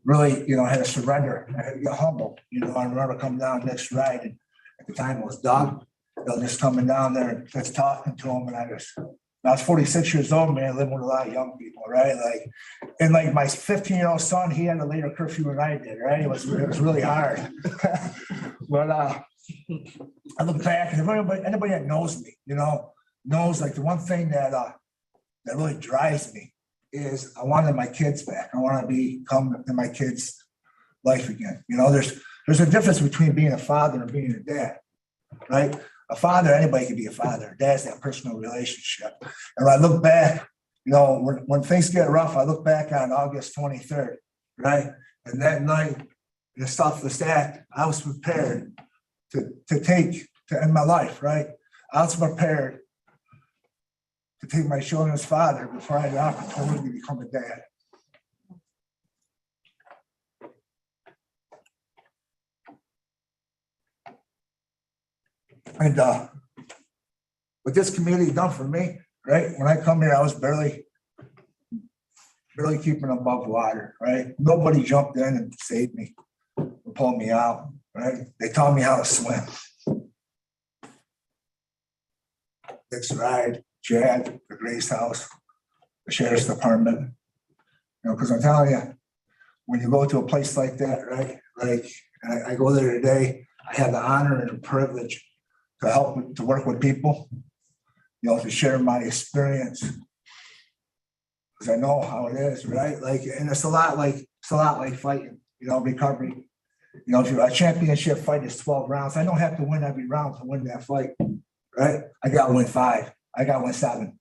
really, you know, I had to surrender. I had to get humble. You know, I remember coming down next ride, and at the time it was Doug. You know, just coming down there and just talking to him, and I was 46 years old, man, living with a lot of young people, right? Like, and like my 15-year-old son, he had a later curfew than I did, right? It was really hard. But I look back, and anybody that knows me, you know, knows like the one thing that really drives me is I wanted my kids back. I want to come in my kids' life again. You know, there's a difference between being a father and being a dad, right? A father, anybody can be a father. Dad's that personal relationship. And when I look back, you know, when things get rough, I look back on August 23rd, right? And that night, in the Selfless Act, I was prepared to end my life, right? I was prepared to take my children's father before I had the opportunity to become a dad. And what this community done for me, right? When I come here, I was barely keeping above water, right? Nobody jumped in and saved me or pulled me out, right? They taught me how to swim. Nick's ride, Chad, the Grace House, the Sheriff's Department. You know, because I'm telling you, when you go to a place like that, right? Like I go there today, I have the honor and the privilege to help, to work with people, you know, to share my experience. Because I know how it is, right? Like, and it's a lot like fighting, you know, recovery. You know, if you're a championship fight is 12 rounds, I don't have to win every round to win that fight, right? I got to win 5. I got to win 7.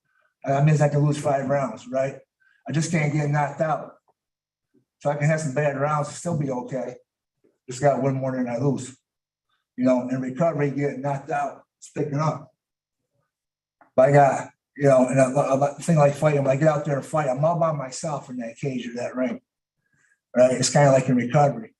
That means I can lose 5 rounds, right? I just can't get knocked out. So I can have some bad rounds and still be okay. Just got to win more than I lose. You know, in recovery, getting knocked out, it's picking up. But I got You know, and a thing like fighting, when I get out there and fight, I'm all by myself in that cage or that ring. Right? It's kind of like in recovery.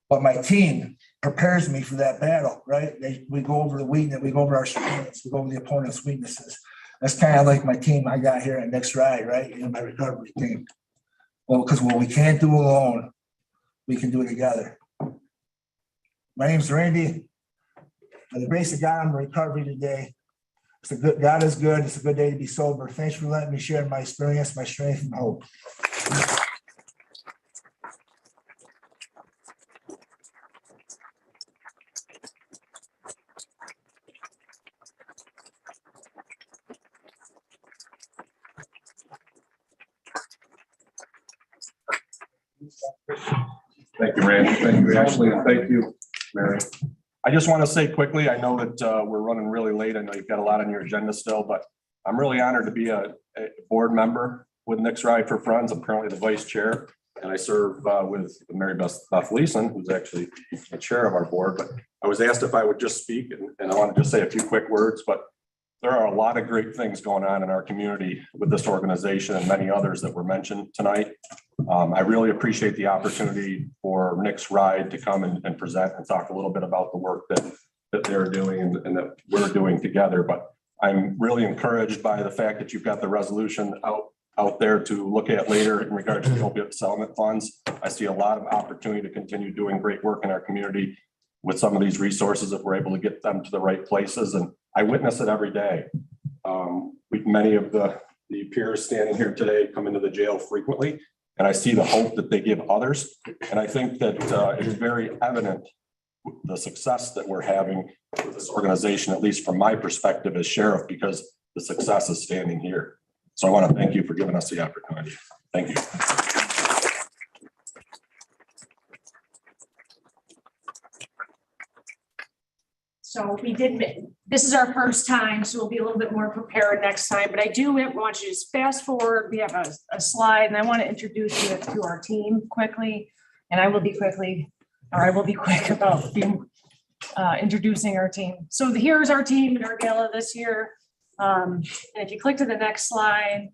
But my team prepares me for that battle, right? We go over the weakness, we go over our strengths, we go over the opponent's weaknesses. That's kind of like my team I got here at Next Ride, right? In my recovery team. Well, because what we can't do alone, we can do it together. My name's Randy. By the grace of God, I'm in recovery today. God is good. It's a good day to be sober. Thanks for letting me share my experience, my strength, and hope. Thank you, Randy. Thank you, Ashley, and thank you, Mary. I just want to say quickly, I know that we're running really late. I know you've got a lot on your agenda still, but I'm really honored to be a board member with Nick's Ride for Friends. I'm currently the vice chair, and I serve with Mary Beth Leeson, who's actually the chair of our board. But I was asked if I would just speak, and I want to just say a few quick words, but there are a lot of great things going on in our community with this organization and many others that were mentioned tonight. I really appreciate the opportunity for Nick's Ride to come and present and talk a little bit about the work that they're doing and that we're doing together. But I'm really encouraged by the fact that you've got the resolution out there to look at later in regards to the opioid settlement funds. I see a lot of opportunity to continue doing great work in our community with some of these resources if we're able to get them to the right places. And I witness it every day. Many of the peers standing here today come into the jail frequently, and I see the hope that they give others. And I think that it is very evident the success that we're having with this organization, at least from my perspective as sheriff, because the success is standing here. So I want to thank you for giving us the opportunity. Thank you. So this is our first time, so we'll be a little bit more prepared next time, but I do want you to just fast forward. We have a slide, and I want to introduce you to our team quickly, and I will be quick about introducing our team. So here's our team in our gala this year. And if you click to the next slide,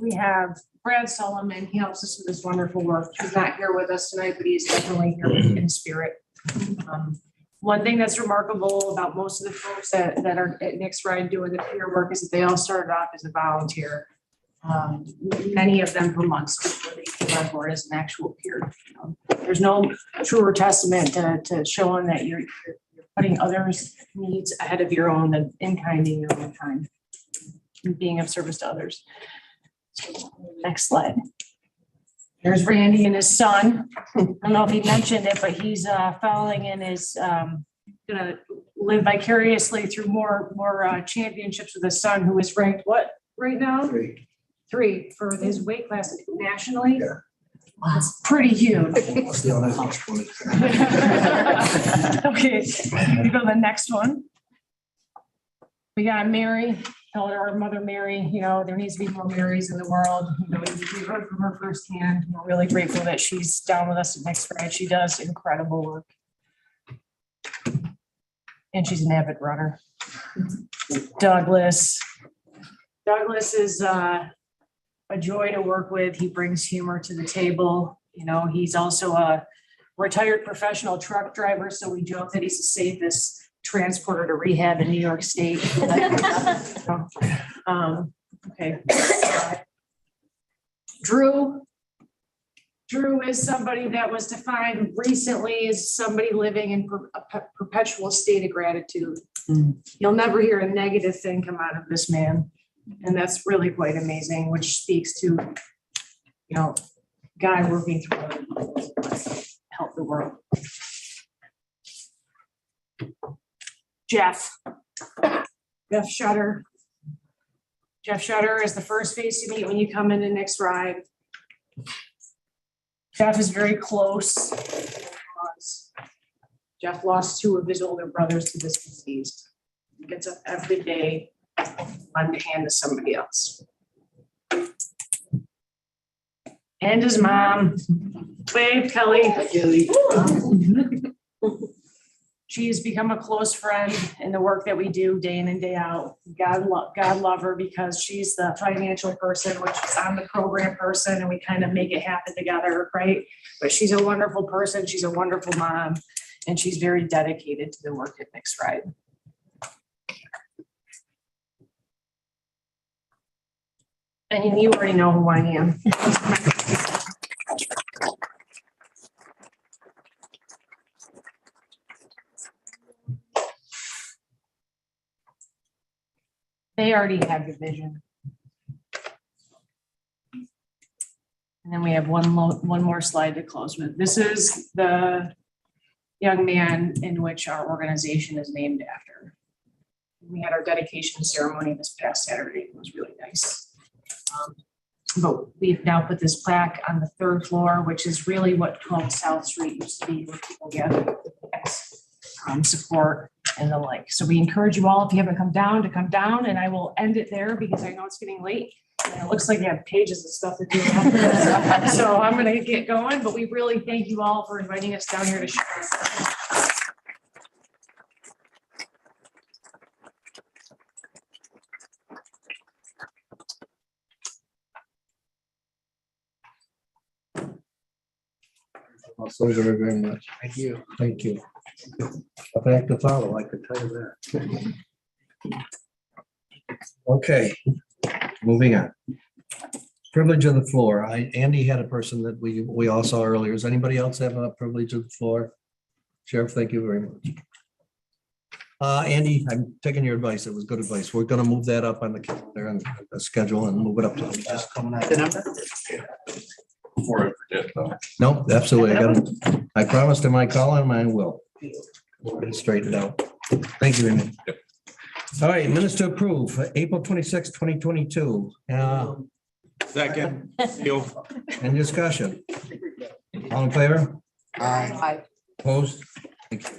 we have Brad Solomon. He helps us with this wonderful work. He's not here with us tonight, but he's definitely here in spirit. One thing that's remarkable about most of the folks that are at Nick's Ride doing the peer work is that they all started off as a volunteer. Many of them for months before they came on board as an actual peer. There's no truer testament to showing that you're putting others' needs ahead of your own and in-kinding your own time and being of service to others. Next slide. There's Randy and his son. I don't know if he mentioned it, but he's following in his gonna live vicariously through more championships with his son, who is ranked what right now? Three for his weight class nationally. Yeah. That's pretty huge. Let's stay on that next one. Okay, we go to the next one. We got Mary. Tell our mother Mary, there needs to be more Marys in the world. We heard from her firsthand. We're really grateful that she's down with us at Next Ride. She does incredible work. And she's an avid runner. Douglas. Douglas is a joy to work with. He brings humor to the table. He's also a retired professional truck driver, so we joke that he's the safest transporter to rehab in New York State. Okay. Drew is somebody that was defined recently as somebody living in a perpetual state of gratitude. You'll never hear a negative thing come out of this man. And that's really quite amazing, which speaks to, God working through other people to help the world. Jeff Shutter. Jeff Shutter is the first face you meet when you come into Nick's Ride. Jeff is very close. Jeff lost 2 of his older brothers to this disease. He gets up every day on to hand to somebody else. And his mom. Wave, Kelly. Hi, Kelly. She's become a close friend in the work that we do day in and day out. God love her because she's the financial person, which is I'm the program person, and we kind of make it happen together, right? But she's a wonderful person. She's a wonderful mom, and she's very dedicated to the work at Mixed Ride. And you already know who I am. They already have the vision. And then we have one more slide to close with. This is the young man in which our organization is named after. We had our dedication ceremony this past Saturday. It was really nice. But we've now put this plaque on the 3rd floor, which is really what 12 South Street used to be, where people gather support and the like. So we encourage you all, if you haven't come down, to come down, and I will end it there because I know it's getting late. And it looks like you have pages of stuff to do. So I'm gonna get going, but we really thank you all for inviting us down here to share. Also, very much. Thank you. Thank you. A fact to follow, I could tell you that. Okay, moving on. Privilege of the floor. Andy had a person that we all saw earlier. Does anybody else have a privilege of the floor? Sheriff, thank you very much. Andy, I'm taking your advice. It was good advice. We're gonna move that up on the calendar and the schedule and move it up to just coming out. The number? Before I forget though. No, absolutely. I promised him I'd call him, I will. We'll get it straightened out. Thank you, Amy. All right, minutes to approve, April 26, 2022. Second. And discussion. All in favor? Aye. Opposed? Thank you.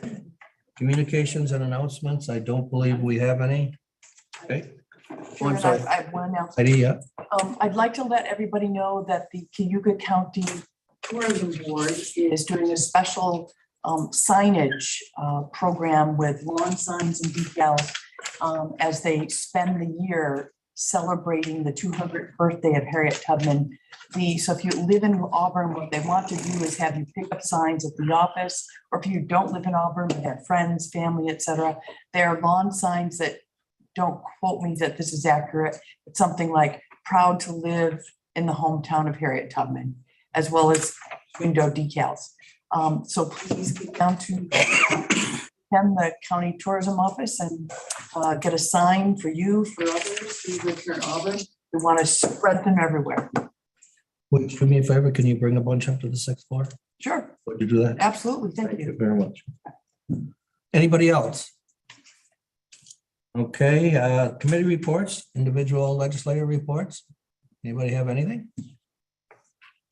Communications and announcements, I don't believe we have any. Okay. Sharon, I have one announcement. Heidi, yeah. I'd like to let everybody know that the Cayuga County Tourism Board is doing a special signage program with lawn signs and decals as they spend the year celebrating the 200th birthday of Harriet Tubman. So if you live in Auburn, what they want to do is have you pick up signs at the office, or if you don't live in Auburn, but have friends, family, etc. There are lawn signs that, don't quote me that this is accurate, it's something like proud to live in the hometown of Harriet Tubman, as well as window decals. So please get down to the county tourism office and get a sign for you, for others who live here in Auburn. We want to spread them everywhere. Would you do me a favor? Can you bring a bunch up to the 6th floor? Sure. Would you do that? Absolutely. Thank Thank you. you very much. Anybody else? Okay, committee reports, individual legislative reports. Anybody have anything?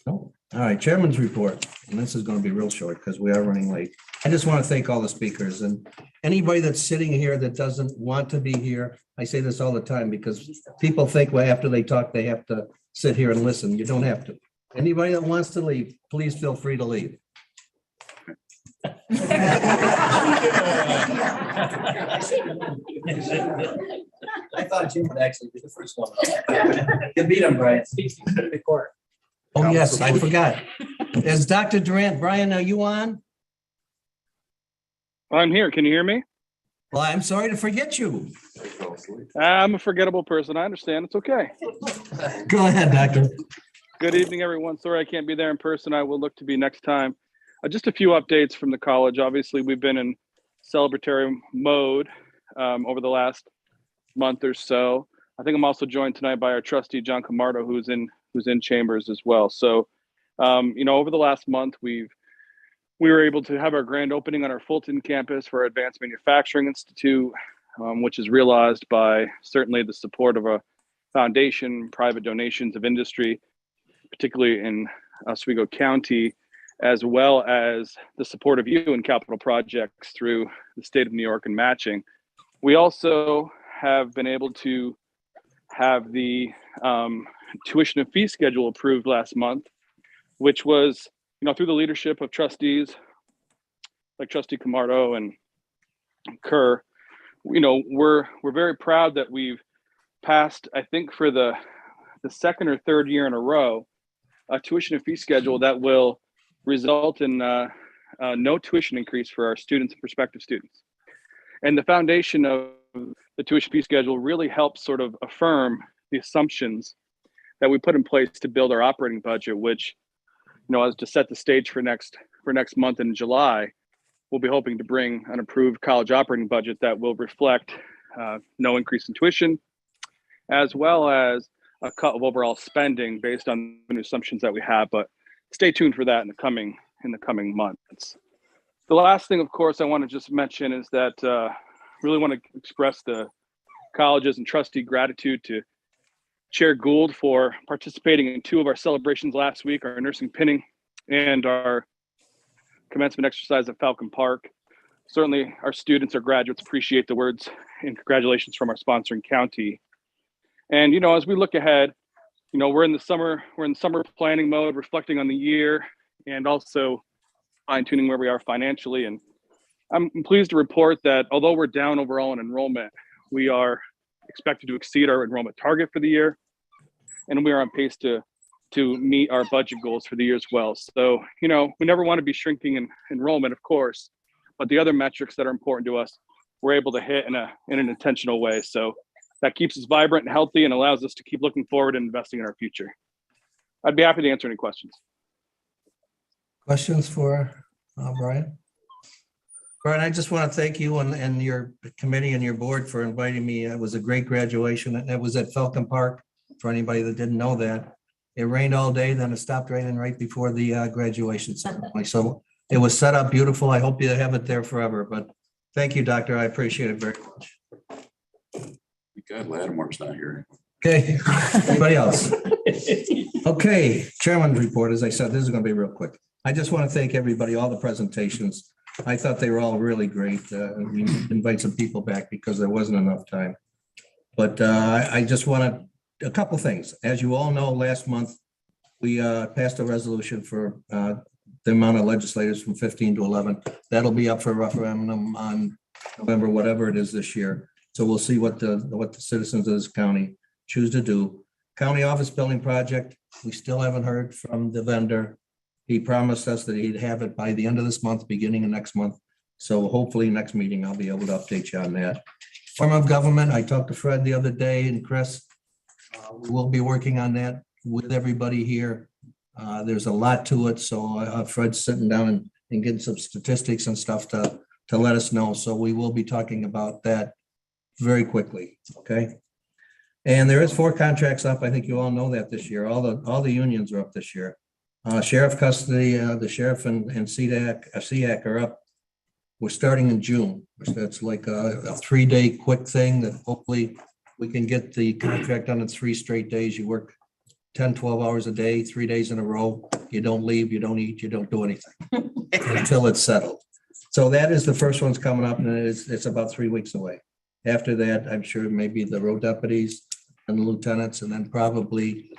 No. All right, chairman's report, and this is going to be real short because we are running late. I just want to thank all the speakers and anybody that's sitting here that doesn't want to be here. I say this all the time because people think, well, after they talk, they have to sit here and listen. You don't have to. Anybody that wants to leave, please feel free to leave. I thought Jim would actually be the first one. You beat him, Brian. Oh, yes, I forgot. Is Dr. Durant, Brian, are you on? I'm here. Can you hear me? Well, I'm sorry to forget you. I'm a forgettable person. I understand. It's okay. Go ahead, Doctor. Good evening, everyone. Sorry I can't be there in person. I will look to be next time. Just a few updates from the college. Obviously, we've been in celebratory mode over the last month or so. I think I'm also joined tonight by our trustee, John Camardo, who's in chambers as well. So, over the last month, we were able to have our grand opening on our Fulton campus for our Advanced Manufacturing Institute, which is realized by certainly the support of a foundation, private donations of industry, particularly in Oswego County, as well as the support of you in capital projects through the state of New York and matching. We also have been able to have the tuition and fee schedule approved last month, which was, through the leadership of trustees like Trustee Camardo and incur. We're very proud that we've passed, I think for the second or third year in a row, a tuition and fee schedule that will result in no tuition increase for our students and prospective students. And the foundation of the tuition fee schedule really helps sort of affirm the assumptions that we put in place to build our operating budget, which, as to set the stage for next month in July, we'll be hoping to bring an approved college operating budget that will reflect no increase in tuition, as well as a cut of overall spending based on the assumptions that we have. But stay tuned for that in the coming months. The last thing, of course, I want to just mention is that really want to express the colleges and trustee gratitude to Chair Gould for participating in 2 of our celebrations last week, our nursing pinning and our commencement exercise at Falcon Park. Certainly our students, our graduates appreciate the words and congratulations from our sponsoring county. And, as we look ahead, we're in summer planning mode, reflecting on the year and also fine tuning where we are financially. And I'm pleased to report that although we're down overall in enrollment, we are expected to exceed our enrollment target for the year. And we are on pace to meet our budget goals for the year as well. So, we never want to be shrinking in enrollment, of course, but the other metrics that are important to us, we're able to hit in an intentional way. So that keeps us vibrant and healthy and allows us to keep looking forward and investing in our future. I'd be happy to answer any questions. Questions for Brian? Brian, I just want to thank you and your committee and your board for inviting me. It was a great graduation. It was at Falcon Park, for anybody that didn't know that. It rained all day, then it stopped raining right before the graduation ceremony. So it was set up beautiful. I hope you have it there forever, but thank you, Doctor. I appreciate it very much. God, Lattimore's not here. Okay, anybody else? Okay, Chairman's report. As I said, this is going to be real quick. I just want to thank everybody, all the presentations. I thought they were all really great. We invite some people back because there wasn't enough time. But I just want a couple things. As you all know, last month, we passed a resolution for the amount of legislators from 15 to 11. That'll be up for referendum on November, whatever it is this year. So we'll see what the citizens of this county choose to do. County office building project, we still haven't heard from the vendor. He promised us that he'd have it by the end of this month, beginning of next month. So hopefully next meeting, I'll be able to update you on that. Form of government, I talked to Fred the other day and Chris. We'll be working on that with everybody here. There's a lot to it. So Fred's sitting down and getting some statistics and stuff to let us know. So we will be talking about that very quickly, okay? And there is 4 contracts up. I think you all know that this year. All the unions are up this year. Sheriff custody, the sheriff and CDAC are up. We're starting in June. That's like a 3-day quick thing that hopefully we can get the contract done in 3 straight days. You work 10, 12 hours a day, 3 days in a row. You don't leave, you don't eat, you don't do anything until it's settled. So that is the first one's coming up, and it's about 3 weeks away. After that, I'm sure maybe the road deputies and the lieutenants, and then probably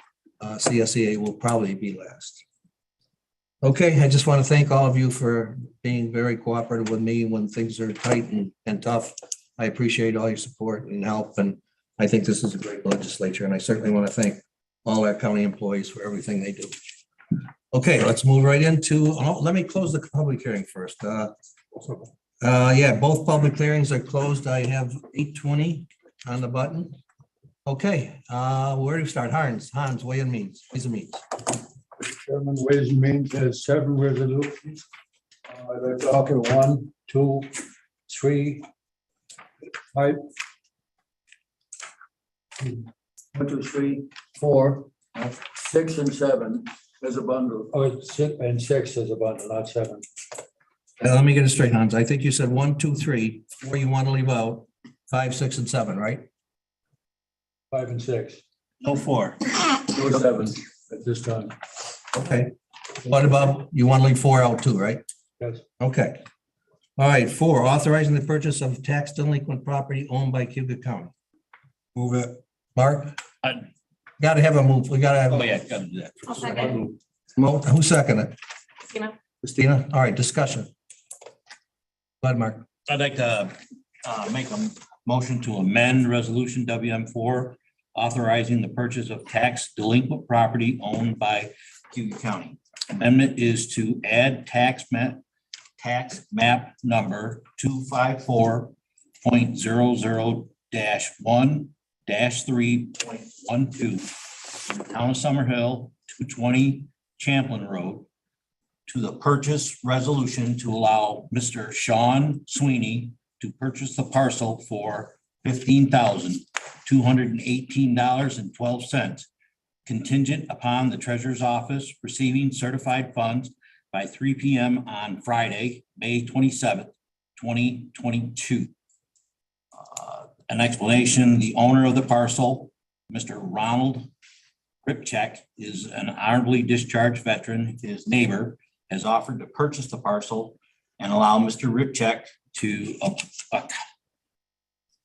CSEA will probably be last. Okay, I just want to thank all of you for being very cooperative with me when things are tight and tough. I appreciate all your support and help, and I think this is a great legislature, and I certainly want to thank all our county employees for everything they do. Okay, let's move right into, let me close the public hearing first. Yeah, both public hearings are closed. I have 8:20 on the button. Okay, where do we start? Hans, Ways and Means. Chairman, Ways and Means has 7 resolutions. They're talking 1, 2, 3, 5. 1, 2, 3, 4, 6, and 7 as a bundle. Oh, 6 and 6 as a bundle, not 7. Let me get it straight, Hans. I think you said 1, 2, 3, 4 you want to leave out, 5, 6, and 7, right? 5 and 6. No 4. No 7 at this time. Okay. What about, you want to leave 4 out too, right? Yes. Okay. All right, 4, authorizing the purchase of tax delinquent property owned by Cuga County. Move it. Mark? Got to have a move. We got to have. Oh, yeah, gotta do that. I'll second. Who seconded it? Christina. Christina? All right, discussion. Go ahead, Mark. I'd like to make a motion to amend resolution WM4 authorizing the purchase of tax delinquent property owned by Cuga County. Amendment is to add tax map number 254.00-1-3.12 in the town of Summerhill, 220 Champlin Road, to the purchase resolution to allow Mr. Sean Sweeney to purchase the parcel for $15,218.12, contingent upon the treasurer's office receiving certified funds by 3 p.m. on Friday, May 27th, 2022. An explanation, the owner of the parcel, Mr. Ronald Ripcheck, is an honorably discharged veteran. His neighbor has offered to purchase the parcel and allow Mr. Ripcheck to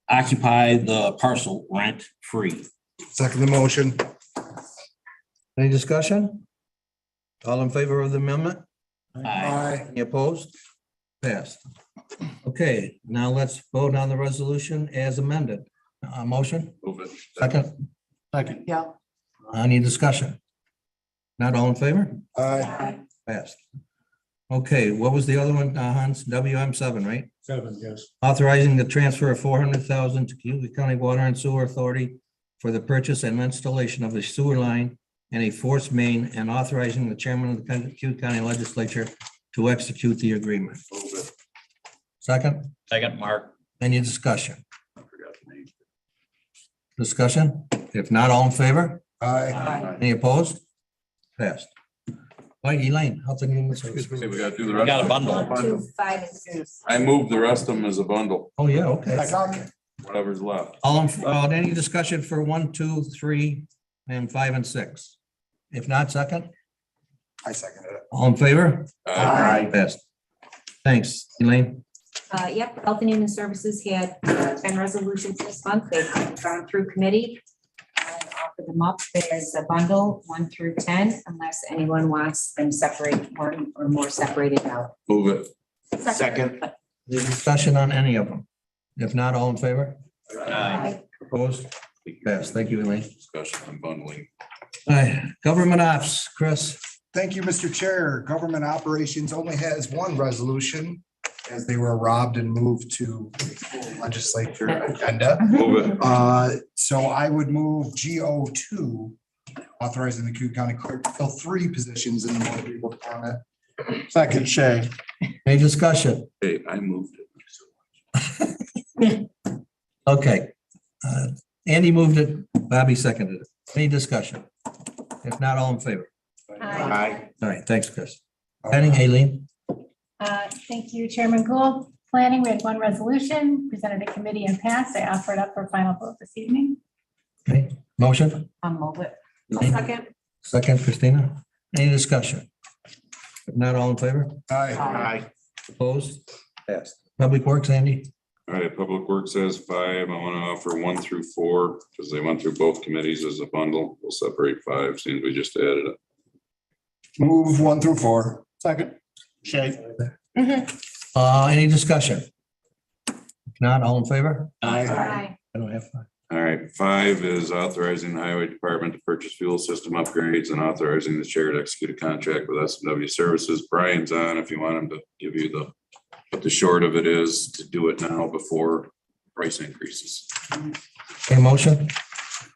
occupy the parcel rent-free. Second the motion. Any discussion? All in favor of the amendment? Aye. Any opposed? Passed. Okay, now let's vote on the resolution as amended. Motion, Move it. second, Yeah. any discussion? Not all in favor? Aye. Passed. Okay, what was the other one, Hans? WM7, right? 7, yes. Authorizing the transfer of $400,000 to Cayuga County Water and Sewer Authority for the purchase and installation of a sewer line and a force main, and authorizing the chairman of the Cayuga County Legislature to execute the agreement. Move it. Second, Second, Mark. any discussion? I forgot the name. Discussion? If not, all in favor? Aye. Any opposed? Passed. Right, Elaine, Health and Human Services. Okay, we gotta do the We rest. got a of bundle. them. 2, 5, and 6. I moved the rest of them as a bundle, Oh, yeah, okay. whatever's left. Any discussion for 1, 2, 3, and 5, and 6? If not, second, I seconded it. all in favor? Aye. Passed. Thanks, Elaine. Yep, Health and Human Services had 10 resolutions this month. They've gone through committee. And offered them up as a bundle, 1 through 10, unless anyone wants them separate, one or more separated out. Move it. Second. Any discussion on any of them? If not, all in favor? Aye. Opposed? Passed. Thank you, Elaine. Discussion on bundling. All right, government ops, Chris. Thank you, Mr. Chair. Government Operations only has one resolution as they were robbed and moved to the full legislature agenda. Move it. So I would move GO2, authorizing the Cuga County Clerk to fill 3 positions in the motor vehicle department. Second, Shay. Any discussion? Hey, I moved it. Okay. Andy moved it, Bobby seconded it. Any discussion? If not, all in favor? Aye. All right, thanks, Chris. Heading, Aileen. Thank you, Chairman Gould. Planning, we had one resolution presented to committee and passed. I offer it up for final vote this evening. Okay, motion? I'll move it. Elaine? Second, Christina. Any discussion? If not, all in favor? Aye. Opposed? Passed. Public Works, Andy? All right, Public Works has 5. I want to offer 1 through 4 because they went through both committees as a bundle. We'll separate 5 since we just added it. Move 1 through 4. Second. Shay. Any discussion? If not, all in favor? Aye. I don't have 5. All right, 5 is authorizing the Highway Department to purchase fuel system upgrades and authorizing the chair to execute a contract with S&W Services. Brian's on if you want him to give you but the short of it is to do it now before price increases. Okay, motion?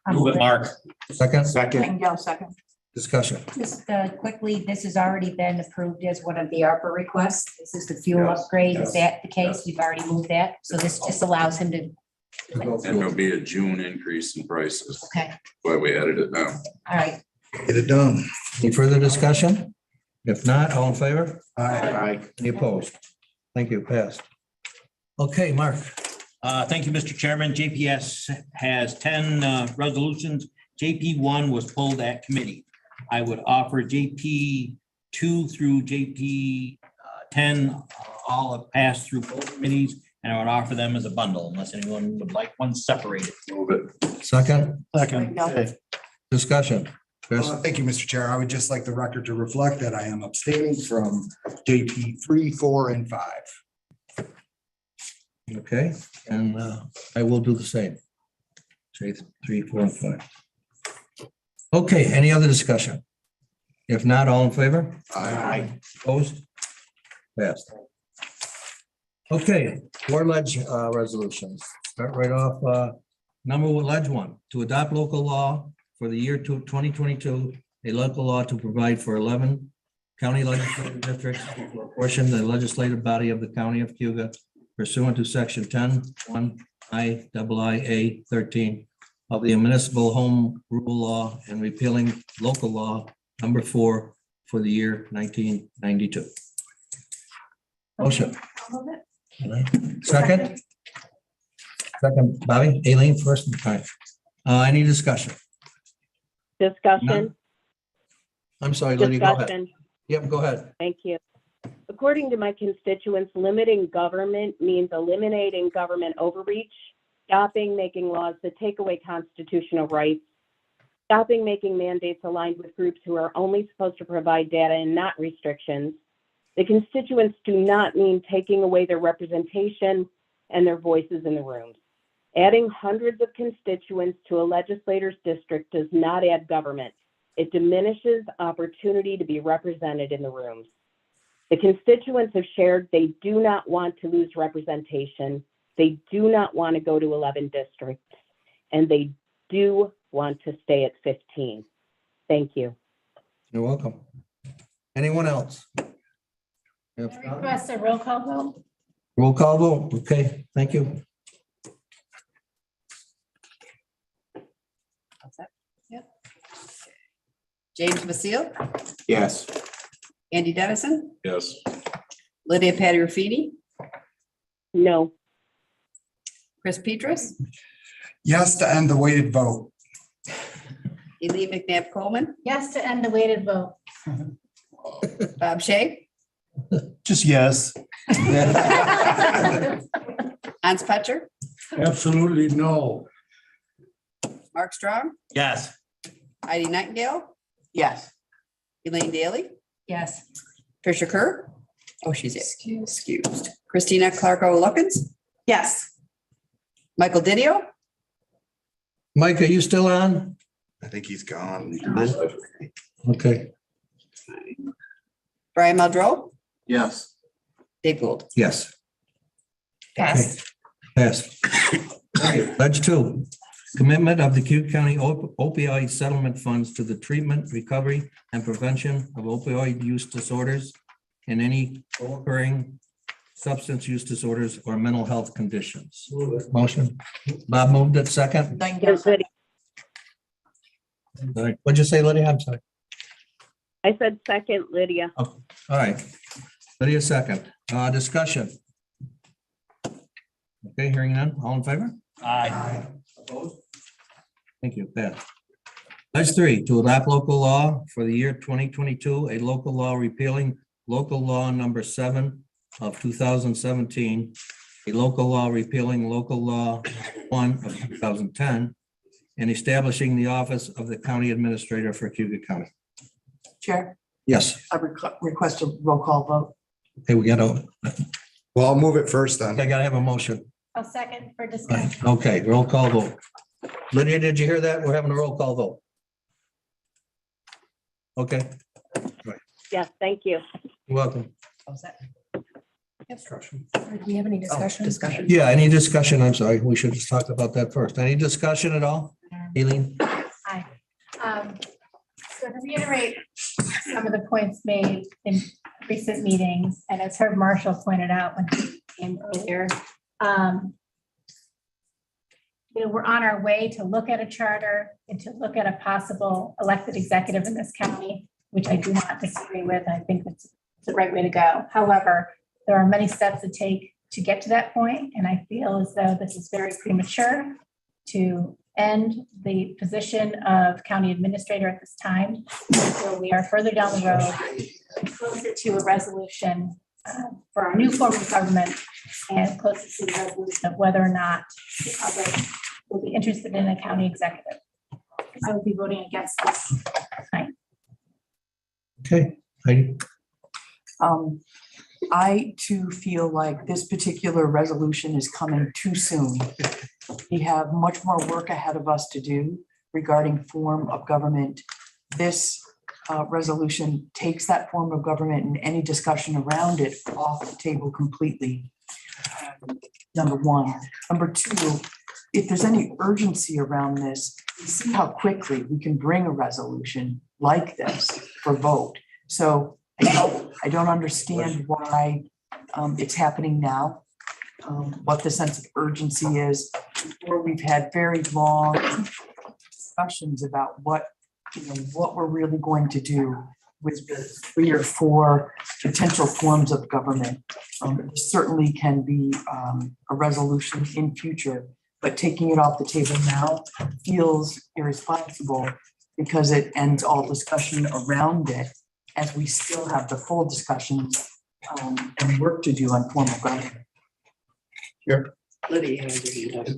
Move it, Mark. Second? Second. Go second. Discussion. Just quickly, this has already been approved as one of the ARPA requests. This is the fuel upgrade. Is that the case? You've already moved that. So this just allows him to. And there'll be a June increase in prices. Okay, That's why we added it now. all right. Get it done. Any further discussion? If not, all in favor? Aye. Any opposed? Thank you, passed. Okay, Mark. Thank you, Mr. Chairman. JPS has 10 resolutions. JP1 was pulled at committee. I would offer JP2 through JP10 all have passed through both committees, and I would offer them as a bundle unless anyone would like one separated. Move it. Second? Second. Shay. Discussion. Chris? Thank you, Mr. Chair. I would just like the record to reflect that I am abstaining from JP 3, 4, and 5. Okay, and I will do the same. Say 3, 4, and 5. Okay, any other discussion? If not, all in favor? Aye. Opposed? Passed. Okay, board ledge resolutions. Start right off, number one, ledge 1, to adopt local law for the year 2022, a local law to provide for 11 county legislative districts for a portion of the legislative body of the county of Cuga pursuant to section 10(1)(I)(II)(A) 13 of the municipal home rule law and repealing local law number 4 for the year 1992. Motion. Second? Second, Bobby, Aileen first. Okay. Any discussion? Discussion. None? I'm sorry, Lydia, go ahead. Discussion. Yep, go ahead. Thank you. According to my constituents, limiting government means eliminating government overreach, stopping making laws that take away constitutional rights, stopping making mandates aligned with groups who are only supposed to provide data and not restrictions. The constituents do not mean taking away their representation and their voices in the rooms. Adding hundreds of constituents to a legislator's district does not add government. It diminishes opportunity to be represented in the rooms. The constituents have shared they do not want to lose representation. They do not want to go to 11 districts, and they do want to stay at 15. Thank you. You're welcome. Anyone else? If not, Request a roll call vote. roll call vote. Okay, thank you. James Vasile, Yes. Andy Dennison, Yes. Lydia Patty Rafini, No. Chris Petras, Yes, to end the weighted vote. Eileen McNabb Coleman, Yes, to end the weighted vote. Bob Shay, Just yes. Hans Petcher, Absolutely no. Mark Strong, Yes. Heidi Nightingale, Yes. Elaine Daly, Yes. Tricia Kerr. Oh, she's excused. Christina Clarko Luckins, Yes. Michael Didio, Mike, are you still on? I think he's gone. Okay, Brian Muldrow, Yes. Dave Gould. yes. Pass. Pass. Ledge 2, commitment of the Cuyahoga County opioid settlement funds to the treatment, recovery, and prevention of opioid use disorders and any occurring substance use disorders or mental health conditions. Motion. Bob moved it second. What'd you say, Lydia? I'm sorry. I said second, Lydia. All right. Lydia second. Discussion. Okay, hearing none. All in favor? Aye. Opposed? Thank you, Pat. Ledge 3, to adopt local law for the year 2022, a local law repealing local law number 7 of 2017, a local law repealing local law 1 of 2010, and establishing the office of the county administrator for Cuga County. Chair, Yes. I request a roll call vote. Okay, we got to, Well, I'll move it first then. I got to have a motion. I'll second for discussion. Okay, roll call vote. Lydia, did you hear that? We're having a roll call vote. Okay, Yes, thank you. you're welcome. Do we have any discussion? Discussion. Yeah, any discussion? I'm sorry, we should just talk about that first. Any discussion at all? Aileen? Aye. So to reiterate some of the points made in recent meetings, and as Herb Marshall pointed out when he came earlier, we're on our way to look at a charter and to look at a possible elected executive in this county, which I do not disagree with. I think it's the right way to go. However, there are many steps to take to get to that point, and I feel as though this is very premature to end the position of county administrator at this time. So we are further down the road, closer to a resolution for our new form of government and closer to the resolution of whether or not the public will be interested in a county executive. I will be voting against this tonight. Okay, Heidi? I too feel like this particular resolution is coming too soon. We have much more work ahead of us to do regarding form of government. This resolution takes that form of government and any discussion around it off the table completely. Number one. Number two, if there's any urgency around this, you see how quickly we can bring a resolution like this for vote. So I don't understand why it's happening now, what the sense of urgency is, or we've had very long discussions about what we're really going to do with the 3 or 4 potential forms of government. Certainly can be a resolution in future, but taking it off the table now feels irresponsible because it ends all discussion around it as we still have the full discussions and work to do on form of government. Here. Lydia has her hand up.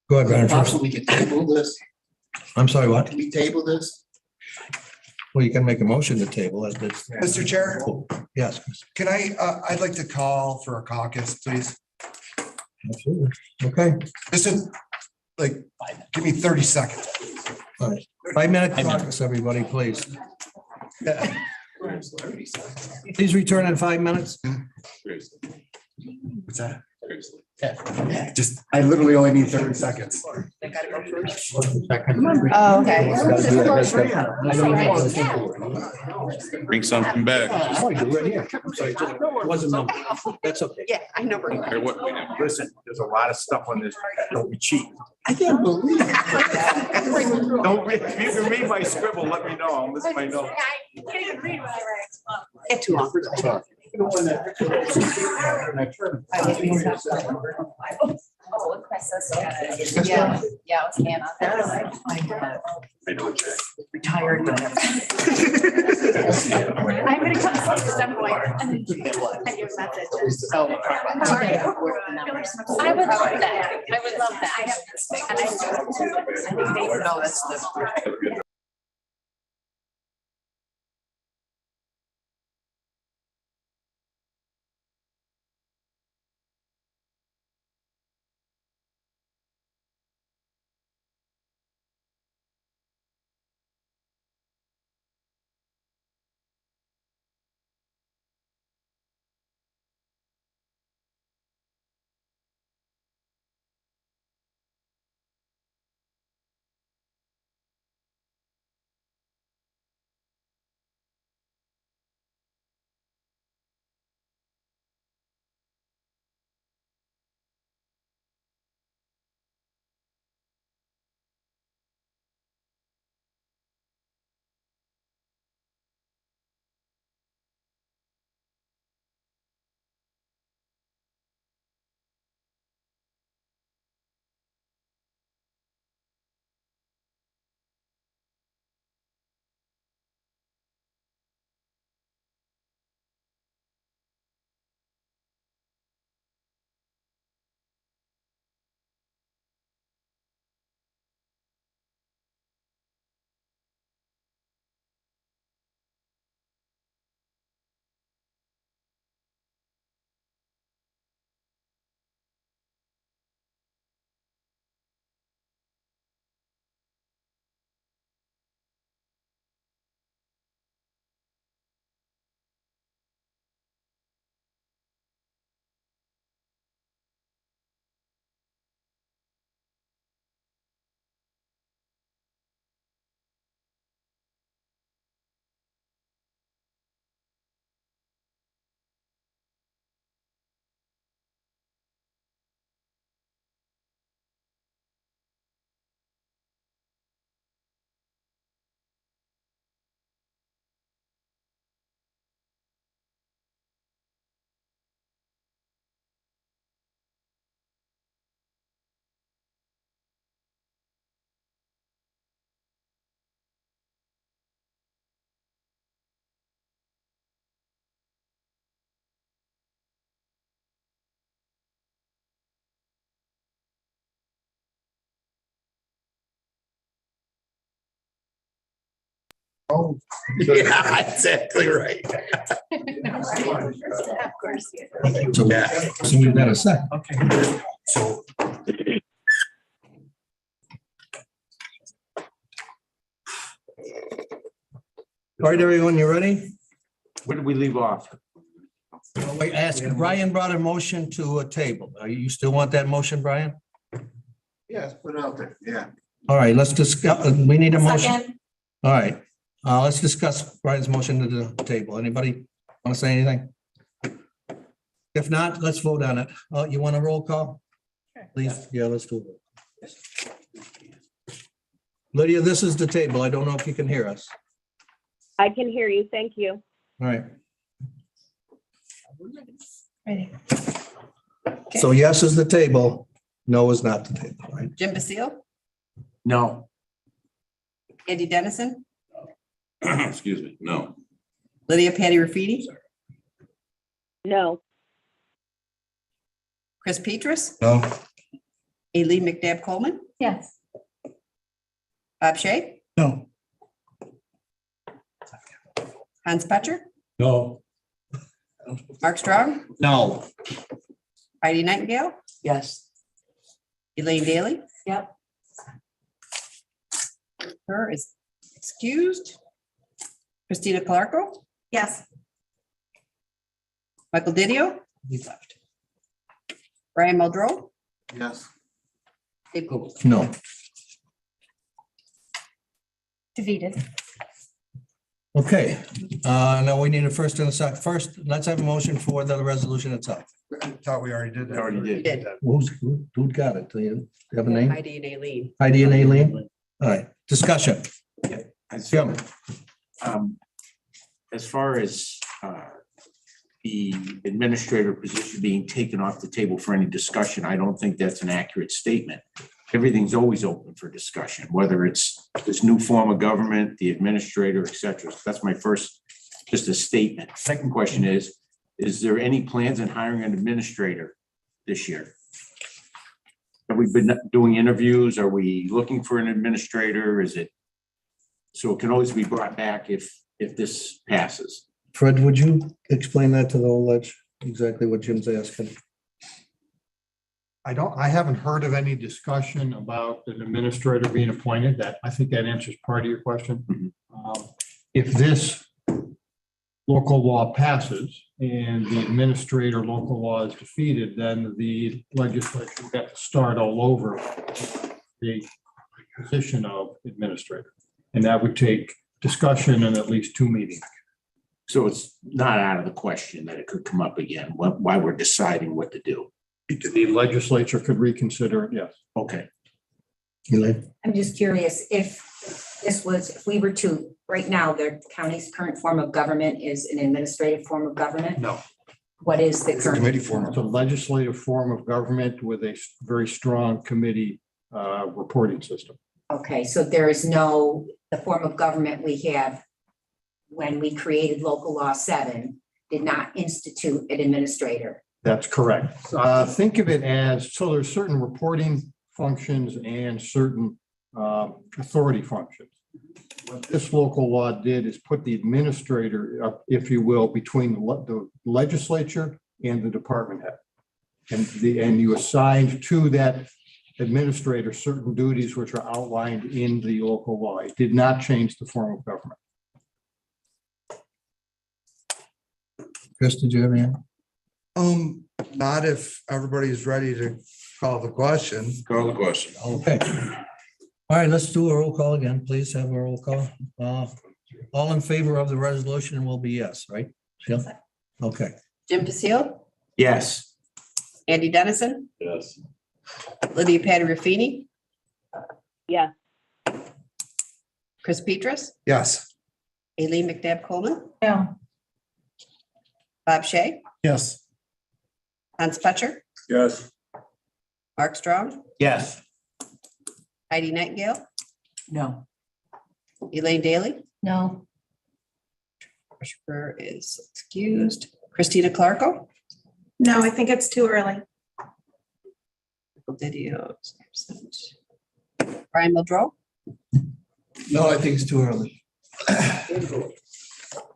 Go ahead, Brennan. Possibly we can table this. I'm sorry, what? Can we table this? Well, you can make a motion to table it. Mr. Chair? Yes. Can I'd like to call for a caucus, please. Absolutely. Okay. This is like, give me 30 seconds. All right. 5-minute caucus, everybody, please. Please return in 5 minutes. What's that? Just, I literally only need 30 seconds. Oh, okay. Bring something back. Wasn't numbered. That's okay. Yeah, I know. Or what we have. Listen, there's a lot of stuff on this. Don't be cheap. I can't believe it. Don't read, if you can read my scribble, let me know. I'll miss my notes. I can't even read what I write. Get too long. Oh, my sister. Yeah, it's Hannah. I know, Jack. Retired. I'm gonna come see you some point and then send you a message. I would love that. I would love that. And I think they know that's Oh. Yeah, exactly right. Of course. So we've got a second. Okay. So. All right, everyone, you ready? Where did we leave off? Wait, ask, Brian brought a motion to a table. You still want that motion, Brian? Yes, put it out there, yeah. All right, let's discuss, we need a motion. Second. All right, let's discuss Brian's motion to the table. Anybody want to say anything? If not, let's vote on it. You want a roll call? Please, yeah, let's do it. Lydia, this is the table. I don't know if you can hear us. I can hear you. Thank you. All right. Ready. So yes is the table, no is not the table, right? Jim Basile, No. Andy Dennison, Excuse me, no. Lydia Patty Rafidi, No. Chris Petrus, No. Aileen McNabb Coleman, Yes. Bob Shay, No. Hans Petcher, No. Mark Strong, No. Heidi Nightingale, Yes. Elaine Daly. Yep. Her is excused. Christina Clarko, Yes. Michael Didio, He left. Brian Muldrow, Yes. Dave Gould. No. Defeated. Okay, now we need a first and a second. First, let's have a motion for the resolution itself. I thought we already did that. Already did. Did. Who got it? Do you have a name? Heidi and Aileen. Heidi and Aileen? All right, discussion. Jim, As far as the administrator position being taken off the table for any discussion, I don't think that's an accurate statement. Everything's always open for discussion, whether it's this new form of government, the administrator, et cetera. So that's my first, just a statement. Second question is there any plans on hiring an administrator this year? Have we been doing interviews? Are we looking for an administrator? Is it, so it can always be brought back if this passes? Fred, would you explain that to the whole ledge, exactly what Jim's asking? I haven't heard of any discussion about an administrator being appointed. That, I think that answers part of your question. If this local law passes and the administrator local law is defeated, then the legislature will have to start all over the position of administrator. And that would take discussion and at least 2 meetings. So it's not out of the question that it could come up again, why we're deciding what to do. The legislature could reconsider it, yes. Okay. Elaine? I'm just curious if we were to, right now, the county's current form of government is an administrative form of government. No. What is the current? Committee form. It's a legislative form of government with a very strong committee reporting system. Okay, so there is no, the form of government we have when we created local law 7 did not institute an administrator. That's correct. Think of it as, so there's certain reporting functions and certain authority functions. What this local law did is put the administrator, if you will, between the legislature and the department head. And you assigned to that administrator certain duties which are outlined in the local law. It did not change the form of government. Chris, did you have any? Not if everybody's ready to call the question. Call the question. Okay. All right, let's do a roll call again. Please have a roll call. All in favor of the resolution will be yes, right? Jill? Okay. Jim Basile, Yes. Andy Dennison, Yes. Lydia Patty Rafini, Yes. Chris Petrus, Yes. Aileen McNabb Coleman, No. Bob Shay, Yes. Hans Petcher, Yes. Mark Strong, Yes. Heidi Nightingale, No. Elaine Daly, No. Treasurer is excused. Christina Clarko, No, I think it's too early. Didio is absent. Brian Muldrow, No, I think it's too early.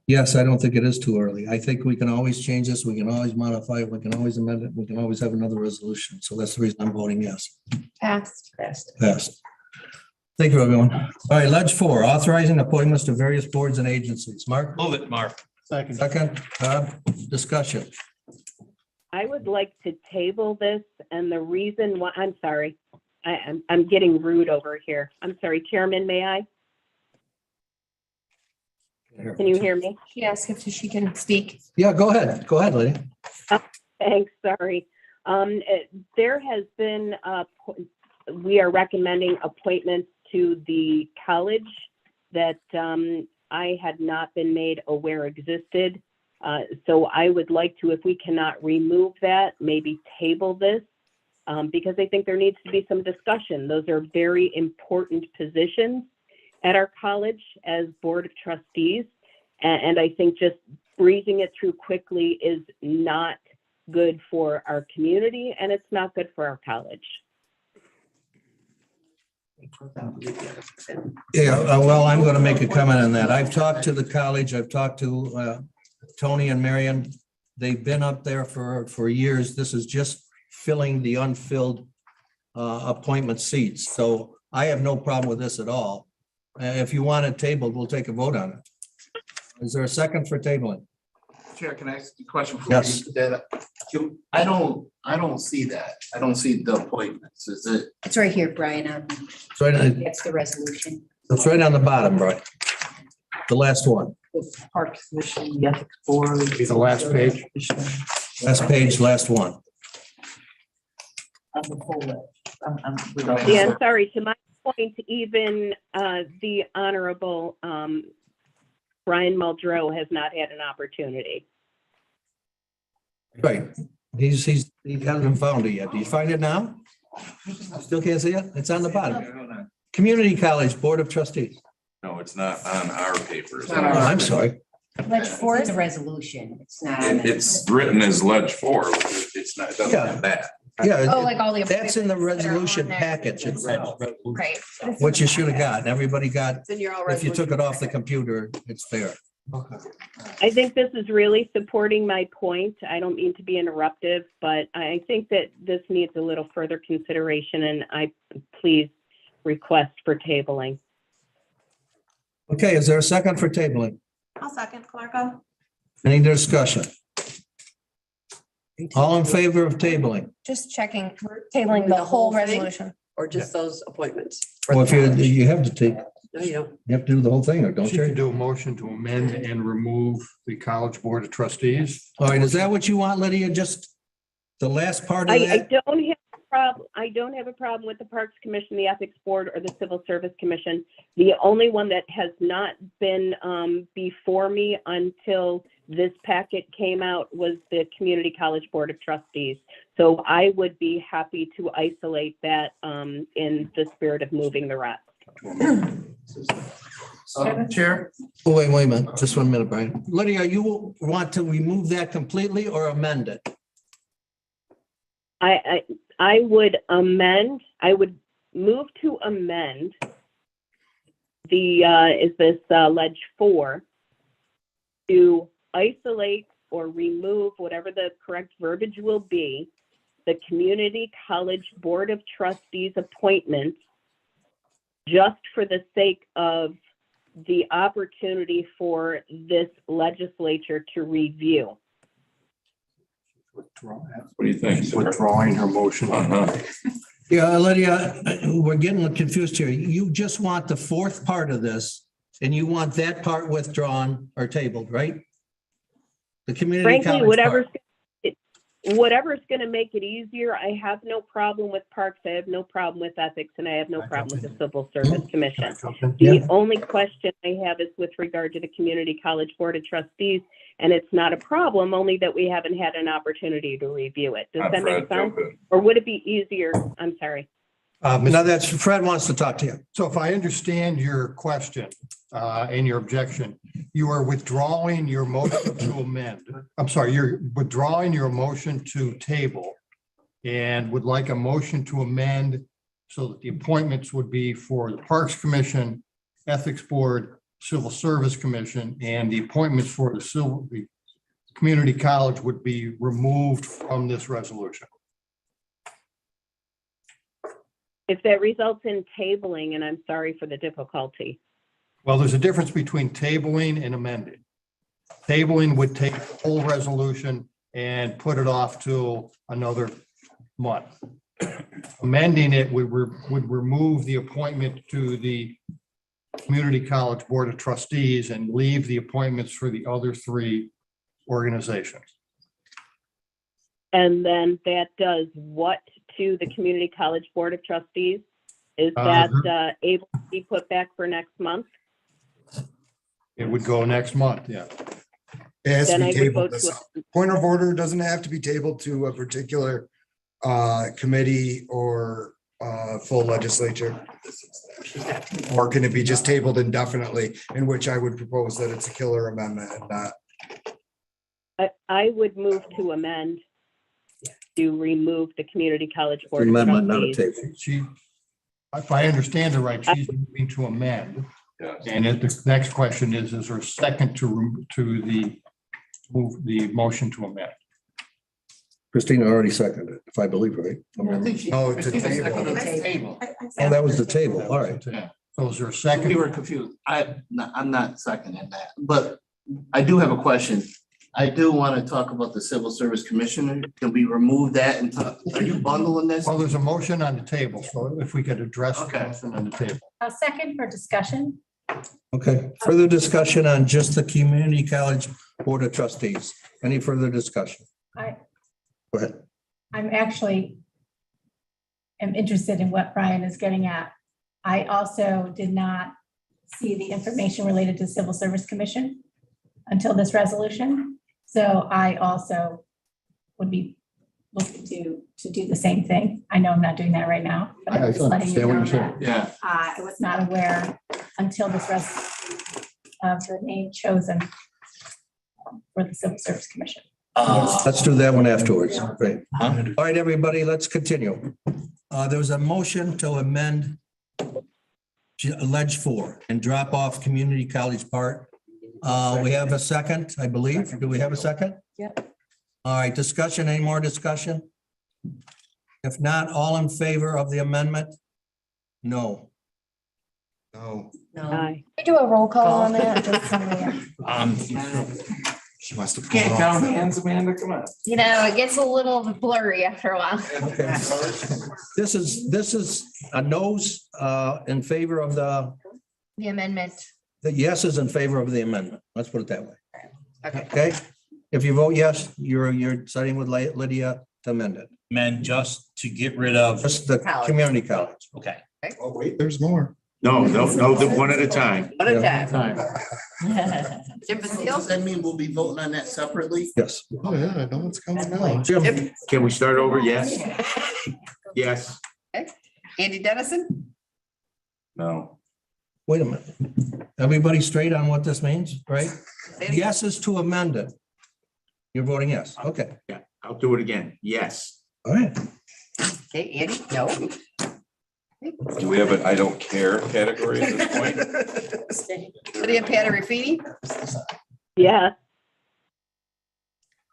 Yes, I don't think it is too early. I think we can always change this. We can always modify it. We can always amend it. We can always have another resolution. So that's the reason I'm voting yes. Passed. Passed. Thank you, everyone. All right, Ledge 4, authorizing appointments to various boards and agencies. Mark? Move it, Mark. Second, Bob, discussion. I would like to table this, and the reason why, I'm sorry, I'm getting rude over here. I'm sorry, Chairman, may I? Can you hear me? She asked if she can speak. Yeah, go ahead. Go ahead, Lydia. Thanks, sorry. There has been, we are recommending appointments to the college that I had not been made aware existed. So I would like to, if we cannot remove that, maybe table this, because I think there needs to be some discussion. Those are very important positions at our college as Board of Trustees. And I think just breezing it through quickly is not good for our community, and it's not good for our college. Yeah, well, I'm going to make a comment on that. I've talked to the college. I've talked to Tony and Marion. They've been up there for years. This is just filling the unfilled appointment seats. So I have no problem with this at all. If you want it tabled, we'll take a vote on it. Is there a second for tabling? Chair, can I ask a question? Yes. I don't see that. I don't see the appointments. Is it? It's right here, Brian. It's right, That's the resolution. it's right on the bottom, right? The last one. Parks Commission, the Ethics Board. Be the last page. Last page, last one. On the full list. Yeah, I'm sorry, to my point, even the Honorable Brian Muldrow has not had an opportunity. Right. He hasn't found it yet. Do you find it now? Still can't see it? It's on the bottom. Community College Board of Trustees. No, it's not on our papers. Oh, I'm sorry. Ledge 4 is a resolution. It's not. It's written as Ledge 4. It's not, it doesn't have that. Yeah. Oh, like all the. That's in the appointments that are on resolution there. package itself. Right. What you should have gotten. Everybody got, It's in your all if you took it resolution off the computer, it's there. I think this is really supporting my point. I don't mean to be interruptive, but I think that this needs a little further consideration, and I please request for tabling. Okay, is there a second for tabling? I'll second, Clarko. Any discussion? All in favor of tabling? Just checking, we're tabling the whole resolution. Or just those appointments? Well, if you have to take, No, you don't. you have to do the whole thing, or don't She can you? do a motion to amend and remove the College Board of Trustees. All right, is that what you want, Lydia? Just the last part of I that? don't have a problem. I don't have a problem with the Parks Commission, the Ethics Board, or the Civil Service Commission. The only one that has not been before me until this packet came out was the Community College Board of Trustees. So I would be happy to isolate that in the spirit of moving the rest. Chair? Oh, wait a minute, just 1 minute, Brian. Lydia, you want to remove that completely or amend it? I would amend, I would move to amend the, is this Ledge 4, to isolate or remove, whatever the correct verbiage will be, the Community College Board of Trustees appointments, just for the sake of the opportunity for this legislature to review. What do you think? sir? Withdrawing her motion. Yeah, Lydia, we're getting confused here. You just want the fourth part of this, and you want that part withdrawn or tabled, right? The community Frankly, college whatever's going to make it easier. I have no problem with parks. I have no problem with ethics, and I have no problem with the Civil Service Commission. The only question I have is with regard to the Community College Board of Trustees, and it's not a problem, only that we haven't had an opportunity to review it. Does that make sense? Or would it be easier? I'm sorry. Now that's, Fred wants to talk to you. So if I understand your question and your objection, you are withdrawing your motion to amend. I'm sorry, you're withdrawing your motion to table and would like a motion to amend so that the appointments would be for the Parks Commission, Ethics Board, Civil Service Commission, and the appointments for the community college would be removed from this resolution. If that results in tabling, and I'm sorry for the difficulty. Well, there's a difference between tabling and amending. Tabling would take the whole resolution and put it off to another month. Amending it would remove the appointment to the Community College Board of Trustees and leave the appointments for the other three organizations. And then that does what to the Community College Board of Trustees? Is that able to be put back for next month? It would go next month, yeah. It has to Then be I would tabled. vote to- Point of order, doesn't have to be tabled to a particular committee or full legislature. Or can it be just tabled indefinitely, in which I would propose that it's a killer amendment and not. I would move to amend to remove the Community College Board of Amendment, not a Trustees. table. If I understand it right, she's moving to amend. And the next question is there a second to move the motion to amend? Christina already seconded it, if I believe, right? No, it's a Table. Oh, that was the table. All right. So is there a second? We were confused. I'm not seconding that, but I do have a question. I do want to talk about the Civil Service Commissioner. Can we remove that and talk? Are you bundling this? Well, there's a motion on the table, so if we could address the motion on the table. A second for discussion. Okay, further discussion on just the Community College Board of Trustees. Any further discussion? I, Go ahead. I'm actually am interested in what Brian is getting at. I also did not see the information related to Civil Service Commission until this resolution. So I also would be looking to do the same thing. I know I'm not doing that right now, but I'm just letting you know that. Yeah. I was not aware until this resolution of the name chosen for the Civil Service Commission. Let's do that one afterwards. Great. All right, everybody, let's continue. There was a motion to amend Ledge 4 and drop off Community College part. We have a second, I believe. Do we have a second? Yep. All right, discussion, any more discussion? If not, all in favor of the amendment? No. No. Aye. We do a roll call on that. She must have. Can't count hands, Amanda, come on. You know, it gets a little blurry after a while. Okay. This is a no's in favor of the amendment. yes is in favor of the amendment. Let's put it that way. Okay. Okay? If you vote yes, you're siding with Lydia to amend it. Amend just to get rid of. Just the community college. Okay. Oh, wait, there's more. No, one at a time. One at a time. Jim Does Basile? that mean we'll be voting on that separately? Yes. Oh, yeah, I know what's coming now. Jim, Can we start over? Yes. Yes. Andy Dennison? No. wait a minute. Everybody straight on what this means, right? Yes is to amend it. You're voting yes. Okay. Yeah, I'll do it again. Yes. All right. Okay, Andy? No. Do we have an I don't care category at this point? Lydia Patterifini? Yeah.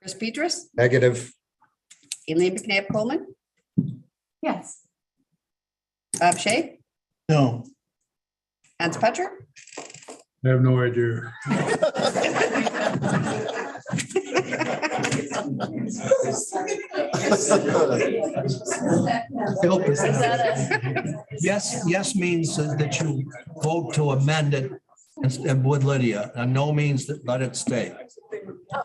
Chris Petrus? Negative. Elaine McNabb Coleman? Yes. Bob Shay? No. Hans Petcher? I have no idea. Yes means that you vote to amend it and with Lydia, and no means that let it stay.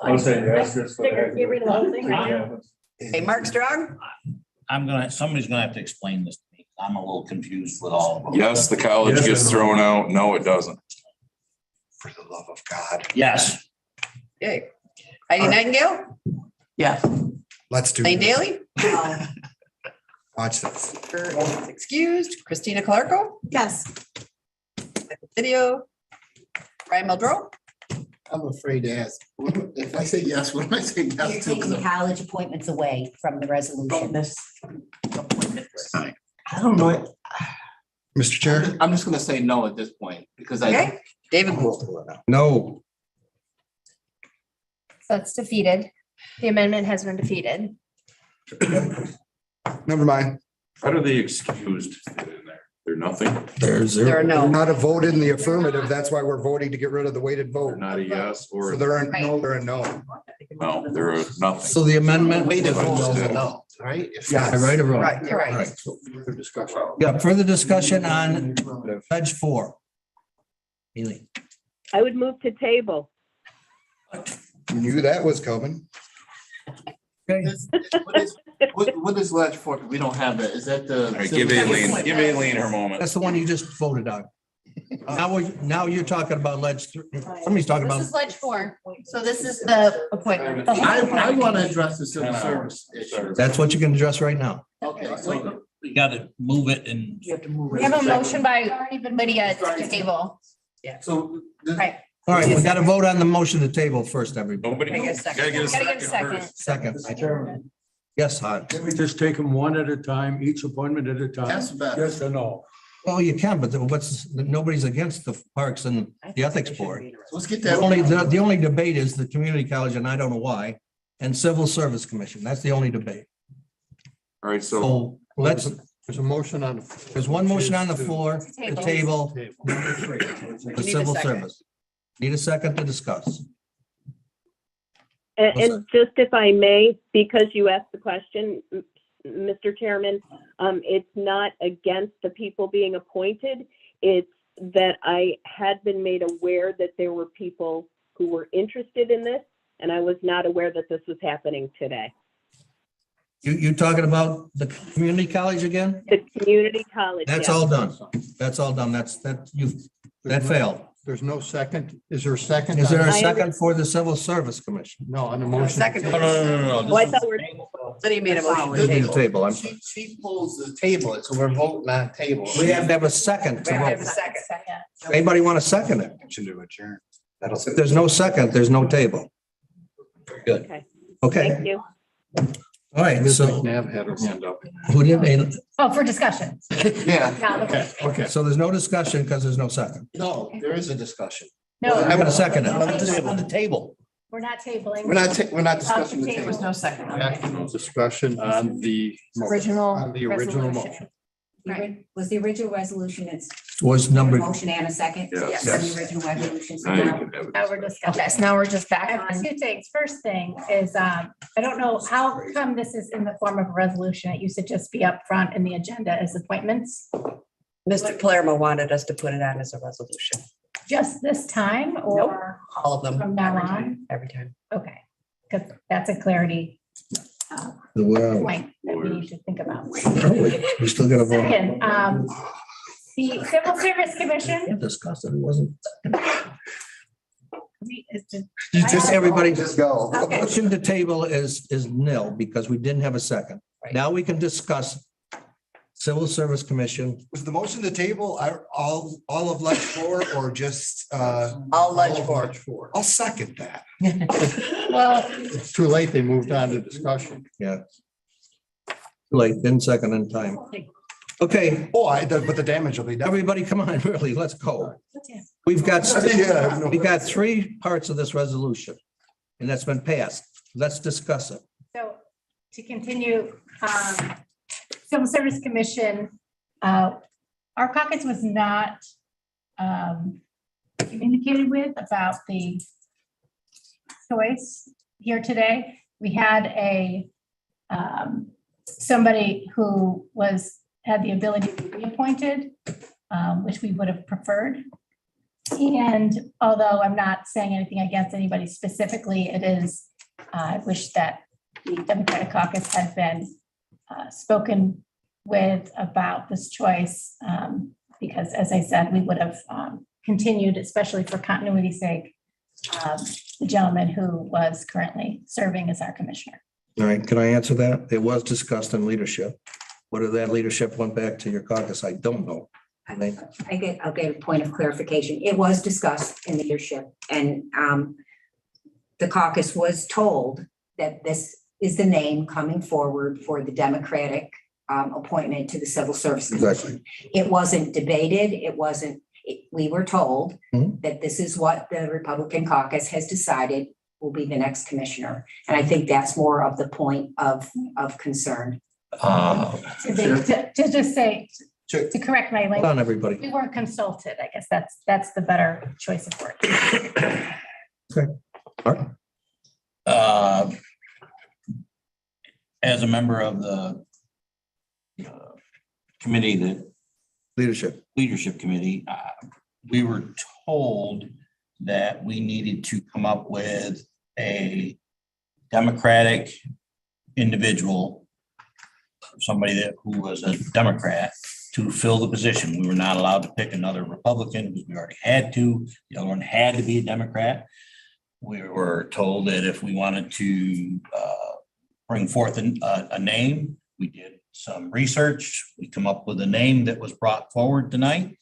I'll say yes. You read the whole thing, right? Hey, Mark Strong? Somebody's gonna have to explain this to me. I'm a little confused with all of them. Yes, the college gets thrown out. No, it doesn't. For the love of God. Yes. Okay. Heidi Nightingale? Yeah. Let's do. Lane this. Daly? Watch this. Kurt Excused. Christina Clarko? Yes. Video. Brian Muldrow? I'm afraid to ask. If I say yes, what am I saying You're yes to? taking the college appointments away from the resolution. I don't know. Mr. Chair, I'm just gonna say no at this point because Okay. David Gould. No. So it's defeated. The amendment has been defeated. Never mind. How do the excused fit in there? They're nothing? There are no. Not a vote in the affirmative. That's why we're voting to get rid of the weighted They're vote. not a yes or So they're a no, they're a no. no, they're a nothing. So the amendment. Weighted vote is a no, right? Yes. Right or wrong? Right, you're right. Right. Further discussion. Yeah, further discussion on Ledge 4. Ely. I would move to table. Knew that was coming. Okay. What is ledge for? We don't have that. Is that the? All right, give Aileen her moment. That's the one you just voted on. Now you're talking about Ledge 3. Somebody's talking This about, is ledge 4. So this is the appointment. I want to address the civil service issue. that's what you can address right now. Okay, so We gotta move it and You have to move We it. have a motion by Lydia to table. so this- Right. All right, we got to vote on the motion to table first, everybody. Nobody. Gotta get a second. Gotta get a Gotta get a second second. first. Second. Yes, Hans. Can we just take them one at a time, each appointment at a time? That's better. Yes or no? Well, you can, but nobody's against the Parks and the Ethics Board. let's get The that. only debate is the community college, and I don't know why, and Civil Service Commission. That's the only debate. All right, so So let's, There's a motion on. there's one motion on the floor to Table. table Table. the need a civil second. service. Need a second to discuss. And just if I may, because you asked the question, Mr. Chairman, it's not against the people being appointed. It's that I had been made aware that there were people who were interested in this, and I was not aware that this was happening today. You talking about the community college again? The community college. That's yes. all done. That's all done. That failed. There's no second. Is there a second? Is there a I second for the Civil Service Commission? No, on the motion. Second. no. Oh, I thought we were. So you made a motion. We need a table. I'm She pulls the table, so we're voting on table. We have to have a second to We have a vote. second. Anybody want to second it? To adjourn. If there's no second, there's no table. Good. Okay. Okay, Thank you. all right, Ms. so McNabb had her hand up. who did, Oh, for discussion. Yeah, Now the vote. Okay. so there's no discussion because there's no second. no, there is a discussion. I'm No, gonna second it. On the table. we're not tabling. We're not discussing the table. table. There's no second. Back to no discussion on the. motion. Original On the original resolution. motion. Right. Was the original resolution, it's Was a number, motion and a second? Yes. Yes, the original resolution. So Now you now- can have it. Now we're discussing. Okay, so now we're just back on. Two things. First thing is, I don't know how come this is in the form of a resolution. It used to just be up front in the agenda as appointments. Mr. Palermo wanted us to put it on as a resolution, Just this time or all of them. from now every on? time, Every time. Okay, because that's a clarity well, point that we need to think about. we still gotta vote. Second, the Civil Service Commission. Discuss it, it wasn't. Just Just everybody, Just go. Okay. motion to table is nil because we didn't have a second. Now we can discuss Civil Service Commission. Was the motion to table all of ledge 4 or just? All ledge of four. ledge 4? I'll second that. Well, It's too late. They moved on to discussion. Yeah. Late, didn't second in time. Okay, But the damage will be done. everybody, come on, really, let's go. We've got, Yeah, no. we got 3 parts of this resolution, and that's been passed. Let's discuss it. so to continue, Civil Service Commission, our caucus was not communicated with about the choice here today. We had somebody who had the ability to be reappointed, which we would have preferred. And although I'm not saying anything against anybody specifically, it is, I wish that the Democratic caucus had been spoken with about this choice, because as I said, we would have continued, especially for continuity's sake, the gentleman who was currently serving as our commissioner. All right, can I answer that? It was discussed in leadership. Whether that leadership went back to your caucus, I don't know. I'll get a point of clarification. It was discussed in leadership and the caucus was told that this is the name coming forward for the Democratic appointment to the Civil Service Commission. Exactly. It wasn't debated. It wasn't, We were told Mhm. that this is what the Republican caucus has decided will be the next commissioner. And I think that's more of the point of concern. To just say, Sure. to correct my Hold language, on, everybody. we weren't consulted. I guess that's the better choice of word. Okay. Mark? As a member of the committee, the leadership committee, we were told that we needed to come up with a Democratic individual, somebody who was a Democrat to fill the position. We were not allowed to pick another Republican because we already had to. The other one had to be a Democrat. We were told that if we wanted to bring forth a name, we did some research. We come up with a name that was brought forward tonight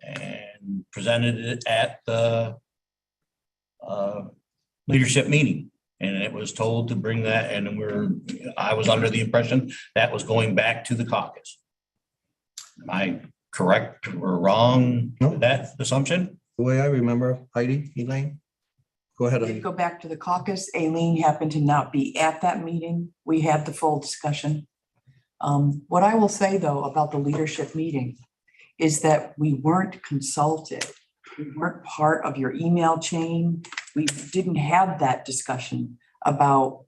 and presented it at the leadership meeting. And it was told to bring that, and I was under the impression that was going back to the caucus. Am I correct or wrong with that assumption? The way I remember, Heidi, Elaine? Go ahead. Did go back to the caucus. Aileen happened to not be at that meeting. We had the full discussion. What I will say, though, about the leadership meeting is that we weren't consulted. We weren't part of your email chain. We didn't have that discussion about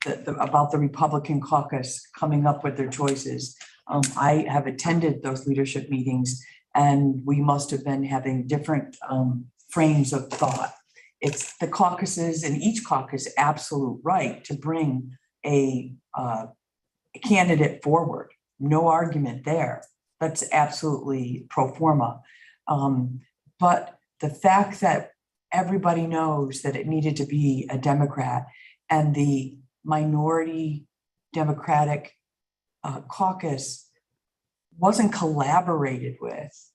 about the Republican caucus coming up with their choices. I have attended those leadership meetings, and we must have been having different frames of thought. It's the caucuses, and each caucus absolute right to bring a candidate forward. No argument there. That's absolutely pro forma. But the fact that everybody knows that it needed to be a Democrat, and the minority Democratic caucus wasn't collaborated with,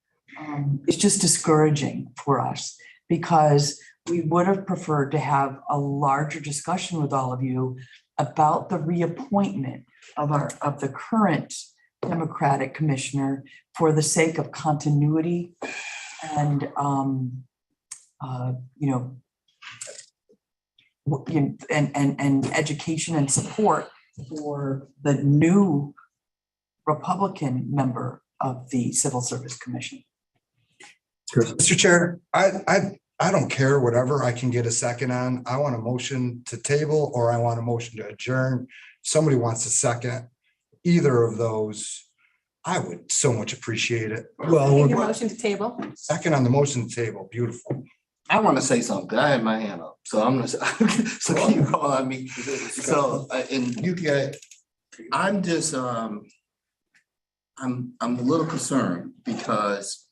it's just discouraging for us, because we would have preferred to have a larger discussion with all of you about the reappointment of the current Democratic commissioner for the sake of continuity and and education and support for the new Republican member of the Civil Service Commission. Mr. Chair, I don't care whatever I can get a second on. I want a motion to table, or I want a motion to adjourn. Somebody wants a second, either of those. I would so much appreciate it. Your motion to table. Second on the motion to table, beautiful. I want to say something. I had my hand up, so I'm gonna. So keep calling on me. So and you get. I'm just. I'm a little concerned because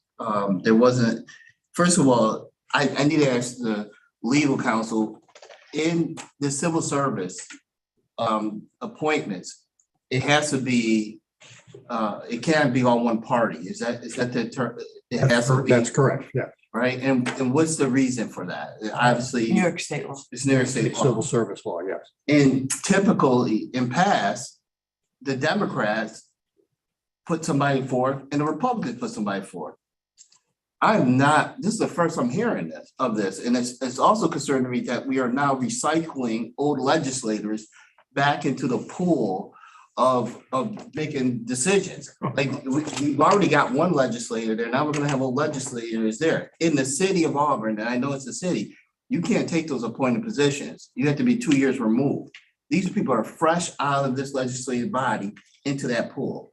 there wasn't. First of all, I need to ask the legal counsel in the civil service appointments. It has to be. It can't be on one party. Is that the term? It has to be. That's correct. Yeah. Right, and what's the reason for that? Obviously, New York State law. It's New York State law. Civil service law, yes. And typically in past, the Democrats put somebody forth and the Republicans put somebody forth. This is the first I'm hearing of this. And it's also concerning me that we are now recycling old legislators back into the pool of making decisions. Like we've already got one legislator there. Now we're gonna have a legislator there. In the city of Auburn, and I know it's a city, you can't take those appointed positions. You have to be 2 years removed. These people are fresh out of this legislative body into that pool.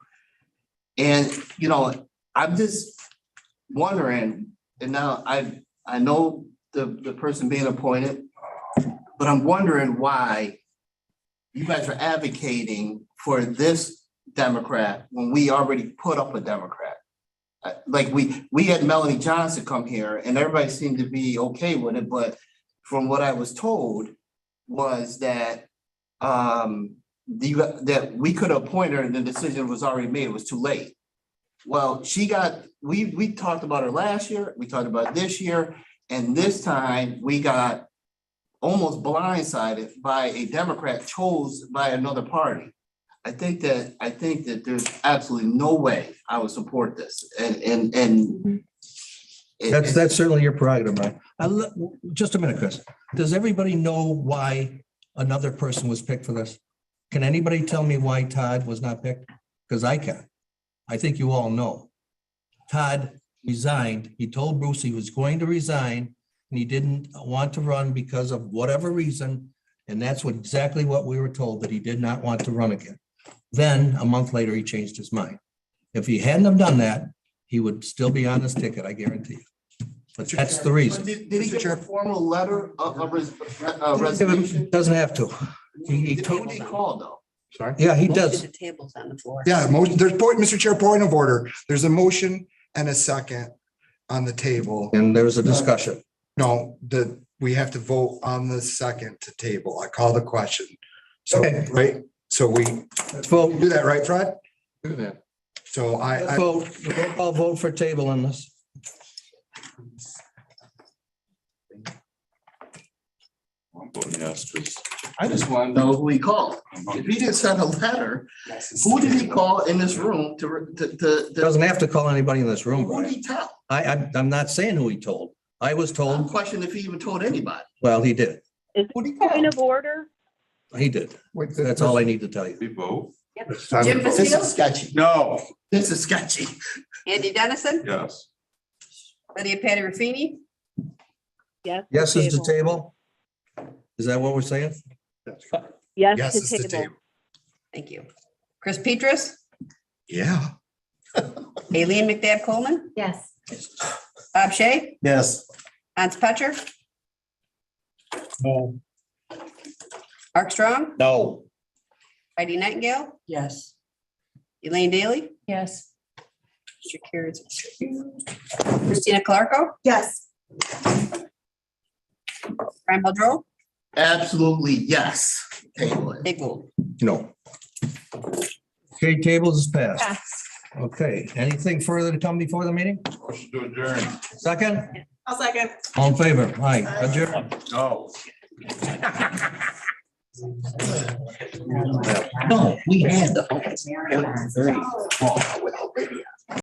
And, I'm just wondering, and now I know the person being appointed, but I'm wondering why you guys are advocating for this Democrat when we already put up a Democrat. Like we had Melanie Johnson come here and everybody seemed to be okay with it, but from what I was told was that that we could appoint her and the decision was already made. It was too late. Well, we talked about her last year, we talked about this year, and this time we got almost blindsided by a Democrat chose by another party. I think that there's absolutely no way I would support this and. That's certainly your prerogative, Brian. Just a minute, Chris. Does everybody know why another person was picked for this? Can anybody tell me why Todd was not picked? Because I can. I think you all know. Todd resigned. He told Bruce he was going to resign and he didn't want to run because of whatever reason. And that's exactly what we were told, that he did not want to run again. Then a month later, he changed his mind. If he hadn't have done that, he would still be on this ticket, I guarantee you. But that's the reason. Did he get a formal letter of resignation? Doesn't have to. He Who told, did he call though? Sorry? yeah, he does. The table's on the floor. Yeah, motion, there's point, Mr. Chair, point of order. There's a motion and a second on the table. And there was a discussion. No, we have to vote on the second to table. I call the question. So, Okay. right, so we Let's vote. do that, right, Fred? Do that. So Let's vote. I'll vote for table on this. I'm voting yes, because I just want to know who he called. If he didn't send a letter, who did he call in this room Doesn't have to call anybody in this room, who did Brian. he tell? I'm not saying who he told. I was I'm told, questioning if he even told anybody. well, he did. Is Who did he it point call? of order? He did. Wait, That's all I need to tell you. we vote, Jim This Vasile, is sketchy. No. This is sketchy. Andy Dennison, yes. Lydia Patty Ruffini, Yes. Yes is the table. Is that what we're saying? Yes, yes, it's to the table. table. thank you. Chris Petrus, Yeah. Aileen McDab Coleman, Yes. Bob Shay, Yes. Hans Petcher, No. Mark Strong, No. Heidi Nightingale, Yes. Elaine Daly, Yes. Mr. Carroll, Christina Clarko, Yes. Brian Muldrow, Absolutely, yes. Table it. Big Gould. No. Okay, tables is passed. Yes. Okay, anything further to come before the meeting? Motion to adjourn. Second? I'll second. All in favor? Aye. Adjourn. No. No, we had the. Very small without radio.